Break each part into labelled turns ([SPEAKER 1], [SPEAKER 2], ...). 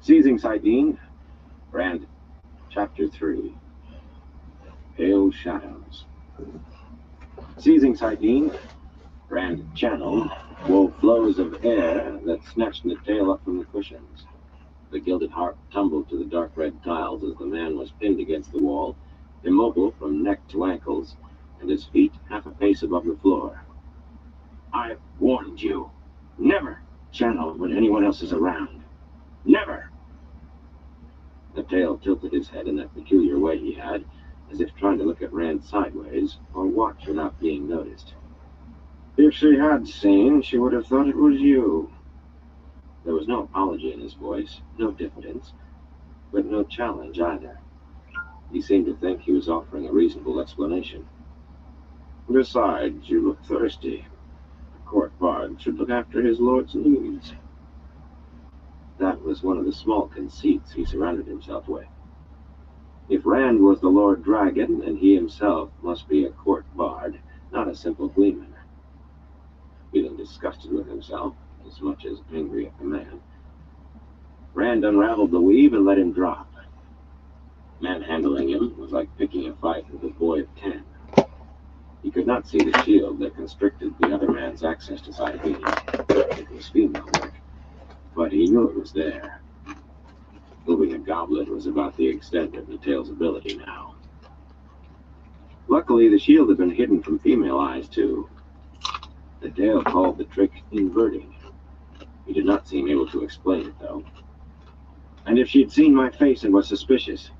[SPEAKER 1] Seizing Sidene, Rand, Chapter 3. Pale Shadows. Seizing Sidene, Rand channeled, wove flows of air that snatched the tail up from the cushions. The gilded harp tumbled to the dark red tiles as the man was pinned against the wall, immobile from neck to ankles, and his feet half a pace above the floor. "I've warned you. Never channel when anyone else is around. Never!" The tail tilted his head in that peculiar way he had, as if trying to look at Rand sideways, or watch without being noticed. "If she had seen, she would have thought it was you." There was no apology in his voice, no diffidence, but no challenge either. He seemed to think he was offering a reasonable explanation. "Besides, you look thirsty. A court bard should look after his lord's needs." That was one of the small conceits he surrounded himself with. If Rand was the Lord Dragon, then he himself must be a court bard, not a simple gleeman. Feeling disgusted with himself, as much as angry at the man, Rand unraveled the weave and let him drop. Manhandling him was like picking a fight with a boy of 10. He could not see the shield that constricted the other man's access to Sidene. It was female work, but he knew it was there. Moving a goblet was about the extent of the tail's ability now. Luckily, the shield had been hidden from female eyes, too. The tail called the trick inverting. He did not seem able to explain it, though. "And if she'd seen my face and was suspicious,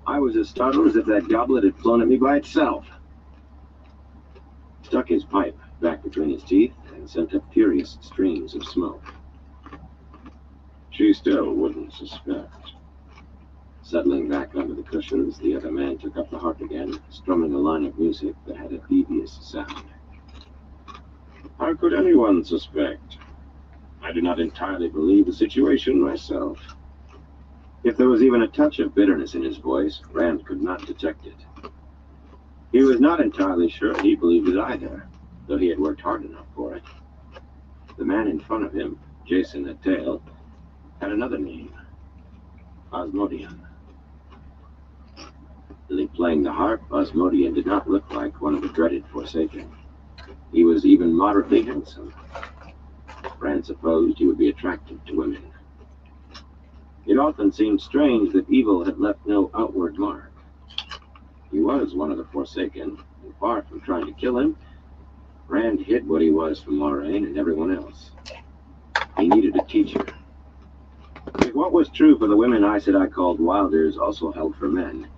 [SPEAKER 1] I was as startled as if that goblet had flown at me by itself." Stuck his pipe back between his teeth and sent up furious streams of smoke. "She still wouldn't suspect." Settling back under the cushions, the other man took up the harp again, strumming a line of music that had a devious sound. "How could anyone suspect? I do not entirely believe the situation myself." If there was even a touch of bitterness in his voice, Rand could not detect it. He was not entirely sure he believed it either, though he had worked hard enough for it. The man in front of him, Jason Attale, had another name: Osmodian. Playing the harp, Osmodian did not look like one of the dreaded Forsaken. He was even moderately handsome. Rand supposed he would be attractive to women. It often seemed strange that evil had left no outward mark. He was one of the Forsaken, and far from trying to kill him, Rand hid what he was from Moraine and everyone else. He needed a teacher. If what was true for the women Aes Sedai called Wilders also held for men,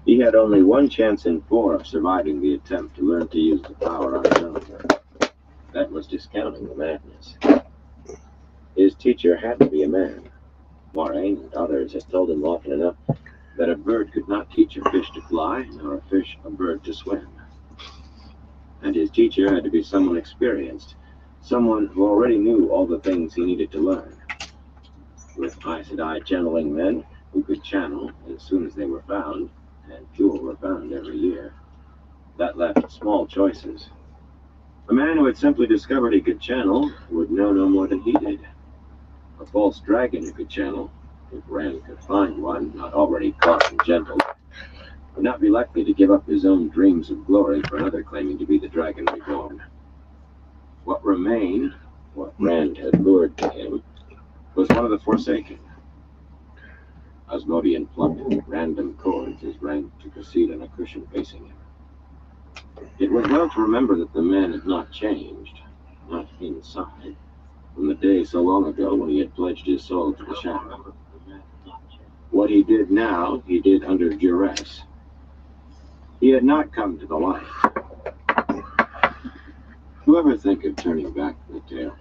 [SPEAKER 1] he had only one chance in 4 of surviving the attempt to learn to use the power on his own. That was discounting the madness. His teacher had to be a man. Moraine and others had told him often enough that a bird could not teach a fish to fly, nor a fish a bird to swim. And his teacher had to be someone experienced, someone who already knew all the things he needed to learn. With Aes Sedai channeling men who could channel as soon as they were found, and fewer were found every year, that left small choices. A man who had simply discovered he could channel would know no more than he did. A false dragon who could channel, if Rand could find one, not already caught and gentled, would not be likely to give up his own dreams of glory for another claiming to be the dragon reborn. What remained, what Rand had lured to him, was one of the Forsaken. Osmodian plucked at random chords as Rand took a seat on a cushion facing him. It was well to remember that the man had not changed, not inside, from the day so long ago when he had pledged his soul to the Shadow. What he did now, he did under duress. He had not come to the light. Whoever think of turning back the tale?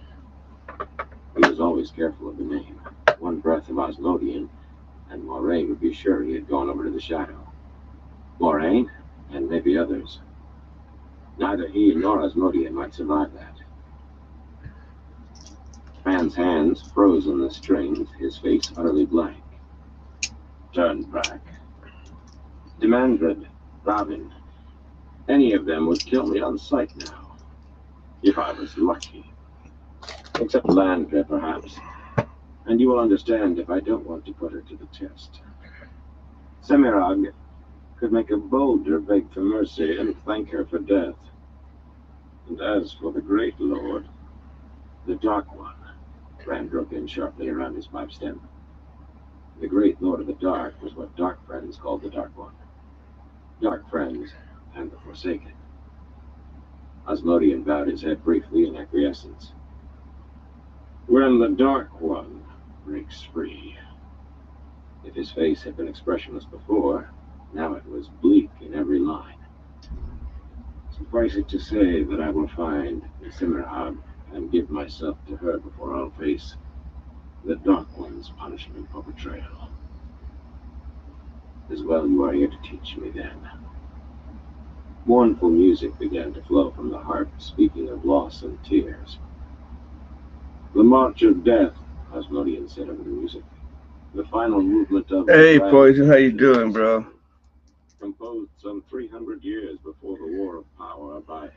[SPEAKER 1] He was always careful of the name. One breath of Osmodian, and Moraine would be sure he had gone over to the Shadow. Moraine, and maybe others. Neither he nor Osmodian might survive that. Rand's hands froze on the strings, his face utterly blank. Turn back. Demandred, Robin, any of them would kill me on sight now, if I was lucky. Except Landre, perhaps. and you will understand if I don't want to put her to the test. Semirag could make a boulder beg for mercy and thank her for death. And as for the Great Lord, the Dark One, Rand broke in sharply around his pipe stem. The Great Lord of the Dark was what Dark Friends called the Dark One. Dark Friends and the Forsaken. Asmodean bowed his head briefly in acquiescence. When the Dark One breaks free. If his face had been expressionless before, now it was bleak in every line. Suffice it to say that I will find Semirhab and give myself to her before I'll face the Dark One's punishment for betrayal. As well, you are here to teach me then. Mournful music began to flow from the harp, speaking of loss and tears. The March of Death, Asmodean said over the music. The final movement of...
[SPEAKER 2] Hey, Poison, how you doing, bro?
[SPEAKER 1] Composed some 300 years before the War of Power by...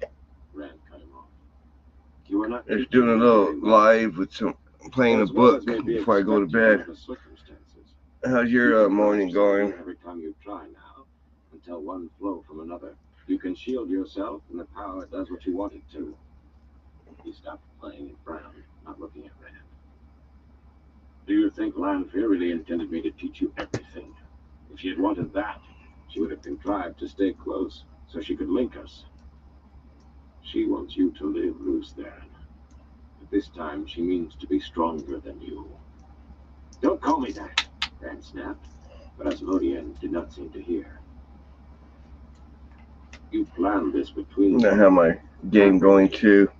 [SPEAKER 1] Rand cut him off. You are not...
[SPEAKER 2] Just doing a little live with some... playing a book before I go to bed. How's your morning going?
[SPEAKER 1] Every time you try now, until one flow from another. You can shield yourself, and the power does what you want it to. He stopped playing and frowned, not looking at Rand. Do you think Lanfear really intended me to teach you everything? If she had wanted that, she would have contrived to stay close, so she could link us. She wants you to live, Luce Theron. But this time, she means to be stronger than you. Don't call me that, Rand snapped, but Asmodean did not seem to hear. You planned this between...
[SPEAKER 2] I have my game going too.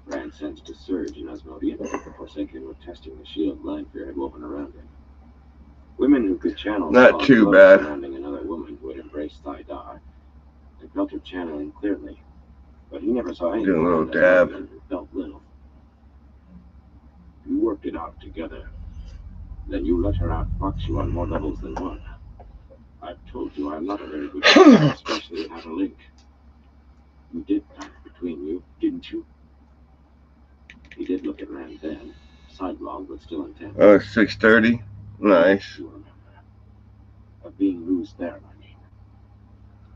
[SPEAKER 1] Rand sensed a surge in Asmodean. The Forsaken were testing the shield Lanfear had woven around him. Women who could channel...
[SPEAKER 2] Not too bad.
[SPEAKER 1] ...surrounding another woman who had embraced Thaidar and felt her channeling clearly. But he never saw anything...
[SPEAKER 2] Doing a little dab.
[SPEAKER 1] ...who felt little. You worked it out together. Then you let her outfox you on more levels than one. I've told you I'm not a very good player, especially how to link. You did that between you, didn't you? He did look at Rand then, sidelong but still intent.
[SPEAKER 2] 6:30. Nice.
[SPEAKER 1] You remember. Of being Luce there, I mean.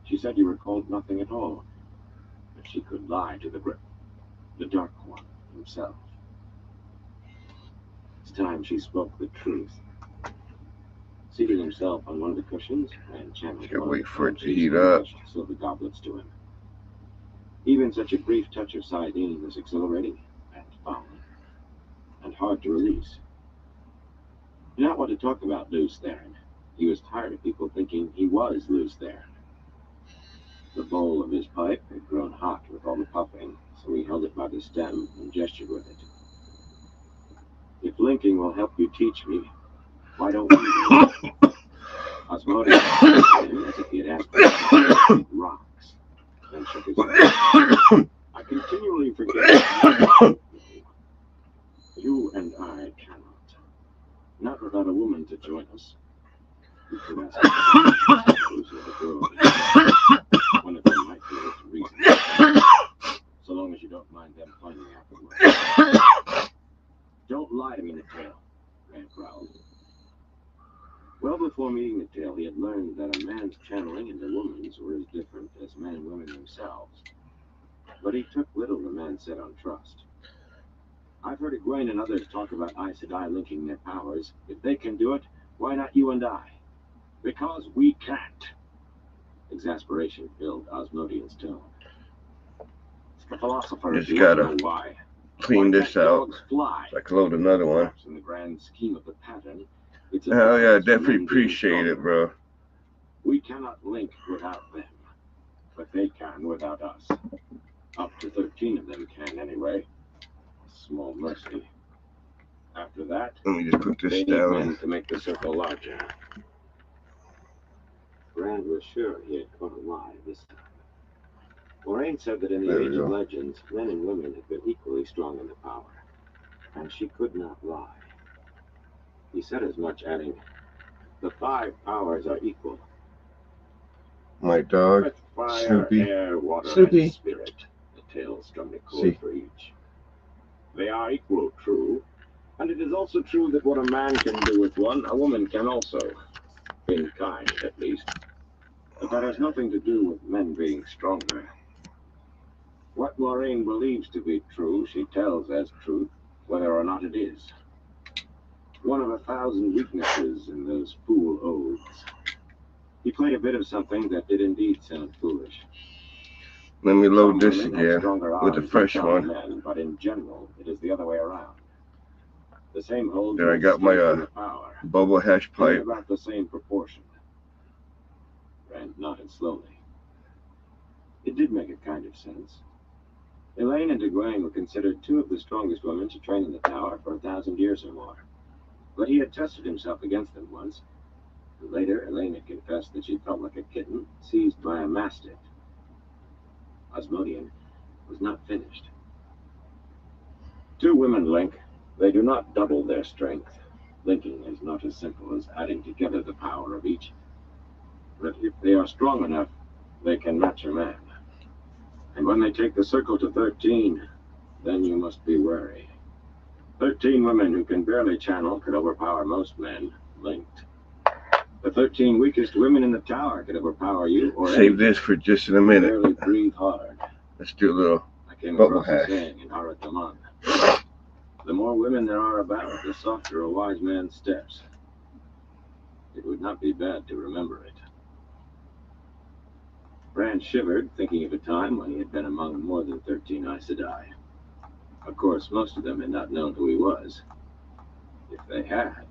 [SPEAKER 1] She said you recalled nothing at all. But she could lie to the Dark One himself. It's time she spoke the truth. Seating himself on one of the cushions, Rand channeled...
[SPEAKER 2] Can't wait for it to heat up.
[SPEAKER 1] ...silver goblets to him. Even such a brief touch of Saidin was exhilarating and fun, and hard to release. He did not want to talk about Luce Theron. He was tired of people thinking he was Luce Theron. The bowl of his pipe had grown hot with all the puffing, so he held it by the stem and gestured with it. If linking will help you teach me, why don't we... Asmodean as if he had asked for rocks, then shook his head. I continually forget. You and I cannot. Not without a woman to join us. You could ask the girl. One of them might be able to reason. So long as you don't mind them finding out the word. Don't lie to me, Natal, Rand growled. Well before meeting Natal, he had learned that a man's channeling and a woman's were as different as men and women themselves. But he took little the man said on trust. I've heard Egwene and others talk about Aes Sedai linking their powers. If they can do it, why not you and I? Because we can't. Exasperation filled Asmodean's tone. It's the philosopher.
[SPEAKER 2] Just gotta
[SPEAKER 1] why.
[SPEAKER 2] Clean this out. So I can load another one.
[SPEAKER 1] In the grand scheme of the pattern, it's
[SPEAKER 2] hell yeah, definitely appreciate it, bro.
[SPEAKER 1] We cannot link without them, but they can without us. Up to 13 of them can anyway. Small mercy. After that,
[SPEAKER 2] let me just put this
[SPEAKER 1] they
[SPEAKER 2] down.
[SPEAKER 1] need men to make the circle larger. Rand was sure he had caught a lie this time. Moraine said that in the Age of Legends, men and women had been equally strong in the power, and she could not lie. He said as much, adding, the 5 powers are equal.
[SPEAKER 2] My dog,
[SPEAKER 1] Earth, fire,
[SPEAKER 2] Snoopy.
[SPEAKER 1] Air, water,
[SPEAKER 2] Snoopy.
[SPEAKER 1] And spirit. The tail strummed a chord for each. They are equal, true, And it is also true that what a man can do with one, a woman can also. In kind, at least. But that has nothing to do with men being stronger. What Maureen believes to be true, she tells as truth, whether or not it is. One of 1,000 weaknesses in those fool oaths. He played a bit of something that did indeed sound foolish.
[SPEAKER 2] Let me load this
[SPEAKER 1] Some women have
[SPEAKER 2] again
[SPEAKER 1] stronger
[SPEAKER 2] with a
[SPEAKER 1] arms
[SPEAKER 2] fresh
[SPEAKER 1] than some
[SPEAKER 2] one.
[SPEAKER 1] men, but in general, it is the other way around. The same holds
[SPEAKER 2] There I
[SPEAKER 1] with
[SPEAKER 2] got my
[SPEAKER 1] strength and power,
[SPEAKER 2] bubble hash
[SPEAKER 1] in
[SPEAKER 2] pipe.
[SPEAKER 1] about the same proportion. Rand nodded slowly. It did make a kind of sense. Elaine and Egwene were considered two of the strongest women to train in the tower for 1,000 years or more. But he had tested himself against them once. And later, Elaine had confessed that she felt like a kitten seized by a mastiff. Osmodian was not finished. Two women link. They do not double their strength. Linking is not as simple as adding together the power of each. But if they are strong enough, they can match a man. And when they take the circle to 13, then you must be wary. 13 women who can barely channel could overpower most men, linked. The 13 weakest women in the tower could overpower you or
[SPEAKER 2] Save this for just in a minute.
[SPEAKER 1] Barely breathe hard.
[SPEAKER 2] Let's do a little
[SPEAKER 1] I came
[SPEAKER 2] bubble
[SPEAKER 1] across a
[SPEAKER 2] hash.
[SPEAKER 1] saying in Harataman. The more women there are about, the softer a wise man's steps. It would not be bad to remember it. Rand shivered, thinking of a time when he had been among more than 13 Aes Sedai. Of course, most of them had not known who he was. If they had,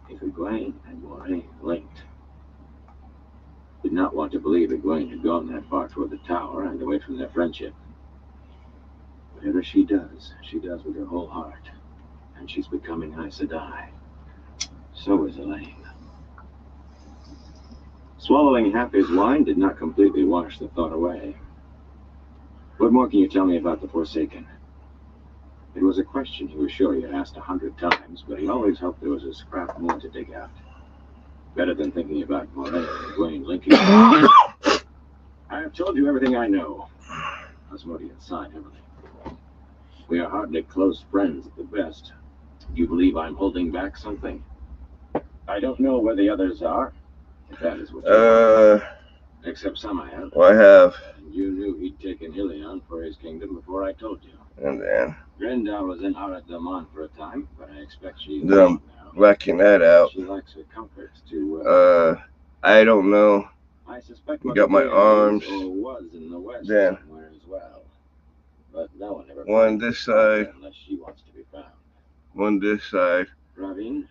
[SPEAKER 1] if Egwene and Moiraine linked. Did not want to believe Egwene had gone that far toward the tower and away from their friendship. Whatever she does with her whole heart. And she's becoming Aes Sedai. So is Elaine. Swallowing half his wine did not completely wash the thought away. What more can you tell me about the Forsaken? It was a question he was sure he had asked 100 times, but he always hoped there was a scrap more to dig out. Better than thinking about Moiraine and Egwene linking. I have told you everything I know. Osmodian sighed heavily. We are hardly close friends at the best. Do you believe I'm holding back something? I don't know where the others are, if that is what you want. Except some I have.
[SPEAKER 2] Well, I have.
[SPEAKER 1] And you knew he'd taken Ilion for his kingdom before I told you.
[SPEAKER 2] And then
[SPEAKER 1] Grendel was in Arad Daman for a time, but I expect she's
[SPEAKER 2] then I'm
[SPEAKER 1] gone now.
[SPEAKER 2] blacking that out.
[SPEAKER 1] She likes her comforts too well.
[SPEAKER 2] I don't know.
[SPEAKER 1] I suspect
[SPEAKER 2] You got my arms.
[SPEAKER 1] Or was in the west
[SPEAKER 2] then
[SPEAKER 1] somewhere as well. But no one ever
[SPEAKER 2] one this side,
[SPEAKER 1] unless she wants to be found.
[SPEAKER 2] one this side.
[SPEAKER 1] Ravine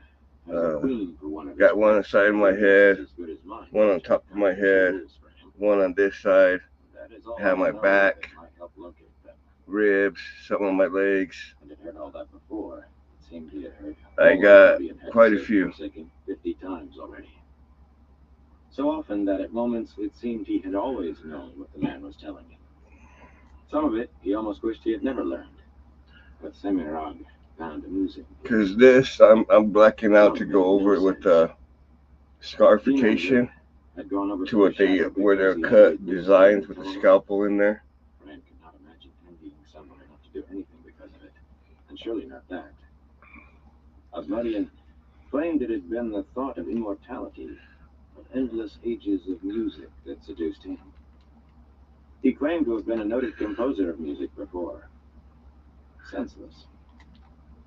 [SPEAKER 1] has a queen for one of
[SPEAKER 2] got one on the side of my head,
[SPEAKER 1] as good as mine.
[SPEAKER 2] one on top of my head, one on this side.
[SPEAKER 1] That is all
[SPEAKER 2] have my back, ribs, some on my legs.
[SPEAKER 1] And it heard all that before. It seemed he had heard.
[SPEAKER 2] I got quite a few.
[SPEAKER 1] 50 times already. So often that at moments it seemed he had always known what the man was telling him. Some of it he almost wished he had never learned. But Semirag found amusing.
[SPEAKER 2] Because this, I'm blacking out to go over it with scarification to what where they're cut designs with the scalpel in there.
[SPEAKER 1] Rand could not imagine envying someone enough to do anything because of it, and surely not that. Osmodian claimed it had been the thought of immortality, of endless ages of music that seduced him. He claimed to have been a noted composer of music before. Senseless.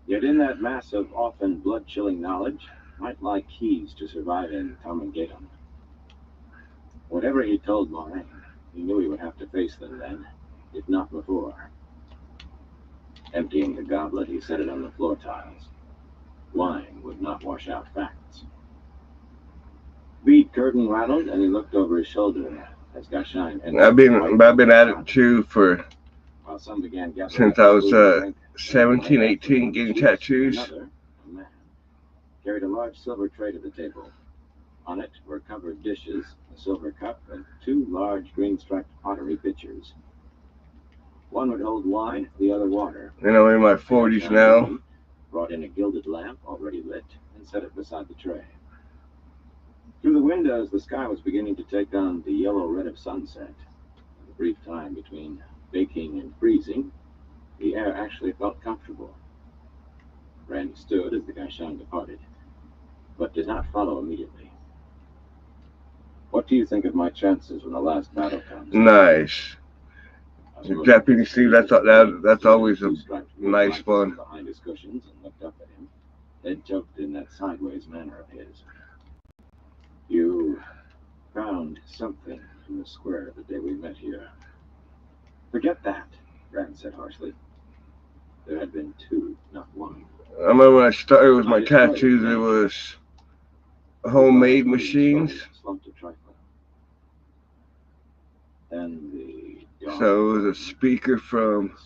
[SPEAKER 1] Yet in that mass of often blood-chilling knowledge might lie keys to survive in Tarmangaton. Whatever he told Moiraine, he knew he would have to face them then, if not before. Emptying the goblet, he set it on the floor tiles. Wine would not wash out facts. Bead curtain rattled, and he looked over his shoulder as Gashain and
[SPEAKER 2] I've been at it too for since I was 17, 18, getting tattoos.
[SPEAKER 1] Another, a man, carried a large silver tray to the table. On it were covered dishes, a silver cup, and two large green-striped pottery pitchers. One would hold wine, the other water.
[SPEAKER 2] And I'm in my 40s now.
[SPEAKER 1] Brought in a gilded lamp, already lit, and set it beside the tray. Through the windows, the sky was beginning to take on the yellow red of sunset. In the brief time between baking and freezing, the air actually felt comfortable. Rand stood as the Gaishan departed, but did not follow immediately. What do you think of my chances when the last battle comes?
[SPEAKER 2] Nice. Japanese Steve, that's always a nice one.
[SPEAKER 1] Behind his cushions and looked up at him, head tilted in that sideways manner of his. You found something in the square the day we met here. Forget that, Rand said harshly. There had been two, not one.
[SPEAKER 2] I remember when I started with my tattoos, it was homemade machines. So it was a speaker from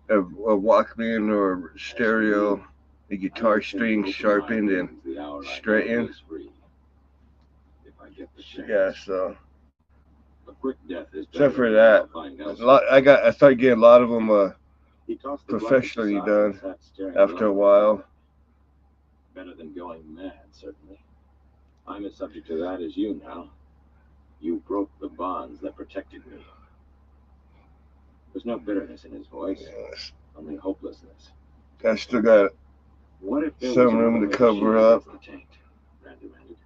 [SPEAKER 2] a Walkman or stereo, the guitar strings sharpened and straightened. Yeah, so except for that, I started getting a lot of them professionally done after a while.
[SPEAKER 1] Better than going mad, certainly. I'm as subject to that as you now. You broke the bonds that protected me. There's no bitterness in his voice,
[SPEAKER 2] Yes.
[SPEAKER 1] only hopelessness.
[SPEAKER 2] I still got some room to cover up.
[SPEAKER 1] Rand demanded.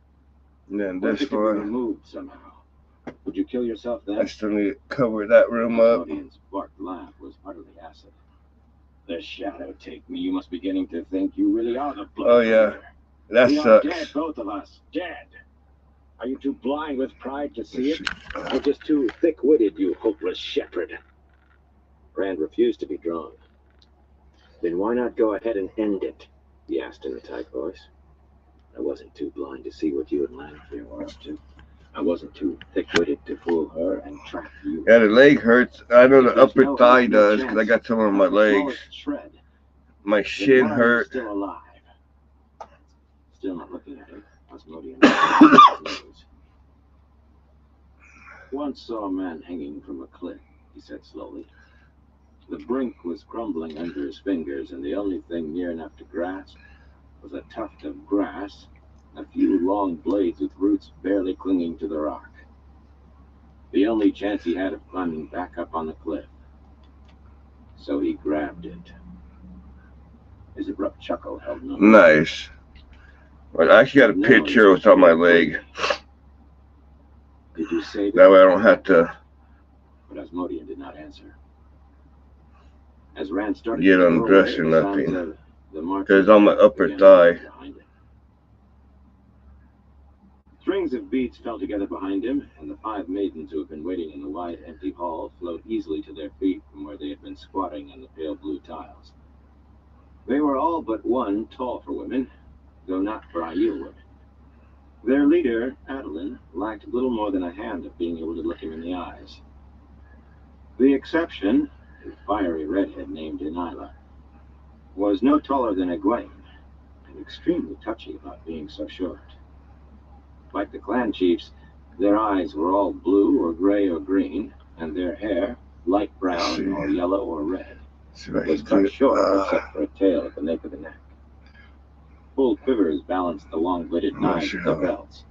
[SPEAKER 2] And then
[SPEAKER 1] What if
[SPEAKER 2] this
[SPEAKER 1] it could be
[SPEAKER 2] one,
[SPEAKER 1] removed somehow? Would you kill yourself then?
[SPEAKER 2] I still need to cover that room up.
[SPEAKER 1] Audience's barked laugh was utterly acid. The shadow take me. You must be beginning to think you really are the blood.
[SPEAKER 2] Oh yeah, that
[SPEAKER 1] we
[SPEAKER 2] sucks.
[SPEAKER 1] Are dead, both of us, dead. Are you too blind with pride to see it? Or just too thick-witted, you hopeless shepherd? Rand refused to be drawn. Then why not go ahead and end it? He asked in a tight voice. I wasn't too blind to see what you and Lanfear were up to. I wasn't too thick-witted to fool her and trap you.
[SPEAKER 2] Yeah, the leg hurts. I know the upper thigh does because I got some on my legs. My shin hurt.
[SPEAKER 1] Still alive. Still not looking at him. Osmodian. Once saw a man hanging from a cliff, he said slowly. The brink was crumbling under his fingers, and the only thing near enough to grasp was a tuft of grass, a few long blades with roots barely clinging to the rock. The only chance he had of climbing back up on the cliff. So he grabbed it. His abrupt chuckle held no.
[SPEAKER 2] Nice. Well, I actually got a picture what's on my leg.
[SPEAKER 1] Did you say
[SPEAKER 2] that way I don't have to
[SPEAKER 1] But Asmodian did not answer. As Rand started
[SPEAKER 2] get undressed or nothing. Because on my upper thigh.
[SPEAKER 1] Strings of beads fell together behind him, and the 5 maidens who had been waiting in the wide, empty hall flowed easily to their feet from where they had been squatting on the pale blue tiles. They were all but one tall for women, though not for Aiel women. Their leader, Adeline, lacked little more than a hand of being able to look him in the eyes. The exception, a fiery redhead named Delilah, was no taller than Egwene, and extremely touchy about being so short. Like the clan chiefs, their eyes were all blue or gray or green, and their hair, light brown or yellow or red, was cut short except for a tail at the nape of the neck. Full quivers balanced the long-bladed knives at their belts,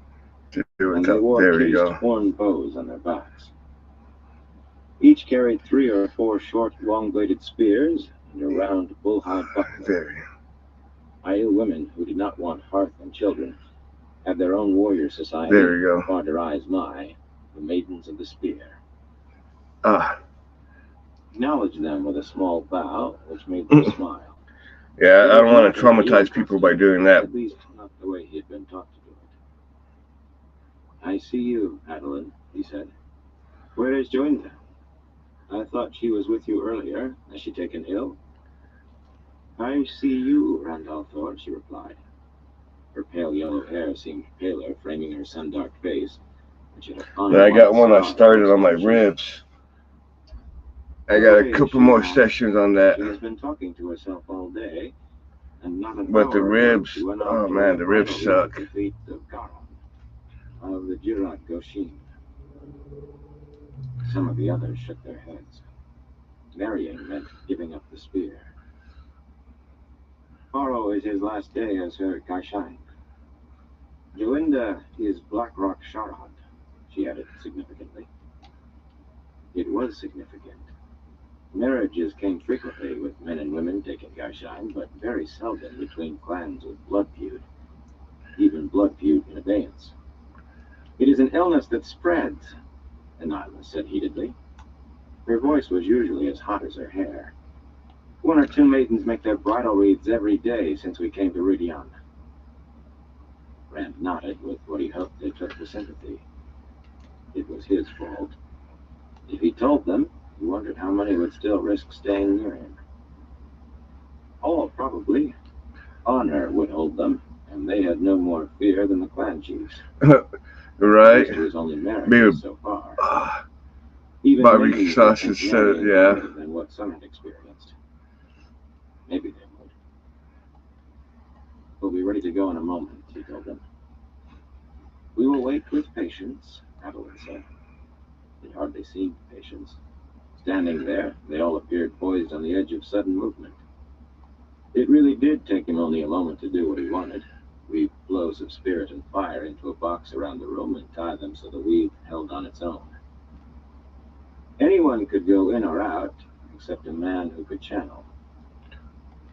[SPEAKER 1] and they wore cased horn bows on their backs. Each carried 3 or 4 short, long-bladed spears and a round bullhide buckler. Aiel women who did not want hearth and children had their own warrior society.
[SPEAKER 2] There you go.
[SPEAKER 1] Farderais Mai, the Maidens of the Spear. Acknowledged them with a small bow, which made them smile.
[SPEAKER 2] Yeah, I don't want to traumatize people by doing that.
[SPEAKER 1] At least not the way he had been taught to do it. I see you, Adeline, he said. Where is Joinda? I thought she was with you earlier. Has she taken ill? I see you, Randall Thor, she replied. Her pale yellow hair seemed paler, framing her sun-dark face.
[SPEAKER 2] I got one I started on my ribs. I got a couple more sessions on that.
[SPEAKER 1] She has been talking to herself all day, and not an
[SPEAKER 2] but the
[SPEAKER 1] hour
[SPEAKER 2] ribs,
[SPEAKER 1] ago,
[SPEAKER 2] oh man, the ribs suck.
[SPEAKER 1] The feet of Garon, of the Jirat Goshin. Some of the others shook their heads. Marrying meant giving up the spear. Tomorrow is his last day as her Gaishan. Joinda is Blackrock Sharad, she added significantly. It was significant. Marriages came frequently with men and women taking Garshine, but very seldom between clans with blood feud, even blood feud in abeyance. It is an illness that spreads, Anila said heatedly. Her voice was usually as hot as her hair. One or two maidens make their bridal wreaths every day since we came to Rudian. Rand nodded with what he hoped they took for sympathy. It was his fault. If he told them, he wondered how many would still risk staying near him. All, probably. Honor would hold them, and they had no more fear than the clan chiefs.
[SPEAKER 2] Right.
[SPEAKER 1] It was only marriage
[SPEAKER 2] Maybe
[SPEAKER 1] so far. Even
[SPEAKER 2] barbecue
[SPEAKER 1] maidens
[SPEAKER 2] sauce
[SPEAKER 1] were
[SPEAKER 2] instead,
[SPEAKER 1] more
[SPEAKER 2] yeah.
[SPEAKER 1] than what some had experienced. Maybe they would. We'll be ready to go in a moment, he told them. We will wait with patience, Adeline said. It hardly seemed patience. Standing there, they all appeared poised on the edge of sudden movement. It really did take him only a moment to do what he wanted. Weave flows of spirit and fire into a box around the room and tie them so the weave held on its own. Anyone could go in or out, except a man who could channel.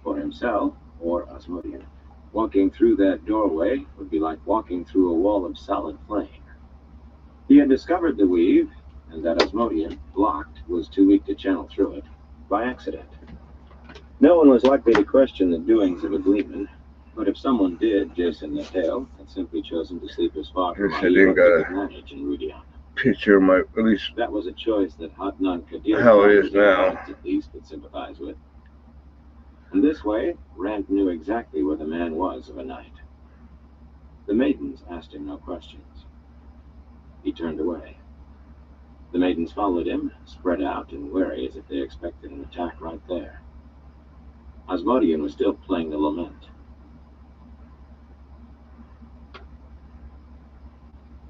[SPEAKER 1] For himself, or Asmodean, walking through that doorway would be like walking through a wall of solid flame. He had discovered the weave, and that Asmodean, blocked, was too weak to channel through it, by accident. No one was likely to question the doings of a gleeman, but if someone did, Jason the Tale had simply chosen to sleep as far from
[SPEAKER 2] Guess I didn't
[SPEAKER 1] Aiel as
[SPEAKER 2] got
[SPEAKER 1] he
[SPEAKER 2] a
[SPEAKER 1] could manage in Rudian.
[SPEAKER 2] picture of my, at least
[SPEAKER 1] That was a choice that Hadnan Kadir
[SPEAKER 2] how it is now.
[SPEAKER 1] at least could sympathize with. In this way, Rand knew exactly where the man was of a night. The maidens asked him no questions. He turned away. The maidens followed him, spread out and wary as if they expected an attack right there. Asmodean was still playing the lament.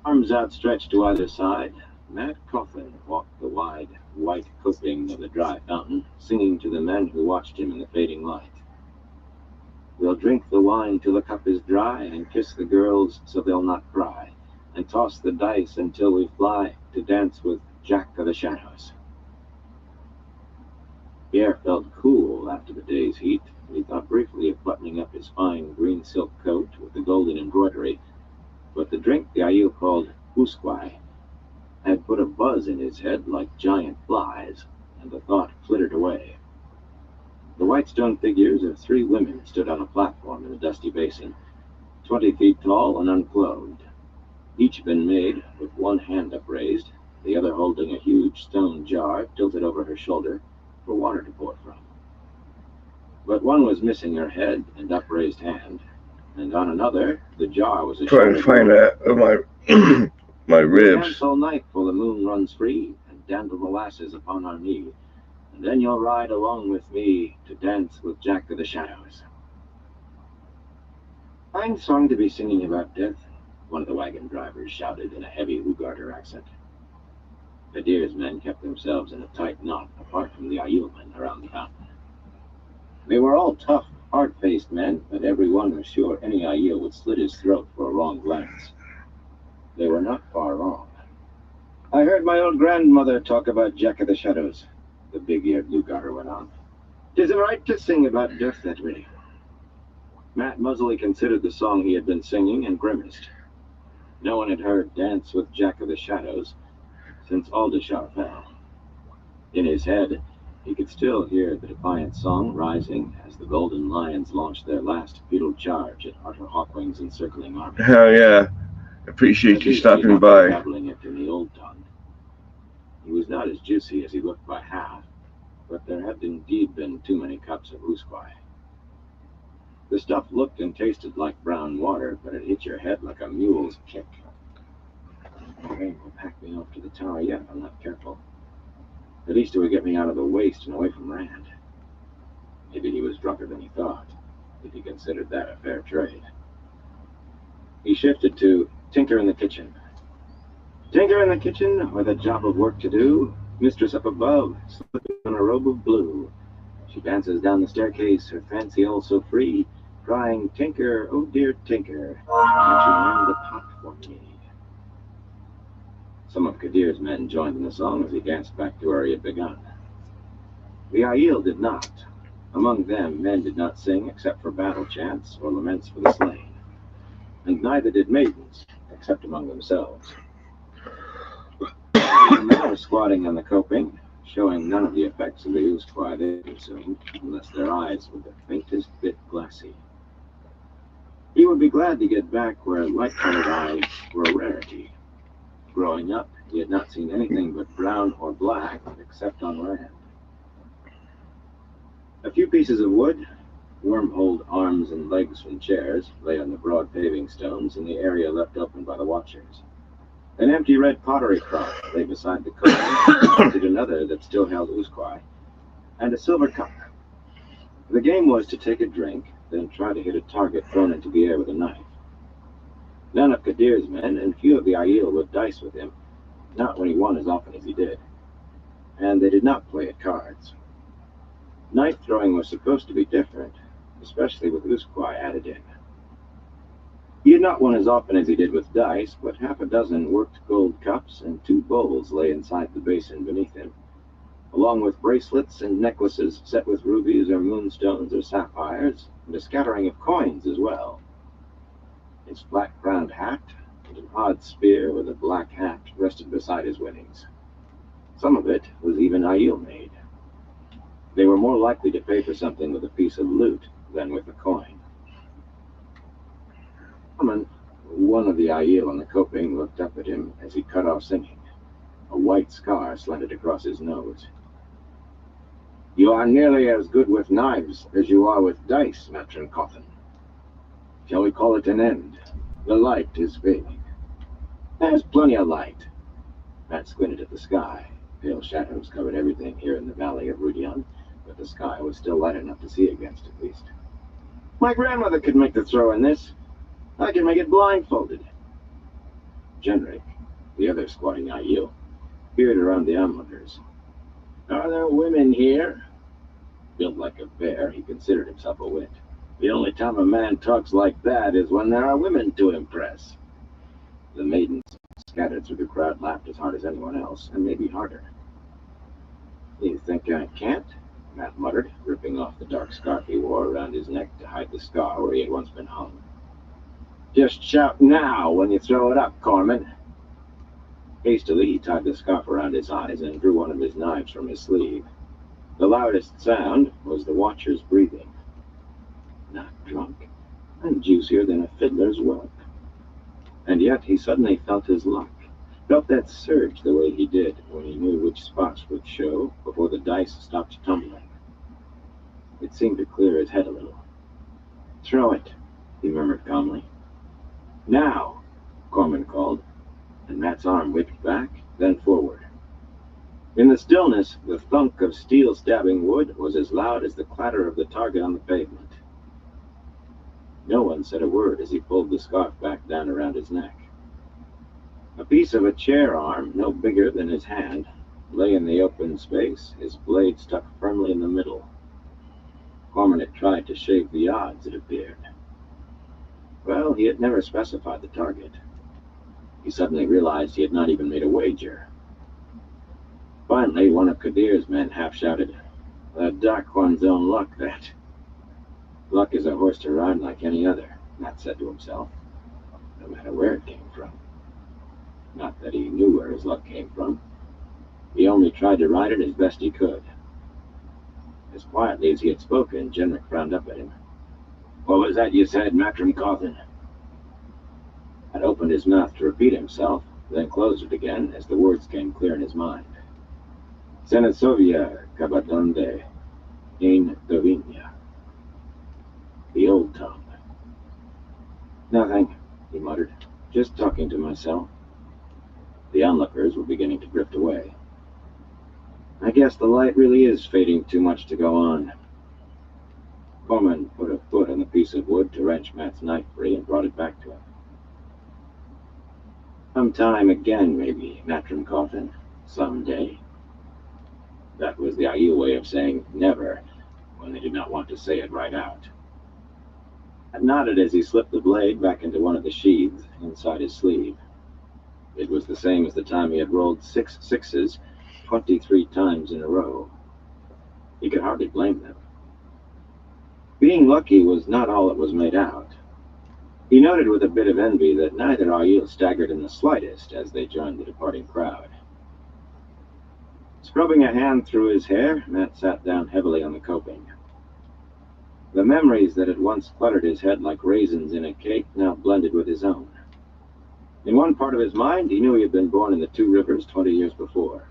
[SPEAKER 1] Arms outstretched to either side, Matt Coffin walked the wide, white coping of the dry fountain, singing to the men who watched him in the fading light. We'll drink the wine till the cup is dry, and kiss the girls so they'll not cry, and toss the dice until we fly to dance with Jack of the Shadows. Pierre felt cool after the day's heat. He thought briefly of buttoning up his fine green silk coat with the golden embroidery, but the drink the Aiel called usquai had put a buzz in his head like giant flies, and the thought flittered away. The white stone figures of 3 women stood on a platform in the dusty basin, 20 feet tall and unclothed. Each had been made with one hand upraised, the other holding a huge stone jar tilted over her shoulder for water to pour from. But one was missing her head and upraised hand, and on another, the jar was a
[SPEAKER 2] Trying to find that of my my ribs.
[SPEAKER 1] Dance all night till the moon runs free, and dandle the lasses upon our knee, and then you'll ride along with me to dance with Jack of the Shadows. Fine song to be singing about death, one of the wagon drivers shouted in a heavy Lugarder accent. Kadir's men kept themselves in a tight knot apart from the Aiel men around the fountain. They were all tough, hard-faced men, but every one was sure any Aiel would slit his throat for a wrong glance. They were not far wrong. I heard my old grandmother talk about Jack of the Shadows, the big-eared Lugarder went on. 'Tis a right to sing about death that way. Matt Musley considered the song he had been singing and grimaced. No one had heard Dance with Jack of the Shadows since Aldashar fell. In his head, he could still hear the defiant song rising as the Golden Lions launched their last futile charge at Arthur Hawkwing's encircling army.
[SPEAKER 2] Hell yeah. Appreciate you stopping by.
[SPEAKER 1] Babbling it in the old tongue. He was not as juicy as he looked by half, but there had indeed been too many cups of usquai. The stuff looked and tasted like brown water, but it hit your head like a mule's kick. The rain will pack me off to the tower yet if I'm not careful. At least it would get me out of the waste and away from Rand. Maybe he was drunker than he thought, if he considered that a fair trade. He shifted to Tinker in the kitchen. Tinker in the kitchen, with a job of work to do, mistress up above, slipping on a robe of blue. She dances down the staircase, her fancy all so free, crying, Tinker, oh dear Tinker, won't you mend the pot for me? Some of Kadir's men joined in the song as he danced back to where he had begun. The Aiel did not. Among them, men did not sing except for battle chants or laments for the slain, and neither did maidens, except among themselves. The men were squatting on the coping, showing none of the effects of the Usquai they consumed, unless their eyes were the faintest bit glassy. He would be glad to get back where light-colored eyes were a rarity. Growing up, he had not seen anything but brown or black, except on Rand. A few pieces of wood, worm-holed arms and legs from chairs, lay on the broad paving stones in the area left open by the watchers. An empty red pottery crock lay beside the cook, and another that still held Usquai, and a silver cup. The game was to take a drink, then try to hit a target thrown into the air with a knife. None of Kadir's men and few of the Aiel would dice with him, not when he won as often as he did. And they did not play at cards. Knife throwing was supposed to be different, especially with Usquai added in. He had not won as often as he did with dice, but half a dozen worked gold cups and 2 bowls lay inside the basin beneath him, along with bracelets and necklaces set with rubies or moonstones or sapphires, and a scattering of coins as well. His flat-crowned hat and an odd spear with a black haft rested beside his winnings. Some of it was even Aiel made. They were more likely to pay for something with a piece of loot than with a coin. One of the Aiel on the coping looked up at him as he cut off singing. A white scar slanted across his nose. "You are nearly as good with knives as you are with dice, Matron Coffin. Shall we call it an end? The light is fading." "There's plenty of light." Matt squinted at the sky. Pale shadows covered everything here in the valley of Rudion, but the sky was still light enough to see against, at least. "My grandmother could make the throw in this. I can make it blindfolded." Jenric, the other squatting Aiel, peered around the onlookers. "Are there women here?" Built like a bear, he considered himself a wit. "The only time a man talks like that is when there are women to impress." The maidens scattered through the crowd laughed as hard as anyone else, and maybe harder. "You think I can't?" Matt muttered, ripping off the dark scarf he wore around his neck to hide the scar where he had once been hung. "Just shout now when you throw it up, Corman." Hastily, he tied the scarf around his eyes and drew one of his knives from his sleeve. The loudest sound was the watcher's breathing. Not drunk, and juicier than a fiddler's whelp. And yet he suddenly felt his luck, felt that surge the way he did when he knew which spots would show before the dice stopped tumbling. It seemed to clear his head a little. "Throw it," he murmured calmly. "Now," Corman called, and Matt's arm whipped back, then forward. In the stillness, the thunk of steel stabbing wood was as loud as the clatter of the target on the pavement. No one said a word as he pulled the scarf back down around his neck. A piece of a chair arm, no bigger than his hand, lay in the open space, his blade stuck firmly in the middle. Corman had tried to shave the odds, it appeared. Well, he had never specified the target. He suddenly realized he had not even made a wager. Finally, one of Kadir's men half-shouted, "The Dark One's own luck, that." "Luck is a horse to ride like any other," Matt said to himself, no matter where it came from. Not that he knew where his luck came from. He only tried to ride it as best he could. As quietly as he had spoken, Jenric frowned up at him. "What was that you said, Matron Coffin?" Had opened his mouth to repeat himself, then closed it again as the words came clear in his mind. "Senesovia Kabadonde, in Dovinia." The old tongue. "Nothing," he muttered. "Just talking to myself." The onlookers were beginning to drift away. "I guess the light really is fading too much to go on." Corman put a foot on the piece of wood to wrench Matt's knife free and brought it back to him. "Sometime again, maybe, Matron Coffin. Someday." That was the Aiel way of saying never, when they did not want to say it right out. Matt nodded as he slipped the blade back into one of the sheaths inside his sleeve. It was the same as the time he had rolled 6 sixes 23 times in a row. He could hardly blame them. Being lucky was not all it was made out. He noted with a bit of envy that neither Aiel staggered in the slightest as they joined the departing crowd. Scrubbing a hand through his hair, Matt sat down heavily on the coping. The memories that had once cluttered his head like raisins in a cake now blended with his own. In one part of his mind, he knew he had been born in the Two Rivers 20 years before,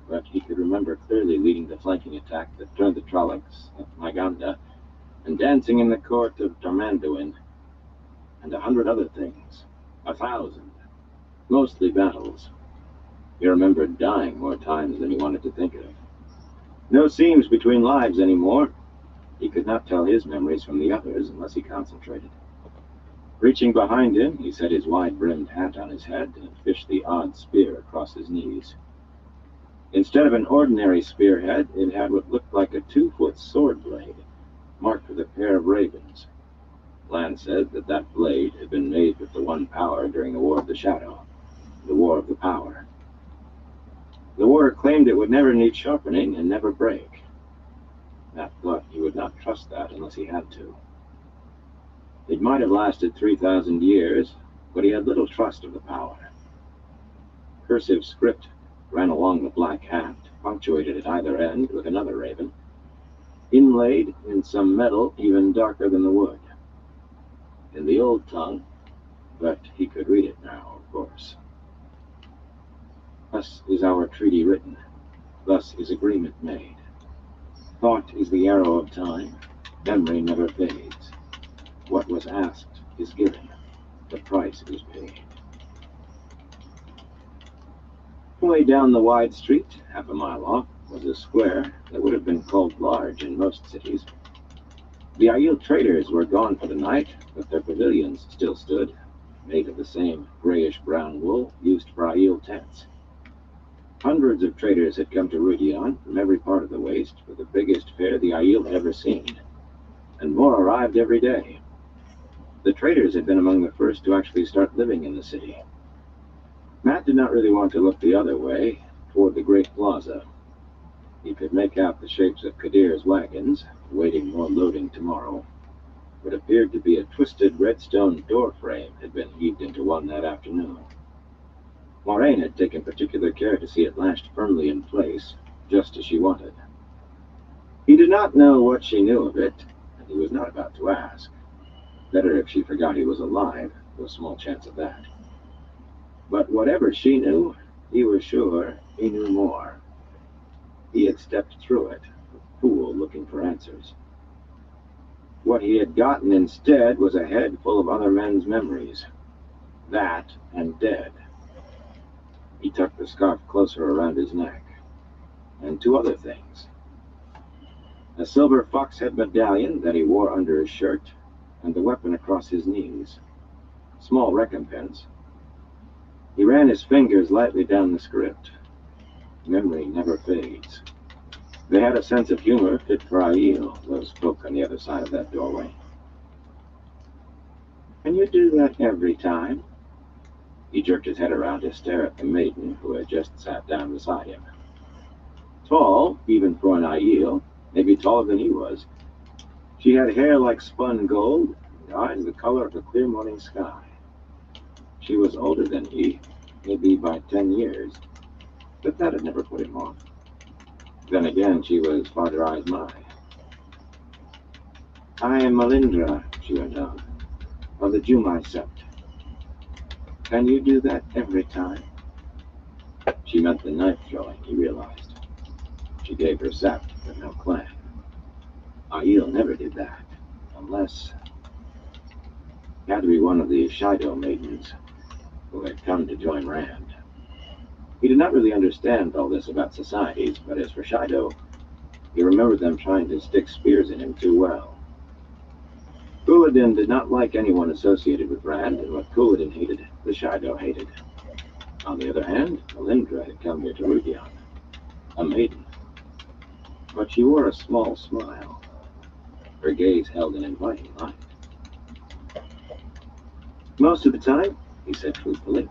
[SPEAKER 1] but he could remember clearly leading the flanking attack that turned the Trollocs at Maganda and dancing in the court of Darmanduin, and 100 other things, 1,000, mostly battles. He remembered dying more times than he wanted to think of. No seams between lives anymore. He could not tell his memories from the others unless he concentrated. Reaching behind him, he set his wide-brimmed hat on his head and fished the odd spear across his knees. Instead of an ordinary spearhead, it had what looked like a 2-foot sword blade, marked with a pair of ravens. Lan said that that blade had been made with the One Power during the War of the Shadow, the War of the Power. The Warder claimed it would never need sharpening and never break. Matt thought he would not trust that unless he had to. It might have lasted 3,000 years, but he had little trust of the power. Cursive script ran along the black haft, punctuated at either end with another raven, inlaid in some metal even darker than the wood. In the old tongue, but he could read it now, of course. Thus is our treaty written, thus is agreement made. Thought is the arrow of time, memory never fades. What was asked is given, the price is paid. Way down the wide street, half a mile off, was a square that would have been called large in most cities. The Aiel traders were gone for the night, but their pavilions still stood, made of the same grayish-brown wool used for Aiel tents. Hundreds of traders had come to Rudion from every part of the waste for the biggest fair the Aiel had ever seen, and more arrived every day. The traders had been among the first to actually start living in the city. Matt did not really want to look the other way, toward the great plaza. He could make out the shapes of Kadir's wagons, waiting more loading tomorrow. What appeared to be a twisted redstone door frame had been heaved into one that afternoon. Moraine had taken particular care to see it lashed firmly in place, just as she wanted. He did not know what she knew of it, and he was not about to ask. Better if she forgot he was alive, though small chance of that. But whatever she knew, he was sure he knew more. He had stepped through it, a fool looking for answers. What he had gotten instead was a head full of other men's memories. That and dead. He tucked the scarf closer around his neck. And 2 other things. A silver fox-head medallion that he wore under his shirt, and the weapon across his knees. Small recompense. He ran his fingers lightly down the script. Memory never fades. They had a sense of humor fit for Aiel, those folk on the other side of that doorway. Can you do that every time? He jerked his head around to stare at the maiden who had just sat down beside him. Tall, even for an Aiel, maybe taller than he was. She had hair like spun gold, and eyes the color of the clear morning sky. She was older than he, maybe by 10 years, but that had never put him off. Then again, she was Father Eye's Mai. I am Melindra, she went on, of the Jumai sept. Can you do that every time? She meant the knife throwing, he realized. She gave her sept, but no clan. Aiel never did that, unless... It had to be one of the Shido maidens who had come to join Rand. He did not really understand all this about societies, but as for Shido, he remembered them trying to stick spears in him too well. Couladin did not like anyone associated with Rand, and what Couladin hated, the Shido hated. On the other hand, Melindra had come here to Rudion, a maiden. But she wore a small smile. Her gaze held an inviting light. Most of the time, he said truthfully.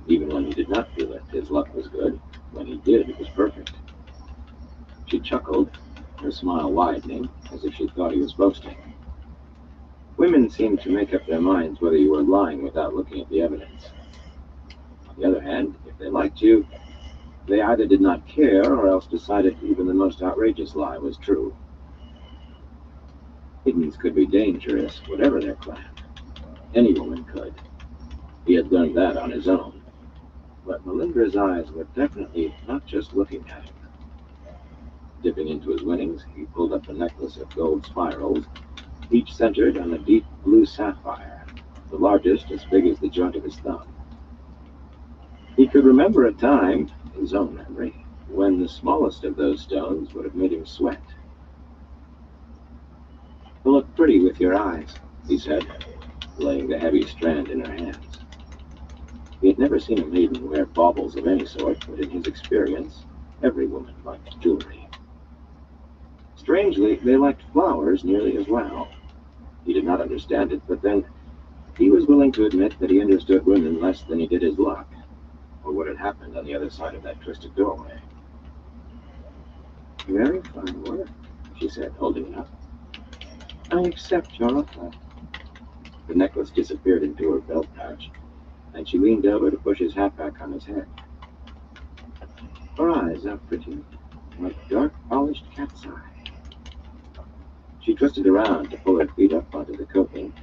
[SPEAKER 1] Even when he did not feel it, his luck was good. When he did, it was perfect. She chuckled, her smile widening, as if she thought he was boasting. Women seemed to make up their minds whether you were lying without looking at the evidence. On the other hand, if they liked you, they either did not care or else decided even the most outrageous lie was true. Maidens could be dangerous, whatever their clan. Any woman could. He had learned that on his own. But Melindra's eyes were definitely not just looking at him. Dipping into his winnings, he pulled up a necklace of gold spirals, each centered on a deep blue sapphire, the largest as big as the joint of his thumb. He could remember a time, his own memory, when the smallest of those stones would have made him sweat. "You look pretty with your eyes," he said, laying the heavy strand in her hands. He had never seen a maiden wear baubles of any sort, but in his experience, every woman liked jewelry. Strangely, they liked flowers nearly as well. He did not understand it, but then he was willing to admit that he understood women less than he did his luck, or what had happened on the other side of that twisted doorway. "Very fine work," she said, holding it up. "I accept your offer." The necklace disappeared into her belt pouch, and she leaned over to push his hat back on his head. Her eyes are pretty, like dark polished cat's eye. She twisted around to pull her feet up onto the coping,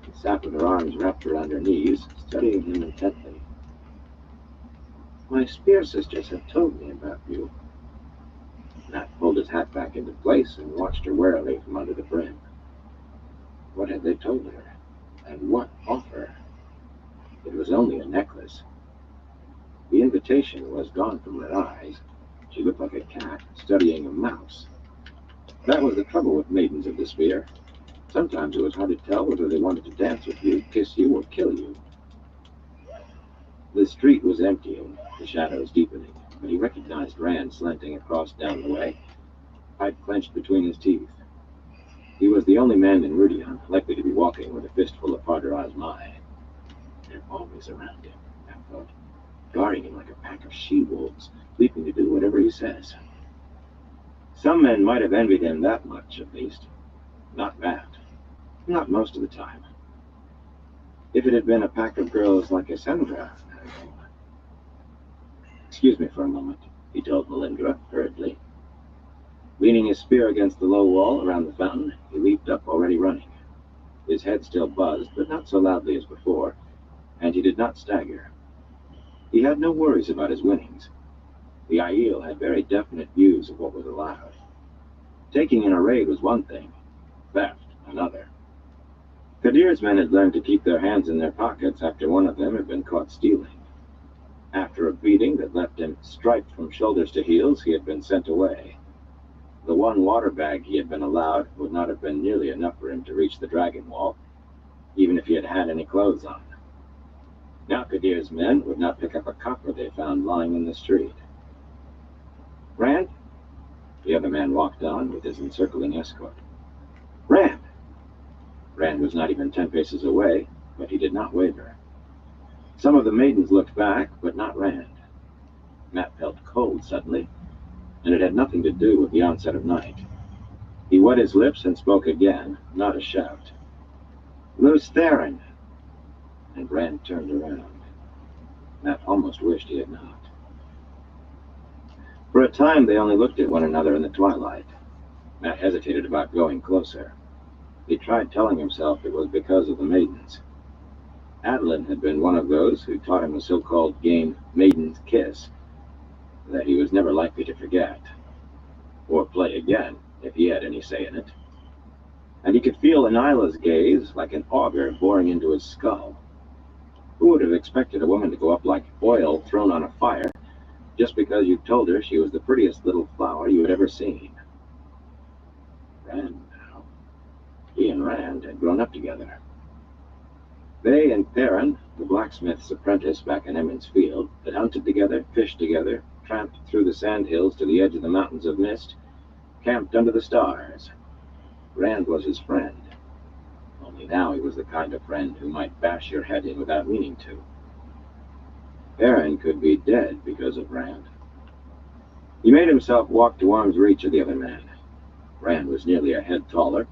[SPEAKER 1] and sat with her arms wrapped around her knees, studying him intently. "My spear sisters have told me about you." Matt pulled his hat back into place and watched her warily from under the brim. What had they told her? And what offer? It was only a necklace. The invitation was gone from her eyes. She looked like a cat studying a mouse. That was the trouble with maidens of the spear. Sometimes it was hard to tell whether they wanted to dance with you, kiss you, or kill you. The street was emptying, the shadows deepening, but he recognized Rand slanting across down the way, pipe clenched between his teeth. He was the only man in Rudion likely to be walking with a fistful of Parderaz Mai. They're always around him, Matt thought, guarding him like a pack of she-wolves, leaping to do whatever he says. Some men might have envied him that much, at least. Not Matt. Not most of the time. If it had been a pack of girls like Cassandra. "Excuse me for a moment," he told Melindra, hurriedly. Leaning his spear against the low wall around the fountain, he leaped up, already running. His head still buzzed, but not so loudly as before, and he did not stagger. He had no worries about his winnings. The Aiel had very definite views of what was allowed. Taking in a raid was one thing, theft another. Kadir's men had learned to keep their hands in their pockets after one of them had been caught stealing. After a beating that left him striped from shoulders to heels, he had been sent away. The one water bag he had been allowed would not have been nearly enough for him to reach the dragon wall, even if he had had any clothes on. Now Kadir's men would not pick up a copper they found lying in the street. "Rand?" The other man walked on with his encircling escort. "Rand!" Rand was not even 10 paces away, but he did not waver. Some of the maidens looked back, but not Rand. Matt felt cold suddenly, and it had nothing to do with the onset of night. He wet his lips and spoke again, not a shout. "Loose Theron!" And Rand turned around. Matt almost wished he had not. For a time they only looked at one another in the twilight. Matt hesitated about going closer. He tried telling himself it was because of the maidens. Adeline had been one of those who taught him the so-called game Maiden's Kiss that he was never likely to forget, or play again if he had any say in it. And he could feel Anila's gaze like an auger boring into his skull. Who would have expected a woman to go up like oil thrown on a fire just because you told her she was the prettiest little flower you had ever seen? Rand now. He and Rand had grown up together. They and Theron, the blacksmith's apprentice back in Emmons Field, had hunted together, fished together, tramped through the sandhills to the edge of the mountains of mist, camped under the stars. Rand was his friend. Only now he was the kind of friend who might bash your head in without meaning to. Theron could be dead because of Rand. He made himself walk to arm's reach of the other man. Rand was nearly a head taller,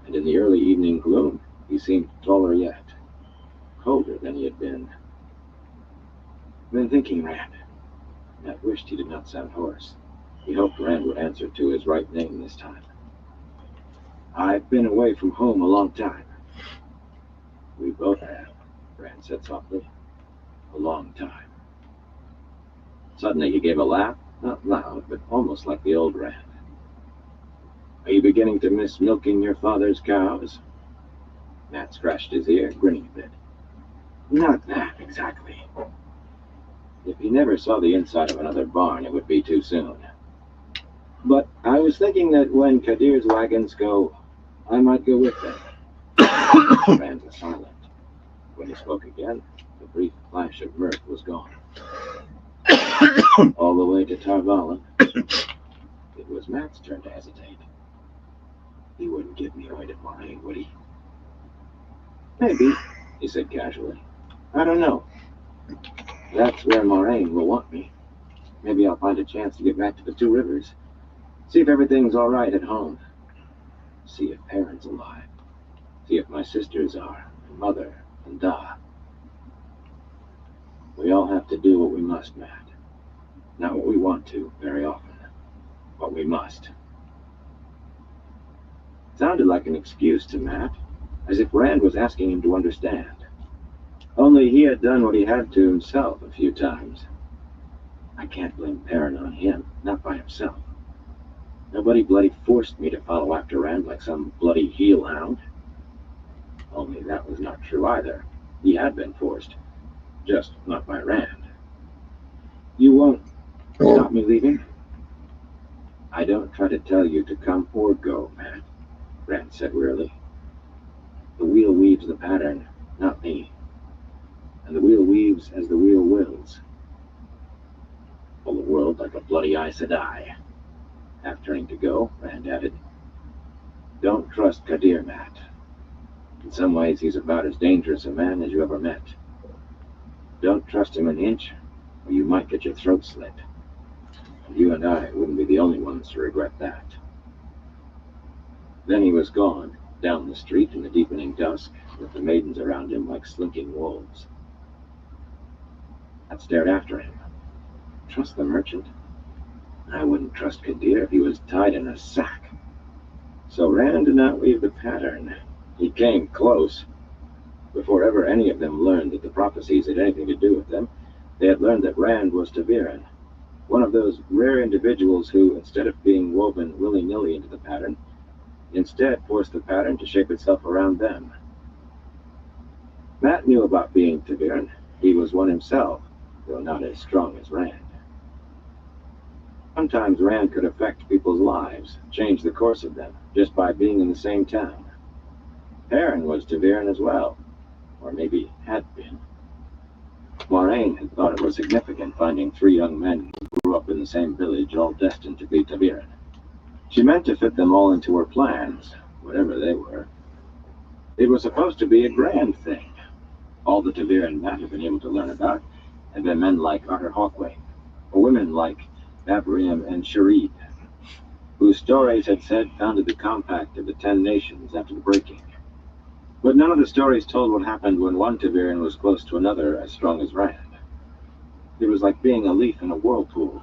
[SPEAKER 1] and in the early evening gloom, he seemed taller yet, colder than he had been. "Been thinking, Rand." Matt wished he did not sound hoarse. He hoped Rand would answer to his right name this time. "I've been away from home a long time." "We both have," Rand said softly. "A long time." Suddenly he gave a laugh, not loud, but almost like the old Rand. "Are you beginning to miss milking your father's cows?" Matt scratched his ear, grinning a bit. "Not that, exactly. If he never saw the inside of another barn, it would be too soon. But I was thinking that when Kadir's wagons go, I might go with them." Rand was silent. When he spoke again, the brief flash of mirth was gone. "All the way to Tarvalin?" It was Matt's turn to hesitate. "He wouldn't give me away to Moraine, would he?" "Maybe," he said casually. "I don't know. That's where Moraine will want me. Maybe I'll find a chance to get back to the Two Rivers. See if everything's all right at home. See if Perrin's alive. See if my sisters are, and Mother, and Da. We all have to do what we must, Matt. Not what we want to, very often. What we must." It sounded like an excuse to Matt, as if Rand was asking him to understand. Only he had done what he had to himself a few times. "I can't blame Perrin on him, not by himself. Nobody bloody forced me to follow after Rand like some bloody heel hound." Only that was not true either. He had been forced, just not by Rand. "You won't stop me leaving?" "I don't try to tell you to come or go, Matt," Rand said wearily. "The wheel weaves the pattern, not me. And the wheel weaves as the wheel wills." "Pull the world like a bloody Aes Sedai." Half turning to go, Rand added, "Don't trust Kadir, Matt. In some ways, he's about as dangerous a man as you ever met. Don't trust him an inch, or you might get your throat slit. And you and I wouldn't be the only ones to regret that." Then he was gone, down the street in the deepening dusk, with the maidens around him like slinking wolves. I stared after him. Trust the merchant? I wouldn't trust Kadir if he was tied in a sack. So Rand did not weave the pattern. He came close. Before ever any of them learned that the prophecies had anything to do with them, they had learned that Rand was Taviran, one of those rare individuals who, instead of being woven willy-nilly into the pattern, instead forced the pattern to shape itself around them. Matt knew about being Taviran. He was one himself, though not as strong as Rand. Sometimes Rand could affect people's lives, change the course of them, just by being in the same town. Perrin was Taviran as well, or maybe had been. Moraine had thought it was significant finding 3 young men who grew up in the same village, all destined to be Taviran. She meant to fit them all into her plans, whatever they were. It was supposed to be a grand thing. All the Taviran Matt had been able to learn about had been men like Arthur Hawkwing, or women like Babrim and Sharif, whose stories had said founded the Compact of the 10 Nations after the breaking. But none of the stories told what happened when one Taviran was close to another as strong as Rand. It was like being a leaf in a whirlpool.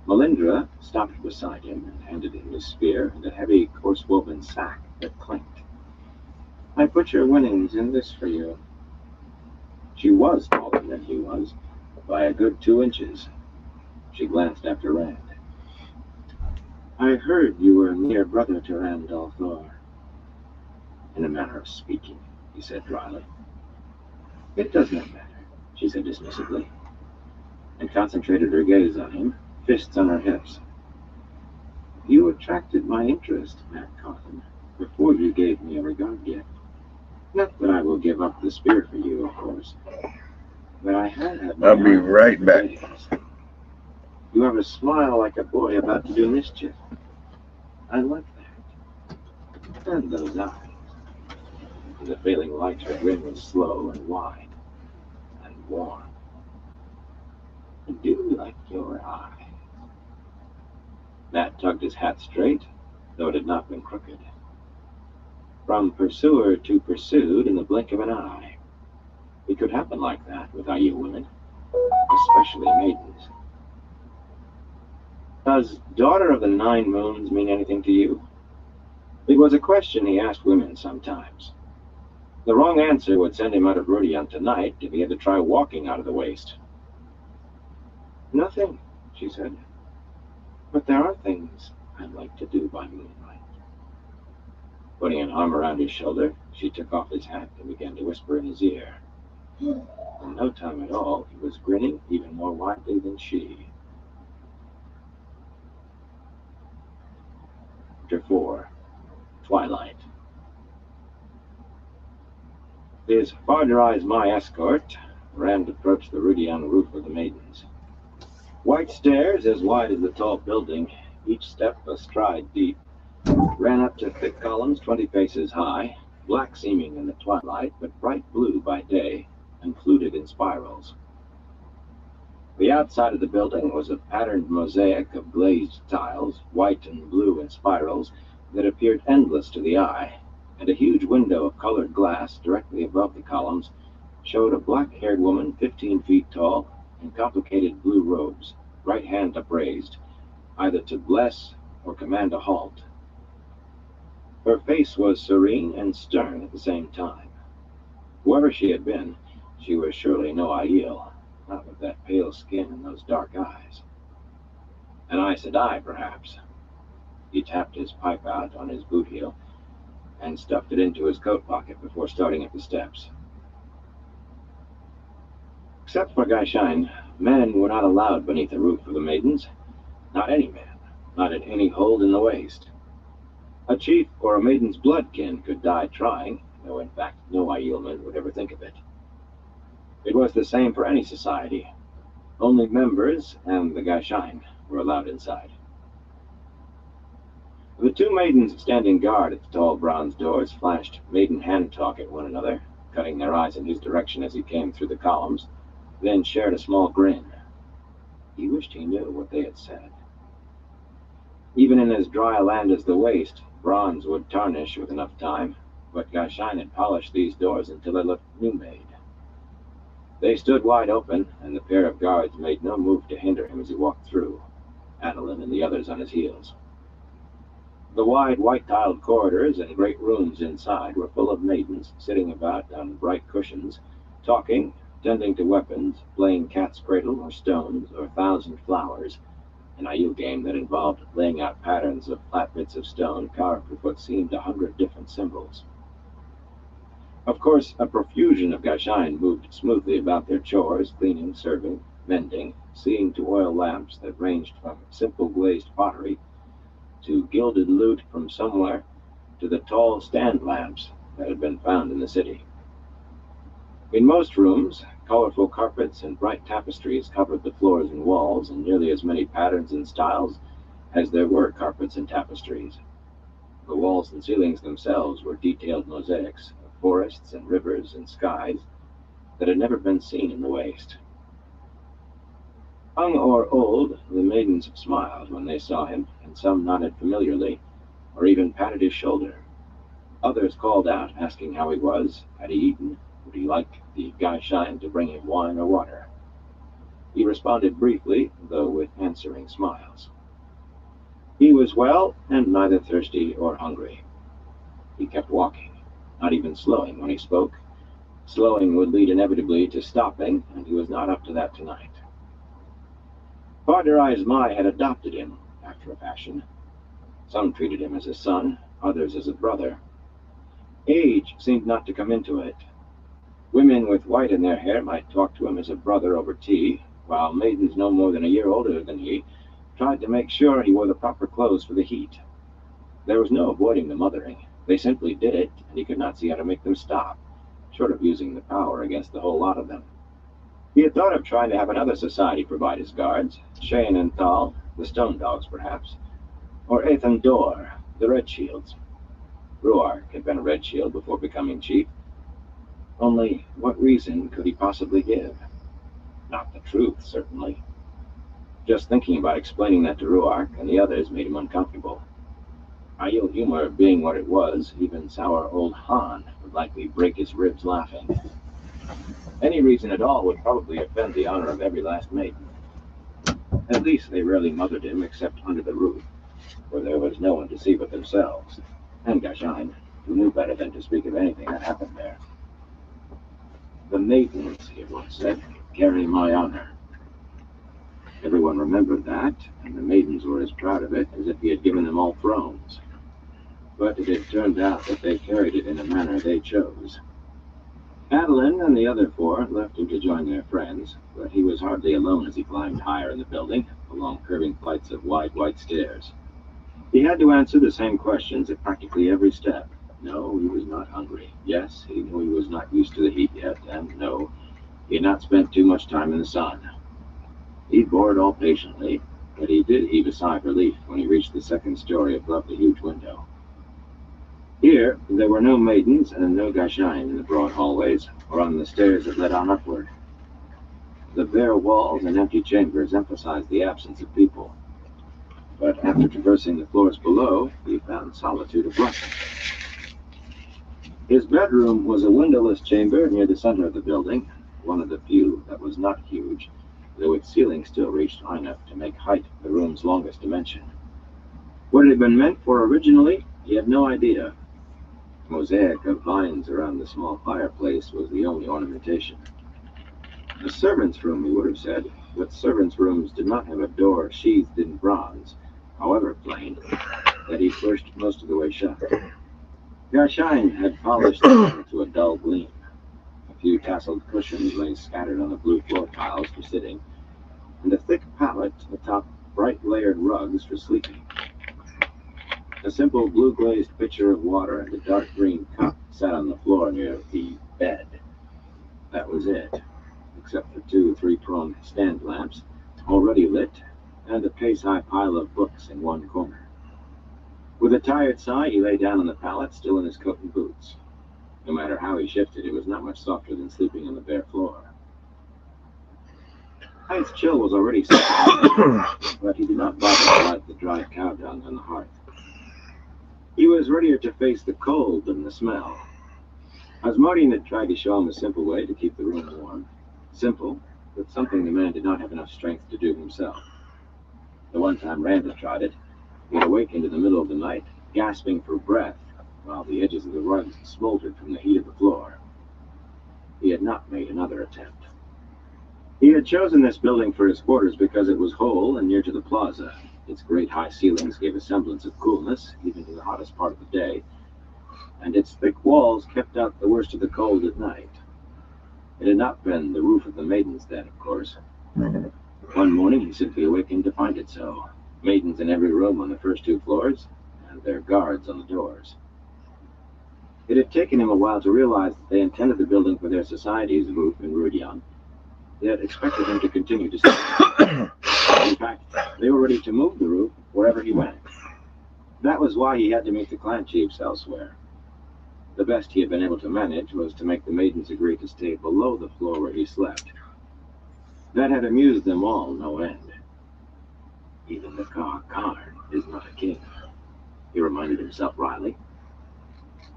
[SPEAKER 1] Melindra stopped beside him and handed him his spear and a heavy, coarse-woven sack that clinked. "I put your winnings in this for you." She was taller than he was, by a good 2 inches. She glanced after Rand. "I heard you were near brother to Randall Thor." "In a manner of speaking," he said dryly. "It does not matter," she said dismissively, and concentrated her gaze on him, fists on her hips. "You attracted my interest, Matt Cawthon, before you gave me a regard gift. Not that I will give up the spear for you, of course, but I have had my
[SPEAKER 2] I'll be
[SPEAKER 1] eye
[SPEAKER 2] right
[SPEAKER 1] for
[SPEAKER 2] back.
[SPEAKER 1] days. You have a smile like a boy about to do mischief. I like that. And those eyes." In the failing light, her grin was slow and wide and warm. "I do like your eyes." Matt tugged his hat straight, though it had not been crooked. From pursuer to pursued in the blink of an eye. It could happen like that with IU women, especially maidens. Does Daughter of the Nine Moons mean anything to you? It was a question he asked women sometimes. The wrong answer would send him out of Rudian tonight if he had to try walking out of the waste. Nothing, she said. But there are things I'd like to do by moonlight. Putting an arm around his shoulder, she took off his hat and began to whisper in his ear. In no time at all, he was grinning even more widely than she. Chapter 4. Twilight. His farther eyes my escort, Rand approached the Rudian roof of the Maidens. White stairs as wide as the tall building, each step a stride deep, ran up to thick columns 20 paces high, black seeming in the twilight, but bright blue by day, and fluted in spirals. The outside of the building was a patterned mosaic of glazed tiles, white and blue in spirals, that appeared endless to the eye, and a huge window of colored glass directly above the columns showed a black-haired woman 15 feet tall in complicated blue robes, right hand upraised, either to bless or command a halt. Her face was serene and stern at the same time. Whoever she had been, she was surely no Aiel, not with that pale skin and those dark eyes. An Aes Sedai, perhaps. He tapped his pipe out on his boot heel and stuffed it into his coat pocket before starting up the steps. Except for Gaishain, men were not allowed beneath the roof of the Maidens. Not any man, not at any hold in the waste. A chief or a maiden's bloodkin could die trying, though in fact no Aielman would ever think of it. It was the same for any society. Only members and the Gaishain were allowed inside. The two maidens standing guard at the tall bronze doors flashed maiden hand talk at one another, cutting their eyes in his direction as he came through the columns, then shared a small grin. He wished he knew what they had said. Even in as dry a land as the waste, bronze would tarnish with enough time, but Gaishain had polished these doors until they looked new-made. They stood wide open, and the pair of guards made no move to hinder him as he walked through, Adolin and the others on his heels. The wide, white-tiled corridors and great rooms inside were full of maidens sitting about on bright cushions, talking, tending to weapons, playing cat's cradle or stones or thousand flowers, an Aiel game that involved laying out patterns of flat bits of stone carved with what seemed 100 different symbols. Of course, a profusion of Gaishain moved smoothly about their chores, cleaning, serving, mending, seeing to oil lamps that ranged from simple glazed pottery to gilded loot from somewhere to the tall stand lamps that had been found in the city. In most rooms, colorful carpets and bright tapestries covered the floors and walls in nearly as many patterns and styles as there were carpets and tapestries. The walls and ceilings themselves were detailed mosaics of forests and rivers and skies that had never been seen in the waste. Young or old, the maidens smiled when they saw him, and some nodded familiarly, or even patted his shoulder. Others called out, asking how he was, had he eaten, would he like the Gaishain to bring him wine or water. He responded briefly, though with answering smiles. He was well, and neither thirsty or hungry. He kept walking, not even slowing when he spoke. Slowing would lead inevitably to stopping, and he was not up to that tonight. Father Ismai had adopted him, after a fashion. Some treated him as a son, others as a brother. Age seemed not to come into it. Women with white in their hair might talk to him as a brother over tea, while maidens no more than a year older than he tried to make sure he wore the proper clothes for the heat. There was no avoiding the mothering. They simply did it, and he could not see how to make them stop, short of using the power against the whole lot of them. He had thought of trying to have another society provide his guards, Shane and Thal, the Stone Dogs perhaps, or Ethan Dor, the Red Shields. Ruark had been a Red Shield before becoming chief. Only what reason could he possibly give? Not the truth, certainly. Just thinking about explaining that to Ruark and the others made him uncomfortable. Aiel humor being what it was, even sour old Han would likely break his ribs laughing. Any reason at all would probably offend the honor of every last maiden. At least they rarely mothered him except under the roof, where there was no one to see but themselves, and Gashain, who knew better than to speak of anything that happened there. The maidens, he had once said, carry my honor. Everyone remembered that, and the maidens were as proud of it as if he had given them all thrones. But it had turned out that they carried it in a manner they chose. Adeline and the other four left him to join their friends, but he was hardly alone as he climbed higher in the building, along curving flights of wide white stairs. He had to answer the same questions at practically every step. No, he was not hungry. Yes, he knew he was not used to the heat yet, and no, he had not spent too much time in the sun. He bore it all patiently, but he did heave a sigh of relief when he reached the second story above the huge window. Here, there were no maidens and no Gashain in the broad hallways or on the stairs that led on upward. The bare walls and empty chambers emphasized the absence of people. But after traversing the floors below, he found solitude a blessing. His bedroom was a windowless chamber near the center of the building, one of the few that was not huge, though its ceiling still reached high enough to make height the room's longest dimension. What it had been meant for originally, he had no idea. A mosaic of vines around the small fireplace was the only ornamentation. A servant's room, he would have said, but servants' rooms did not have a door sheathed in bronze, however plain, that he pushed most of the way shut. Gashain had polished it to a dull gleam. A few tasseled cushions lay scattered on the blue floor tiles for sitting, and a thick pallet atop bright layered rugs for sleeping. A simple blue-glazed pitcher of water and a dark green cup sat on the floor near the bed. That was it, except for two three-pronged stand lamps, already lit, and a case-high pile of books in one corner. With a tired sigh, he lay down on the pallet, still in his coat and boots. No matter how he shifted, it was not much softer than sleeping on the bare floor. Heinz chill was already setting, but he did not bother to light the dry cow dung on the hearth. He was readier to face the cold than the smell. Asmodean had tried to show him a simple way to keep the room warm. Simple, but something the man did not have enough strength to do himself. The one time Rand had tried it, he had awakened in the middle of the night, gasping for breath, while the edges of the rugs smoldered from the heat of the floor. He had not made another attempt. He had chosen this building for his quarters because it was whole and near to the plaza. Its great high ceilings gave a semblance of coolness, even to the hottest part of the day, and its thick walls kept out the worst of the cold at night. It had not been the roof of the maidens then, of course. One morning he simply awakened to find it so. Maidens in every room on the first two floors, and their guards on the doors. It had taken him a while to realize that they intended the building for their society's roof in Rudian. They had expected him to continue to stay. In fact, they were ready to move the roof wherever he went. That was why he had to meet the clan chiefs elsewhere. The best he had been able to manage was to make the maidens agree to stay below the floor where he slept. That had amused them all no end. Even the Karn is not a king, he reminded himself wryly.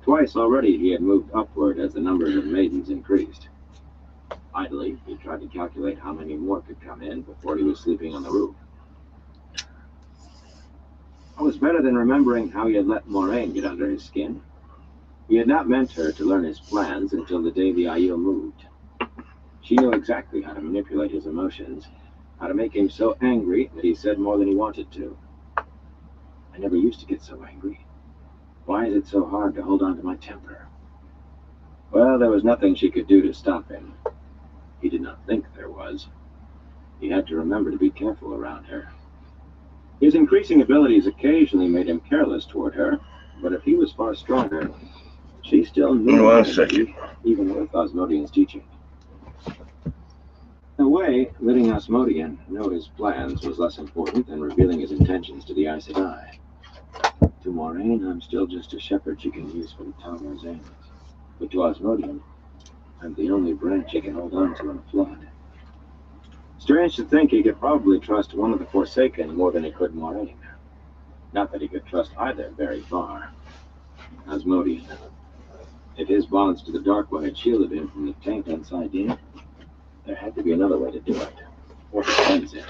[SPEAKER 1] Twice already he had moved upward as the numbers of maidens increased. Idly, he tried to calculate how many more could come in before he was sleeping on the roof. It was better than remembering how he had let Moraine get under his skin. He had not meant her to learn his plans until the day the Aiel moved. She knew exactly how to manipulate his emotions, how to make him so angry that he said more than he wanted to. I never used to get so angry. Why is it so hard to hold on to my temper? Well, there was nothing she could do to stop him. He did not think there was. He had to remember to be careful around her. His increasing abilities occasionally made him careless toward her, but if he was far stronger, she still knew him, even with Asmodean's teaching. In a way, letting Asmodean know his plans was less important than revealing his intentions to the Aes Sedai. To Moraine, I'm still just a shepherd she can use for the Tower's ends. But to Asmodean, I'm the only branch he can hold on to in a flood. Strange to think he could probably trust one of the Forsaken more than he could Moraine. Not that he could trust either very far. Asmodean. If his bonds to the Dark One had shielded him from the taint on Sidene, there had to be another way to do it. Or to cleanse it.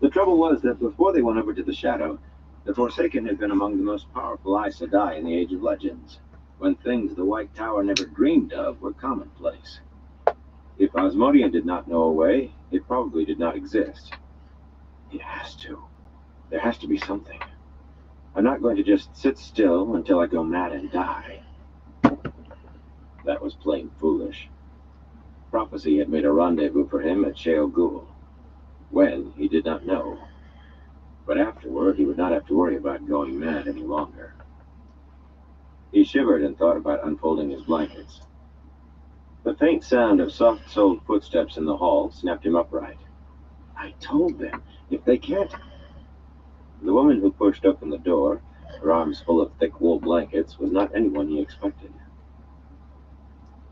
[SPEAKER 1] The trouble was that before they went over to the Shadow, the Forsaken had been among the most powerful Aes Sedai in the Age of Legends, when things the White Tower never dreamed of were commonplace. If Asmodean did not know a way, it probably did not exist. It has to. There has to be something. I'm not going to just sit still until I go mad and die. That was plain foolish. Prophecy had made a rendezvous for him at Sheol Ghul. When, he did not know. But afterward, he would not have to worry about going mad any longer. He shivered and thought about unfolding his blankets. The faint sound of soft-soled footsteps in the hall snapped him upright. I told them, if they can't... The woman who pushed open the door, her arms full of thick wool blankets, was not anyone he expected.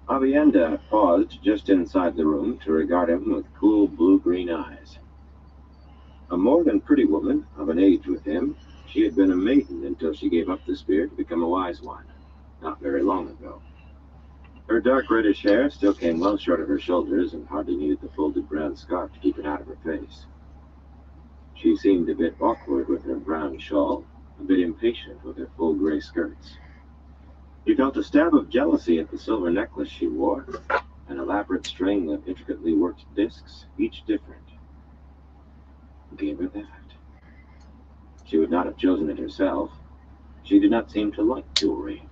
[SPEAKER 1] Avienda paused just inside the room to regard him with cool blue-green eyes. A more than pretty woman, of an age with him, she had been a maiden until she gave up the spear to become a wise one, not very long ago. Her dark reddish hair still came well short of her shoulders and hardly needed the folded brown scarf to keep it out of her face. She seemed a bit awkward with her brown shawl, a bit impatient with her full gray skirts. He felt a stab of jealousy at the silver necklace she wore, an elaborate string of intricately worked discs, each different. Gave her that. She would not have chosen it herself. She did not seem to like jewelry.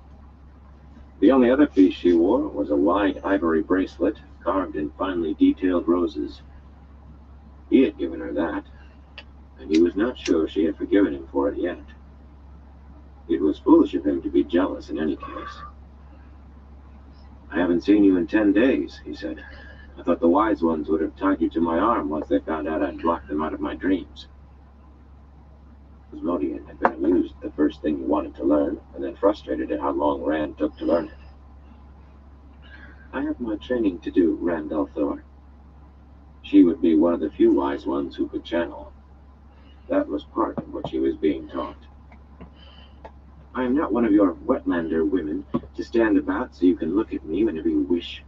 [SPEAKER 1] The only other piece she wore was a wide ivory bracelet carved in finely detailed roses. He had given her that, and he was not sure she had forgiven him for it yet. It was foolish of him to be jealous in any case. I haven't seen you in 10 days, he said. I thought the wise ones would have tied you to my arm once they found out I'd blocked them out of my dreams. Asmodean had been amused at the first thing he wanted to learn, and then frustrated at how long Rand took to learn it. I have my training to do, Rand al'Thor. She would be one of the few wise ones who could channel. That was part of what she was being taught. I am not one of your wetlander women to stand about so you can look at me whenever you wish.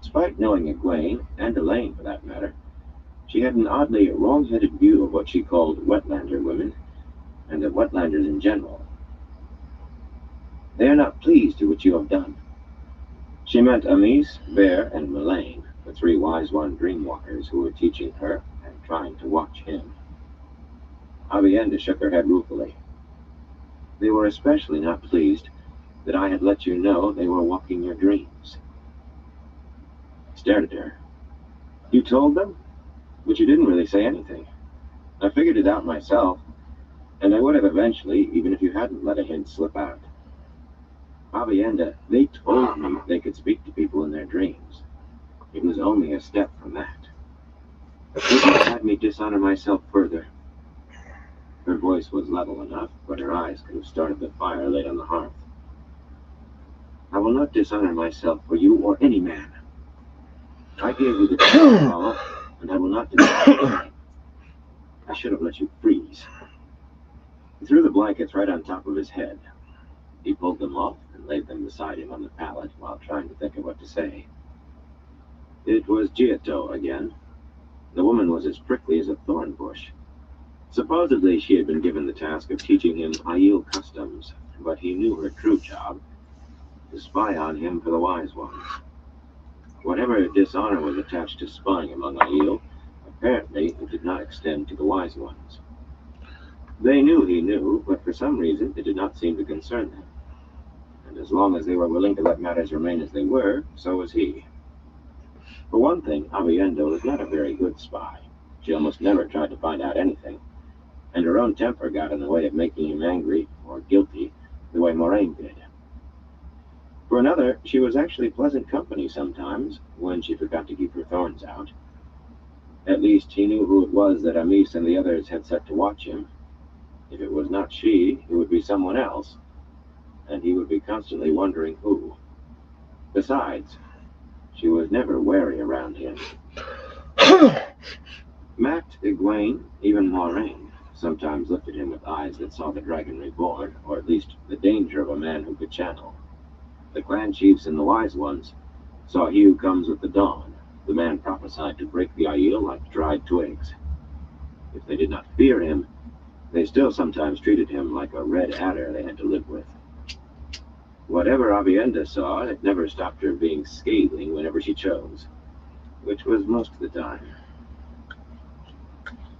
[SPEAKER 1] Despite knowing Egwene, and Elaine for that matter, she had an oddly wrong-headed view of what she called wetlander women, and of wetlanders in general. They are not pleased at what you have done. She meant Amis, Bear, and Melaine, the 3 wise one dreamwalkers who were teaching her and trying to watch him. Avienda shook her head ruefully. They were especially not pleased that I had let you know they were walking your dreams. He stared at her. You told them? But you didn't really say anything. I figured it out myself, and I would have eventually, even if you hadn't let a hint slip out. Avienda, they told me they could speak to people in their dreams. It was only a step from that. They just had me dishonor myself further. Her voice was level enough, but her eyes could have started the fire laid on the hearth. I will not dishonor myself for you or any man. I gave you the truth, Paula, and I will not deny it. I should have let you freeze. He threw the blankets right on top of his head. He pulled them off and laid them beside him on the pallet while trying to think of what to say. It was Giotto again. The woman was as prickly as a thorn bush. Supposedly she had been given the task of teaching him Aiel customs, but he knew her true job, to spy on him for the wise ones. Whatever dishonor was attached to spying among Aiel, apparently it did not extend to the wise ones. They knew he knew, but for some reason it did not seem to concern them. And as long as they were willing to let matters remain as they were, so was he. For one thing, Avienda was not a very good spy. She almost never tried to find out anything, and her own temper got in the way of making him angry, or guilty, the way Moraine did. For another, she was actually pleasant company sometimes, when she forgot to keep her thorns out. At least he knew who it was that Amis and the others had set to watch him. If it was not she, it would be someone else, and he would be constantly wondering who. Besides, she was never wary around him. Matt, Egwene, even Moraine, sometimes looked at him with eyes that saw the dragon reborn, or at least the danger of a man who could channel. The clan chiefs and the wise ones saw he who comes with the dawn, the man prophesied to break the Aiel like dried twigs. If they did not fear him, they still sometimes treated him like a red adder they had to live with. Whatever Avienda saw, it never stopped her being scathing whenever she chose, which was most of the time.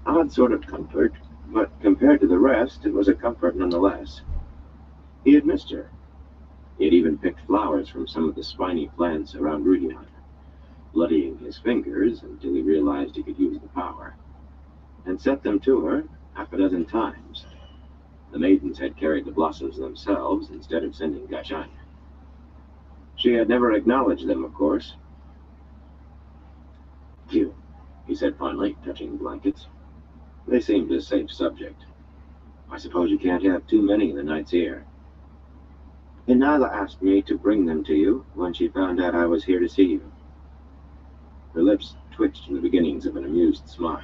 [SPEAKER 1] Odd sort of comfort, but compared to the rest, it was a comfort nonetheless. He had missed her. He had even picked flowers from some of the spiny plants around Rudion, bloodying his fingers until he realized he could use the power, and set them to her half a dozen times. The maidens had carried the blossoms themselves instead of sending Gashan. She had never acknowledged them, of course. "You," he said finally, touching the blankets. They seemed a safe subject. "I suppose you can't have too many in the night's ear." "Inala asked me to bring them to you when she found out I was here to see you." Her lips twitched in the beginnings of an amused smile.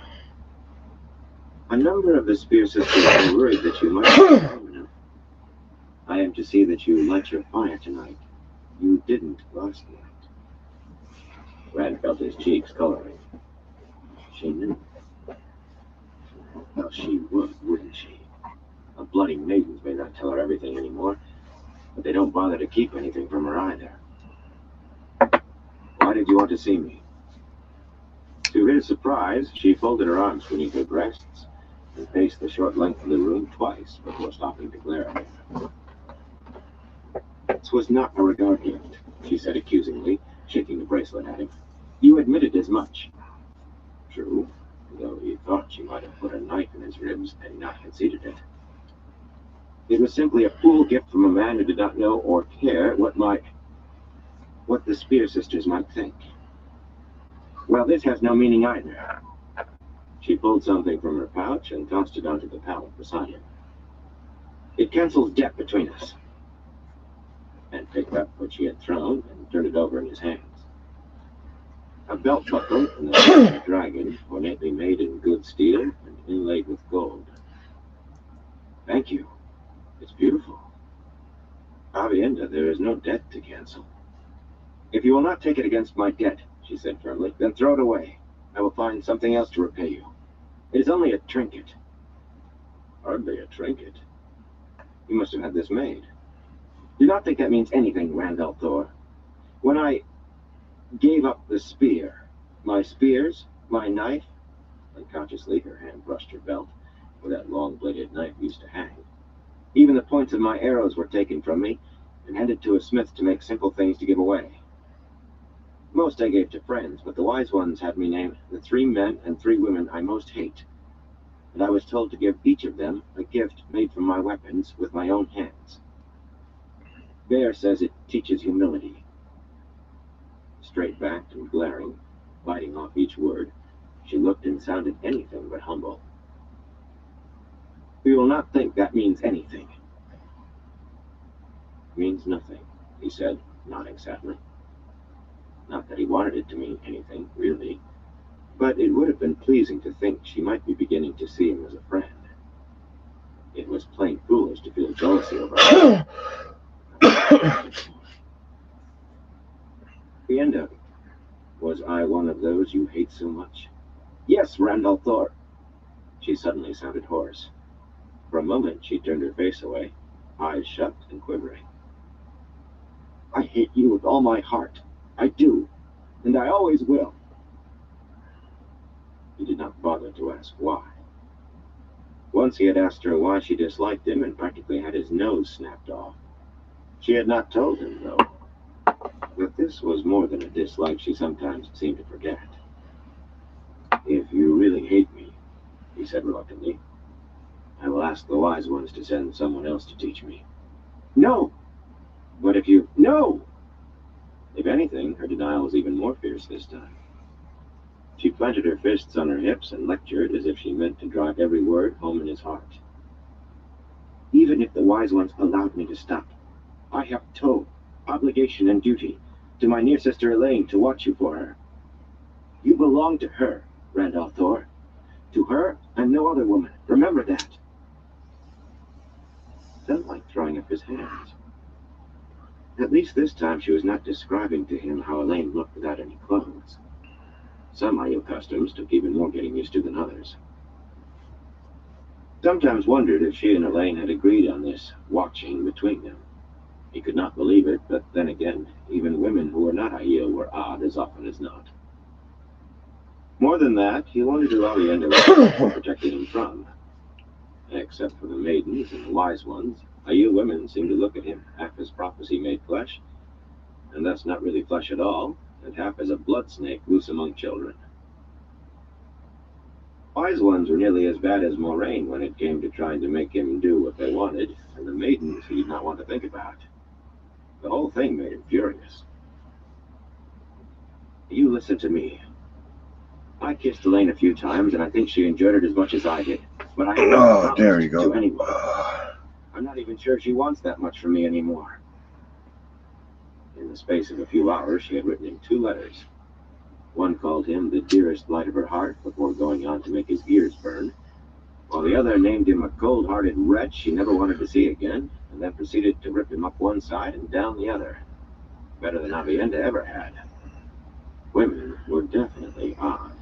[SPEAKER 1] "A number of the Spear Sisters were worried that you might be strong enough. I am to see that you light your fire tonight. You didn't last night." Rand felt his cheeks coloring. She knew. Well, she would, wouldn't she? The bloody maidens may not tell her everything anymore, but they don't bother to keep anything from her either. "Why did you want to see me?" To his surprise, she folded her arms beneath her breasts and paced the short length of the room twice before stopping to glare at him. "This was not a regard gift," she said accusingly, shaking the bracelet at him. "You admitted as much." True, though he thought she might have put a knife in his ribs and not conceded it. "It was simply a fool gift from a man who did not know or care what the Spear Sisters might think." "Well, this has no meaning either." She pulled something from her pouch and tossed it onto the pallet beside him. "It cancels debt between us." And picked up what she had thrown and turned it over in his hands. A belt buckle from the shape of a dragon, ornately made in good steel and inlaid with gold. "Thank you. It's beautiful." "Avienda, there is no debt to cancel." "If you will not take it against my debt," she said firmly, "then throw it away. I will find something else to repay you. It is only a trinket." "Hardly a trinket. You must have had this made." "Do not think that means anything, Randall Thor. When I gave up the spear, my spears, my knife," unconsciously her hand brushed her belt, where that long-bladed knife used to hang. "Even the points of my arrows were taken from me and handed to a smith to make simple things to give away. Most I gave to friends, but the wise ones had me name the 3 men and 3 women I most hate, and I was told to give each of them a gift made from my weapons with my own hands. Bear says it teaches humility." Straight-backed and glaring, biting off each word, she looked and sounded anything but humble. "We will not think that means anything." "Means nothing," he said, nodding sadly. Not that he wanted it to mean anything, really, but it would have been pleasing to think she might be beginning to see him as a friend. It was plain foolish to feel jealousy over her. The end of it. "Was I one of those you hate so much?" "Yes, Randall Thor." She suddenly sounded hoarse. For a moment she turned her face away, eyes shut and quivering. "I hate you with all my heart. I do. And I always will." He did not bother to ask why. Once he had asked her why she disliked him and practically had his nose snapped off. She had not told him, though. But this was more than a dislike she sometimes seemed to forget. "If you really hate me," he said reluctantly, "I will ask the wise ones to send someone else to teach me." "No!" "But if you—" "No!" If anything, her denial was even more fierce this time. She planted her fists on her hips and lectured as if she meant to drive every word home in his heart. "Even if the wise ones allowed me to stop, I have told, obligation and duty, to my near sister Elaine to watch you for her. You belong to her, Randall Thor. To her and no other woman. Remember that. Felt like throwing up his hands. At least this time she was not describing to him how Elaine looked without any clothes. Some IU customs took even more getting used to than others. Sometimes wondered if she and Elaine had agreed on this watching between them. He could not believe it, but then again, even women who were not IU were odd as often as not. More than that, he wondered who Alienda was protecting him from. Except for the maidens and the wise ones, IU women seemed to look at him half as prophecy made flesh, and thus not really flesh at all, and half as a blood snake loose among children. Wise ones were nearly as bad as Moraine when it came to trying to make him do what they wanted, and the maidens he did not want to think about. The whole thing made him furious. You listen to me. I kissed Elaine a few times, and I think she enjoyed it as much as I did. But I haven't promised to anyone. I'm not even sure she wants that much from me anymore. In the space of a few hours, she had written him 2 letters. One called him the dearest light of her heart before going on to make his ears burn, while the other named him a cold-hearted wretch she never wanted to see again, and then proceeded to rip him up one side and down the other. Better than Avienda ever had. Women were definitely odd.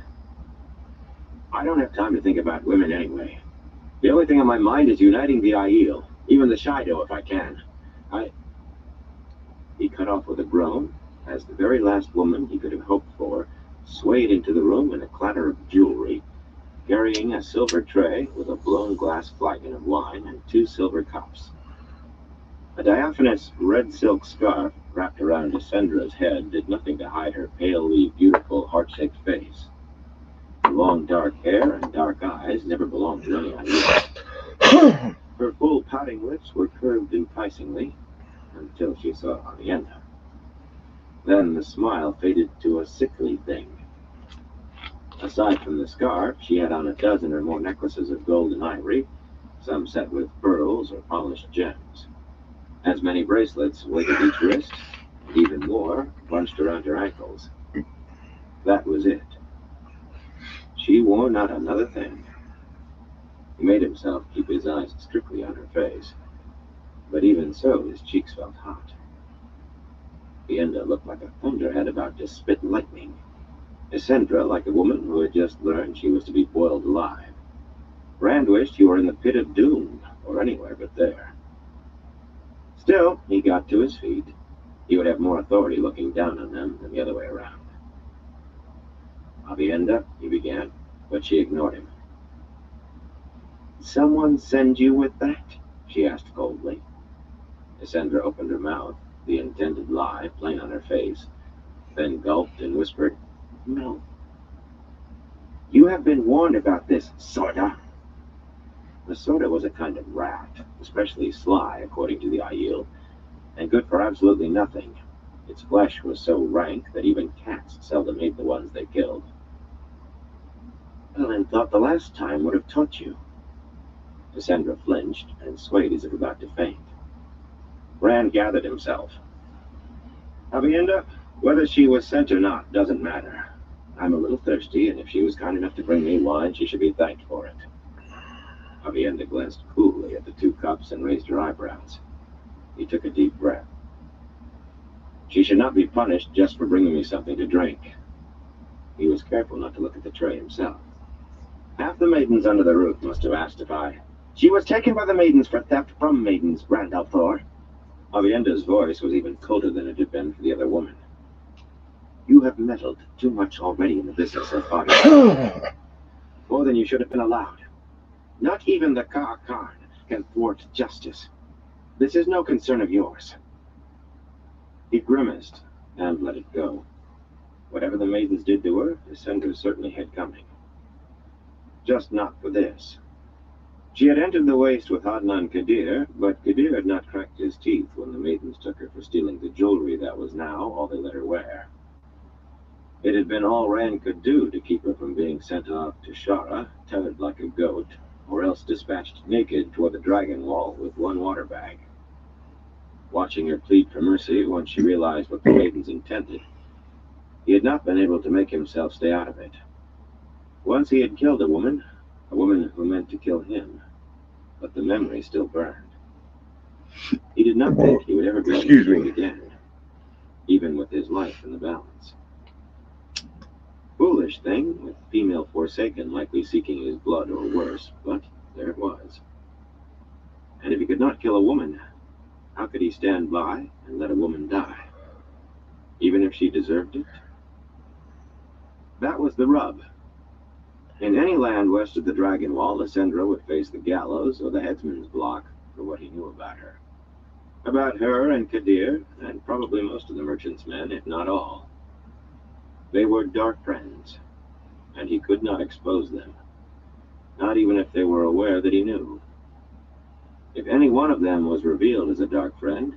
[SPEAKER 1] I don't have time to think about women anyway. The only thing on my mind is uniting the Aiel, even the Shido if I can. He cut off with a groan, as the very last woman he could have hoped for swayed into the room in a clatter of jewelry, carrying a silver tray with a blown glass flagon of wine and 2 silver cups. A diaphanous red silk scarf wrapped around Descendra's head did nothing to hide her palely beautiful heart-shaped face. Her long dark hair and dark eyes never belonged to any idea. Her full pouting lips were curved enticingly until she saw Avienda. Then the smile faded to a sickly thing. Aside from the scarf, she had on a dozen or more necklaces of gold and ivory, some set with pearls or polished gems. As many bracelets weighted each wrist, and even more bunched around her ankles. That was it. She wore not another thing. He made himself keep his eyes strictly on her face, but even so his cheeks felt hot. Avienda looked like a thunderhead about to spit lightning. Descendra like a woman who had just learned she was to be boiled alive. Rand wished he were in the pit of doom, or anywhere but there. Still, he got to his feet. He would have more authority looking down on them than the other way around. Avienda, he began, but she ignored him. Someone send you with that? She asked coldly. Descendra opened her mouth, the intended lie plain on her face, then gulped and whispered, No. You have been warned about this, Sorda. The Sorda was a kind of rat, especially sly, according to the Aiel, and good for absolutely nothing. Its flesh was so rank that even cats seldom ate the ones they killed. Ellen thought the last time would have taught you. Descendra flinched and swayed as if about to faint. Rand gathered himself. Avienda, whether she was sent or not doesn't matter. I'm a little thirsty, and if she was kind enough to bring me wine, she should be thanked for it. Avienda glanced coolly at the 2 cups and raised her eyebrows. He took a deep breath. She should not be punished just for bringing me something to drink. He was careful not to look at the tray himself. Half the maidens under the roof must have asked if She was taken by the maidens for theft from maidens, Randall Thor. Avienda's voice was even colder than it had been for the other woman. You have meddled too much already in the business of Avienda. More than you should have been allowed. Not even the Ka Khan can thwart justice. This is no concern of yours. He grimaced and let it go. Whatever the maidens did to her, Descendra certainly had coming. Just not for this. She had entered the waste with Adnan Kadir, but Kadir had not cracked his teeth when the maidens took her for stealing the jewelry that was now all they let her wear. It had been all Rand could do to keep her from being sent off to Shara, tethered like a goat, or else dispatched naked toward the dragon wall with 1 water bag. Watching her plead for mercy once she realized what the maidens intended, he had not been able to make himself stay out of it. Once he had killed a woman, a woman who meant to kill him, but the memory still burned. He did not think he would ever be able to do it again, even with his life in the balance. Foolish thing, with female forsaken likely seeking his blood or worse, but there it was. And if he could not kill a woman, how could he stand by and let a woman die, even if she deserved it? That was the rub. In any land west of the Dragon Wall, Lysandra would face the gallows or the headsman's block for what he knew about her. About her and Kadir, and probably most of the merchant's men, if not all. They were dark friends, and he could not expose them, not even if they were aware that he knew. If any one of them was revealed as a dark friend,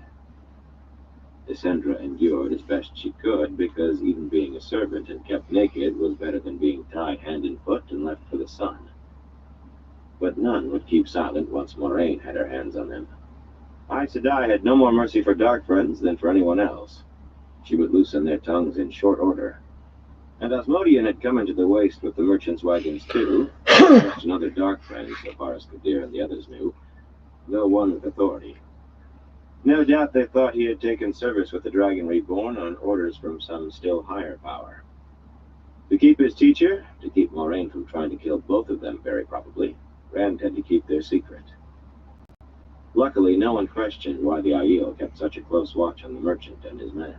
[SPEAKER 1] Lysandra endured as best she could, because even being a servant and kept naked was better than being tied hand and foot and left for the sun. But none would keep silent once Moraine had her hands on them. Aes Sedai had no more mercy for dark friends than for anyone else. She would loosen their tongues in short order. And Asmodean had come into the waste with the merchants' wagons too, just another dark friend so far as Kadir and the others knew, though one with authority. No doubt they thought he had taken service with the Dragon Reborn on orders from some still higher power. To keep his teacher, to keep Moraine from trying to kill both of them very probably, Rand had to keep their secret. Luckily, no one questioned why the Aiel kept such a close watch on the merchant and his men.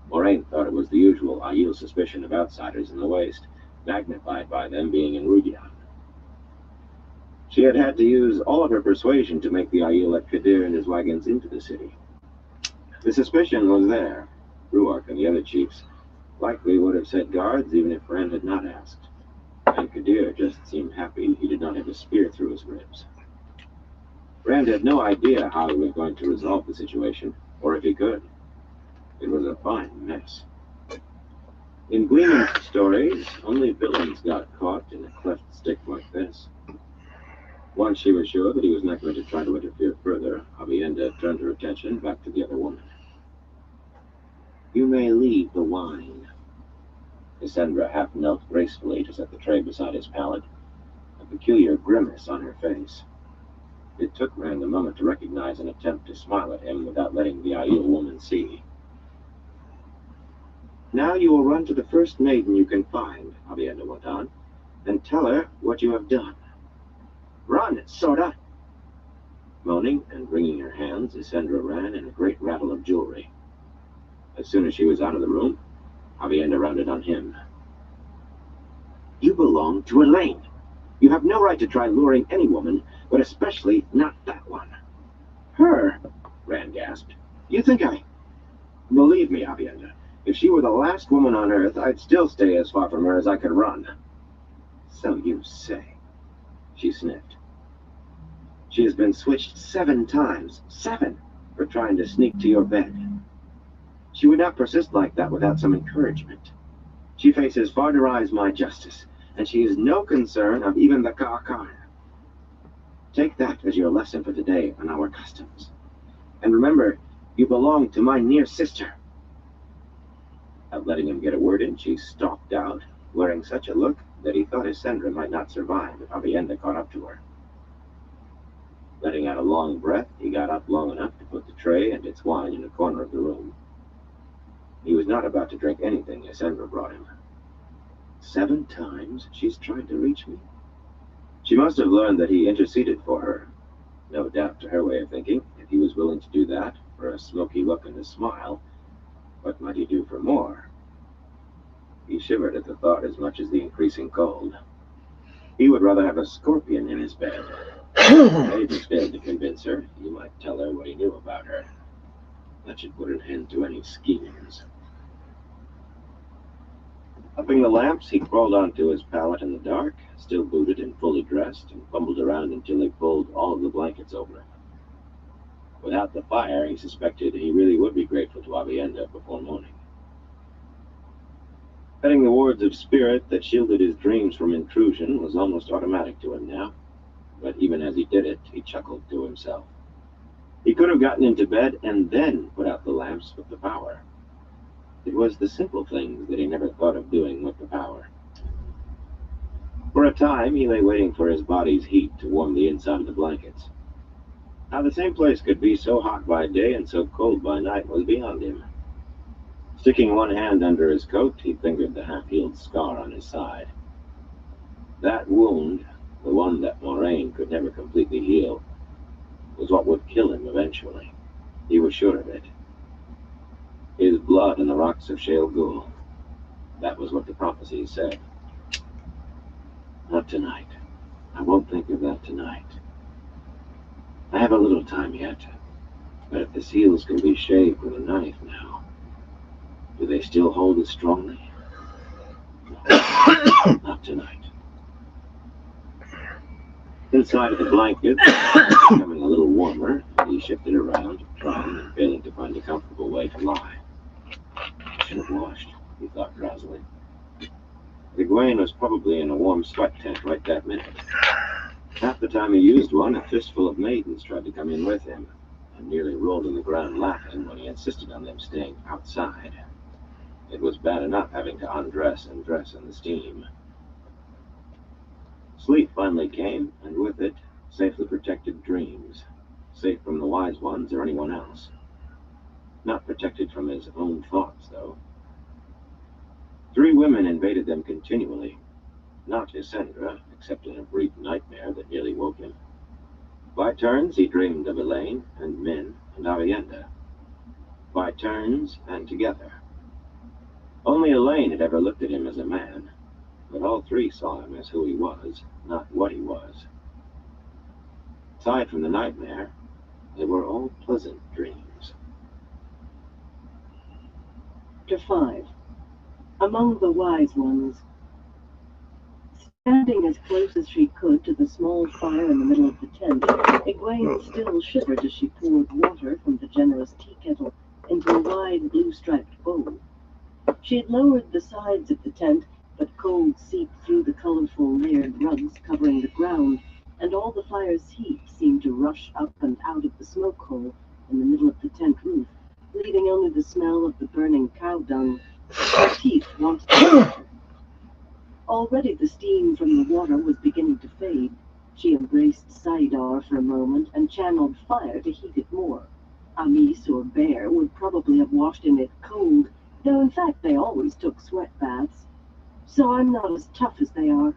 [SPEAKER 1] Moraine thought it was the usual Aiel suspicion of outsiders in the waste, magnified by them being in Rudian. She had had to use all of her persuasion to make the Aiel let Kadir and his wagons into the city. The suspicion was there. Ruark and the other chiefs likely would have set guards even if Rand had not asked. And Kadir just seemed happy he did not have a spear through his ribs. Rand had no idea how he was going to resolve the situation, or if he could. It was a fine mess. In Gleeman's stories, only villains got caught in a cleft stick like this. Once she was sure that he was not going to try to interfere further, Avienda turned her attention back to the other woman. You may leave the wine. Lysandra half knelt gracefully to set the tray beside his palate, a peculiar grimace on her face. It took Rand a moment to recognize an attempt to smile at him without letting the Aiel woman see. Now you will run to the first maiden you can find, Avienda went on, and tell her what you have done. Run, Sorda! Moaning and wringing her hands, Lysandra ran in a great rattle of jewelry. As soon as she was out of the room, Avienda rounded on him. You belong to Elaine. You have no right to try luring any woman, but especially not that one. Her? Rand gasped. You think I... Believe me, Avienda, if she were the last woman on Earth, I'd still stay as far from her as I could run. So you say, she sniffed. She has been switched 7 times, 7, for trying to sneak to your bed. She would not persist like that without some encouragement. She faces far to rise my justice, and she is no concern of even the Ka'kan. Take that as your lesson for today on our customs. And remember, you belong to my near sister. Without letting him get a word in, she stalked out, wearing such a look that he thought Lysandra might not survive if Avienda caught up to her. Letting out a long breath, he got up long enough to put the tray and its wine in a corner of the room. He was not about to drink anything Lysandra brought him. 7 times she's tried to reach me. She must have learned that he interceded for her. No doubt, to her way of thinking, if he was willing to do that, for a smoky look and a smile, what might he do for more? He shivered at the thought as much as the increasing cold. He would rather have a scorpion in his bed. If he failed to convince her, he might tell her what he knew about her. That should put an end to any schemings. Upping the lamps, he crawled onto his pallet in the dark, still booted and fully dressed, and fumbled around until he pulled all of the blankets over him. Without the fire, he suspected he really would be grateful to Avienda before morning. Petting the wards of spirit that shielded his dreams from intrusion was almost automatic to him now, but even as he did it, he chuckled to himself. He could have gotten into bed and then put out the lamps with the power. It was the simple things that he never thought of doing with the power. For a time, he lay waiting for his body's heat to warm the inside of the blankets. How the same place could be so hot by day and so cold by night was beyond him. Sticking one hand under his coat, he fingered the half-healed scar on his side. That wound, the one that Moraine could never completely heal, was what would kill him eventually. He was sure of it. His blood in the rocks of Shale Ghul. That was what the prophecies said. Not tonight. I won't think of that tonight. I have a little time yet, but if the seals can be shaved with a knife now, do they still hold as strongly? No, not tonight. Inside of the blanket, becoming a little warmer, he shifted around, trying and failing to find a comfortable way to lie. I should have washed, he thought drowsily. Egwene was probably in a warm sweat tent right that minute. Half the time he used one, a fistful of maidens tried to come in with him, and nearly rolled on the ground laughing when he insisted on them staying outside. It was bad enough having to undress and dress in the steam. Sleep finally came, and with it, safely protected dreams. Safe from the wise ones or anyone else. Not protected from his own thoughts, though. 3 women invaded them continually. Not Isendra, except in a brief nightmare that nearly woke him. By turns, he dreamed of Elaine, and Min, and Arienda. By turns, and together. Only Elaine had ever looked at him as a man, but all 3 saw him as who he was, not what he was. Aside from the nightmare, they were all pleasant dreams.
[SPEAKER 3] Chapter 5. Among the Wise Ones. Standing as close as she could to the small fire in the middle of the tent, Egwene still shivered as she poured water from the generous tea kettle into a wide blue-striped bowl. She had lowered the sides of the tent, but cold seeped through the colorful layered rugs covering the ground, and all the fire's heat seemed to rush up and out of the smoke hole in the middle of the tent roof, leaving only the smell of the burning cow dung. Her teeth wanted to water. Already the steam from the water was beginning to fade. She embraced Saidar for a moment and channeled fire to heat it more. Amis or Bear would probably have washed in it cold, though in fact they always took sweat baths. So I'm not as tough as they are.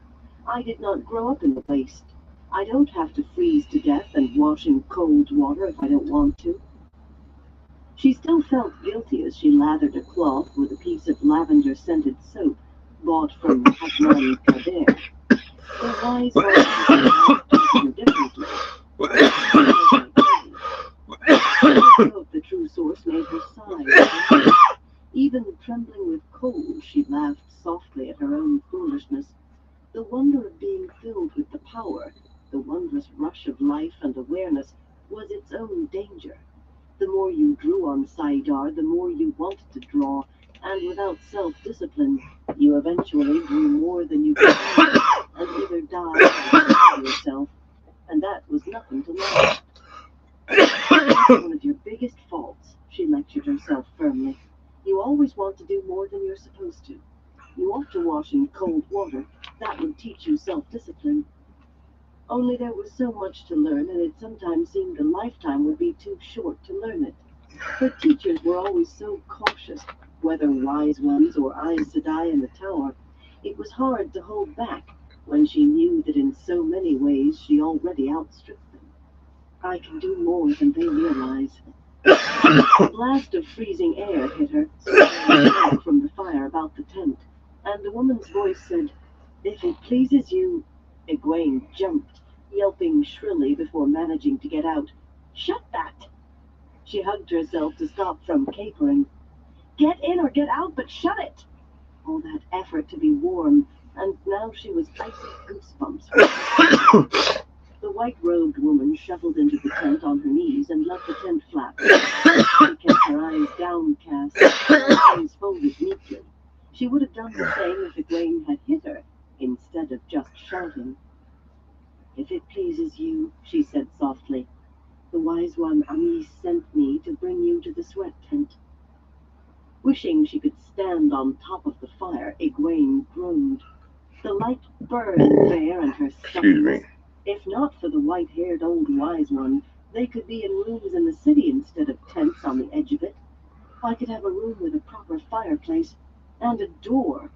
[SPEAKER 3] I did not grow up in the waste. I don't have to freeze to death and wash in cold water if I don't want to. She still felt guilty as she lathered a cloth with a piece of lavender-scented soap bought from Hadman Kader. The wise ones had differently. The true source made her sigh. Even trembling with cold, she laughed softly at her own foolishness. The wonder of being filled with the power, the wondrous rush of life and awareness, was its own danger. The more you drew on Saidar, the more you wanted to draw, and without self-discipline, you eventually drew more than you could handle, and either died or killed yourself, and that was nothing to laugh at. That's one of your biggest faults, she lectured herself firmly. You always want to do more than you're supposed to. You ought to wash in cold water. That would teach you self-discipline. Only there was so much to learn, and it sometimes seemed a lifetime would be too short to learn it. Her teachers were always so cautious, whether wise ones or Aes Sedai in the tower. It was hard to hold back when she knew that in so many ways she already outstripped them. I can do more than they realize. A blast of freezing air hit her, smoke from the fire about the tent, and the woman's voice said, "If it pleases you." Egwene jumped, yelping shrilly before managing to get out, "Shut that!" She hugged herself to stop from capering. "Get in or get out, but shut it!" All that effort to be warm, and now she was icy goosebumps. The white-robed woman shuffled into the tent on her knees and let the tent flap. She kept her eyes downcast, her hands folded neatly. She would have done the same if Egwene had hit her, instead of just shouting. "If it pleases you," she said softly, "the wise one Amis sent me to bring you to the sweat tent." Wishing she could stand on top of the fire, Egwene groaned. The light burned Bear and her
[SPEAKER 2] Excuse me.
[SPEAKER 3] stockings. If not for the white-haired old wise one, they could be in rooms in the city instead of tents on the edge of it. I could have a room with a proper fireplace and a door.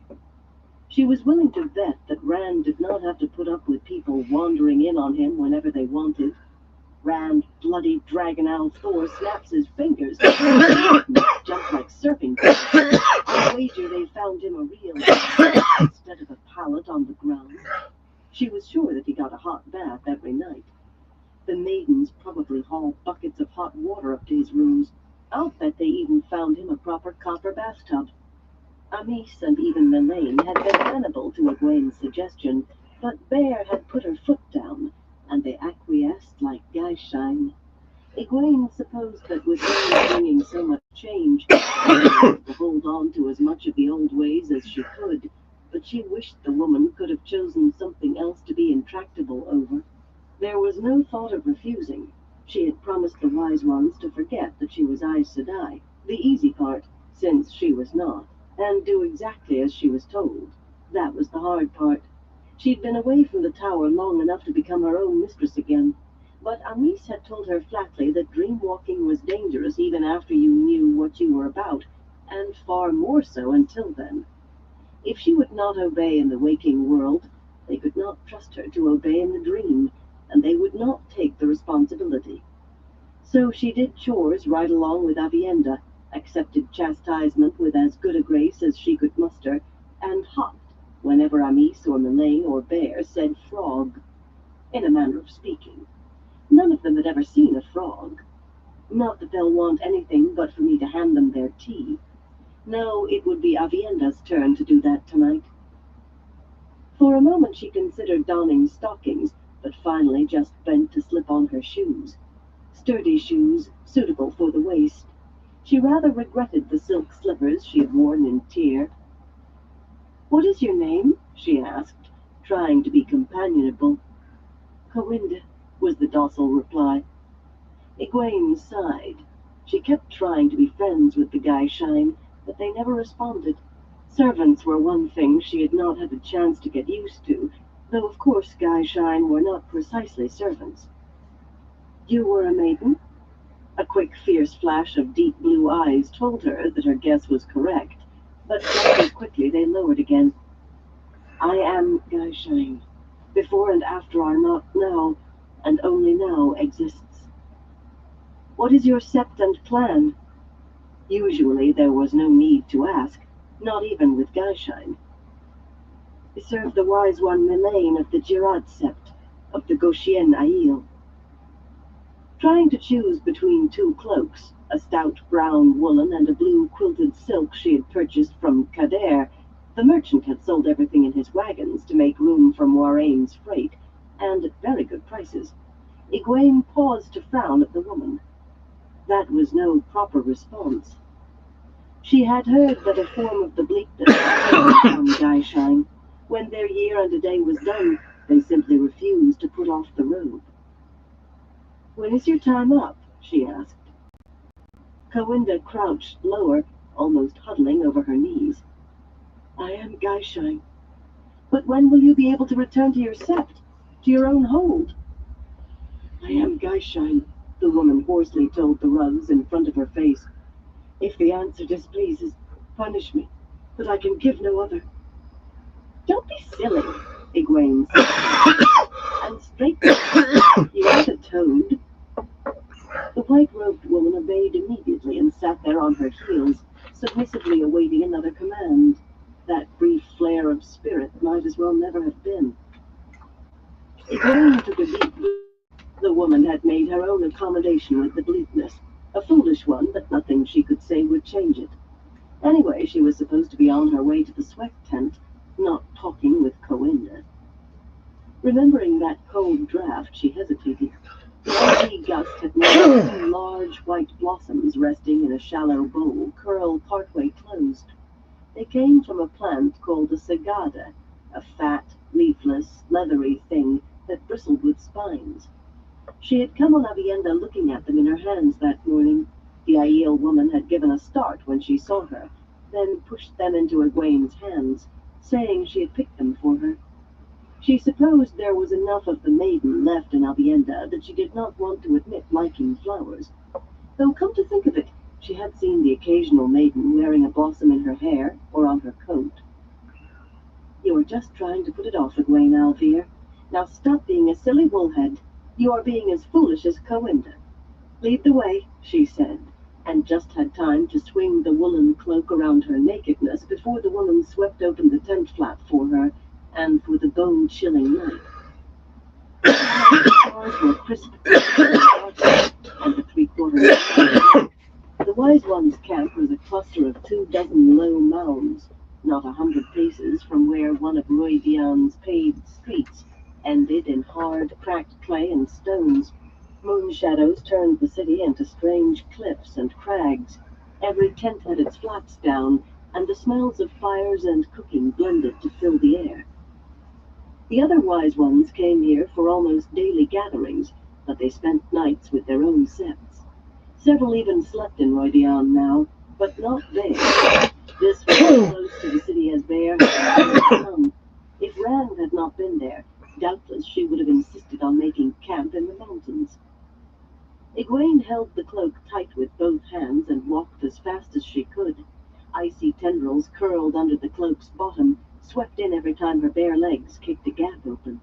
[SPEAKER 3] She was willing to bet that Rand did not have to put up with people wandering in on him whenever they wanted. Rand, bloody dragon owl Thor, snaps his fingers, jump like surfing boards. I'll wager they found him a real instead of a pallet on the ground. She was sure that he got a hot bath every night. The maidens probably hauled buckets of hot water up to his rooms. I'll bet they even found him a proper copper bathtub. Amis and even Melaine had been amenable to Egwene's suggestion, but Bear had put her foot down, and they acquiesced like Guyshine. Egwene supposed that with Rose bringing so much change, she wanted to hold on to as much of the old ways as she could, but she wished the woman could have chosen something else to be intractable over. There was no thought of refusing. She had promised the wise ones to forget that she was Aes Sedai, the easy part, since she was not, and do exactly as she was told. That was the hard part. She'd been away from the tower long enough to become her own mistress again. But Amis had told her flatly that dream-walking was dangerous even after you knew what you were about, and far more so until then. If she would not obey in the waking world, they could not trust her to obey in the dream, and they would not take the responsibility. So she did chores right along with Avienda, accepted chastisement with as good a grace as she could muster, and hopped whenever Amis or Melaine or Bear said frog, in a manner of speaking. None of them had ever seen a frog. Not that they'll want anything but for me to hand them their tea. No, it would be Avienda's turn to do that tonight. For a moment she considered donning stockings, but finally just bent to slip on her shoes. Sturdy shoes, suitable for the waist. She rather regretted the silk slippers she had worn in Tyr. "What is your name?" she asked, trying to be companionable. "Cowinda," was the docile reply. Egwene sighed. She kept trying to be friends with the Guyshine, but they never responded. Servants were one thing she had not had a chance to get used to, though of course Guyshine were not precisely servants. "You were a maiden?" A quick, fierce flash of deep blue eyes told her that her guess was correct, but just as quickly they lowered again. "I am Guyshine. Before and after are not now, and only now exists." "What is your sept and plan?" Usually there was no need to ask, not even with Guyshine. "I serve the wise one Melaine of the Girard sept, of the Gauchien Aiel." Trying to choose between two cloaks, a stout brown woolen and a blue quilted silk she had purchased from Kader, the merchant had sold everything in his wagons to make room for Moiraine's freight, and at very good prices. Egwene paused to frown at the woman. That was no proper response. She had heard that a form of the bleakness came from Guyshine. When their year and a day was done, they simply refused to put off the robe. "When is your time up?" she asked. Cowinda crouched lower, almost huddling over her knees. "I am Guyshine. But when will you be able to return to your sept, to your own hold?" "I am Guyshine," the woman hoarsely told the rugs in front of her face. "If the answer displeases, punish me, but I can give no other." "Don't be silly," Egwene said. "And straight you are the toad." The white-robed woman obeyed immediately and sat there on her heels, submissively awaiting another command. That brief flare of spirit might as well never have been. Egwene took a deep breath. The woman had made her own accommodation with the bleakness. A foolish one, but nothing she could say would change it. Anyway, she was supposed to be on her way to the sweat tent, not talking with Cowinda. Remembering that cold draft, she hesitated. The angry gust had made two large white blossoms resting in a shallow bowl curl partway closed. They came from a plant called a sagada, a fat, leafless, leathery thing that bristled with spines. She had come on Avienda looking at them in her hands that morning. The Aiel woman had given a start when she saw her, then pushed them into Egwene's hands, saying she had picked them for her. She supposed there was enough of the maiden left in Avienda that she did not want to admit liking flowers. Though, come to think of it, she had seen the occasional maiden wearing a blossom in her hair or on her coat. "You are just trying to put it off, Egwene, Alvier. Now stop being a silly woolhead. You are being as foolish as Coinda." "Lead the way," she said, and just had time to swing the woolen cloak around her nakedness before the woman swept open the tent flap for her, and for the bone-chilling night. The stars were crisp, and the three-quarter moon. The Wise One's camp was a cluster of 24 low mounds, not 100 paces from where one of Roydian's paved streets ended in hard, cracked clay and stones. Moon shadows turned the city into strange cliffs and crags. Every tent had its flaps down, and the smells of fires and cooking blended to fill the air. The other Wise Ones came here for almost daily gatherings, but they spent nights with their own sets. Several even slept in Roydian now, but not there. This was as close to the city as Bear had ever come. If Rand had not been there, doubtless she would have insisted on making camp in the mountains. Egwene held the cloak tight with both hands and walked as fast as she could. Icy tendrils curled under the cloak's bottom, swept in every time her bare legs kicked a gap open.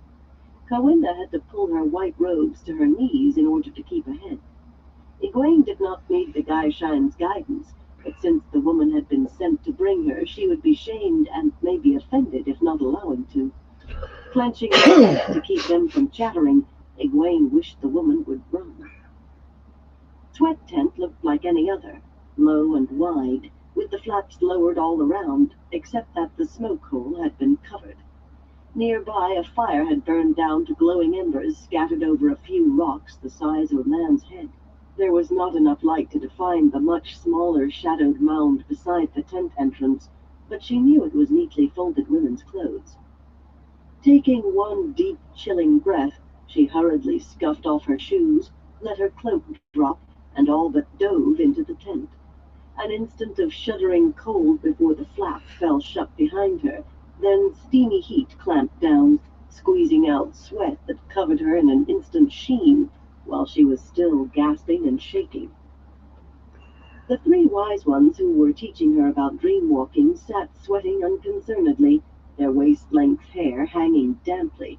[SPEAKER 3] Coinda had to pull her white robes to her knees in order to keep ahead. Egwene did not need the Gaishine's guidance, but since the woman had been sent to bring her, she would be shamed and maybe offended if not allowing to. Clenching her teeth to keep them from chattering, Egwene wished the woman would run. Sweat tent looked like any other, low and wide, with the flaps lowered all around, except that the smoke hole had been covered. Nearby, a fire had burned down to glowing embers scattered over a few rocks the size of a man's head. There was not enough light to define the much smaller shadowed mound beside the tent entrance, but she knew it was neatly folded women's clothes. Taking one deep, chilling breath, she hurriedly scuffed off her shoes, let her cloak drop, and all but dove into the tent. An instant of shuddering cold before the flap fell shut behind her, then steamy heat clamped down, squeezing out sweat that covered her in an instant sheen, while she was still gasping and shaking. The three Wise Ones who were teaching her about dream-walking sat sweating unconcernedly, their waist-length hair hanging damply.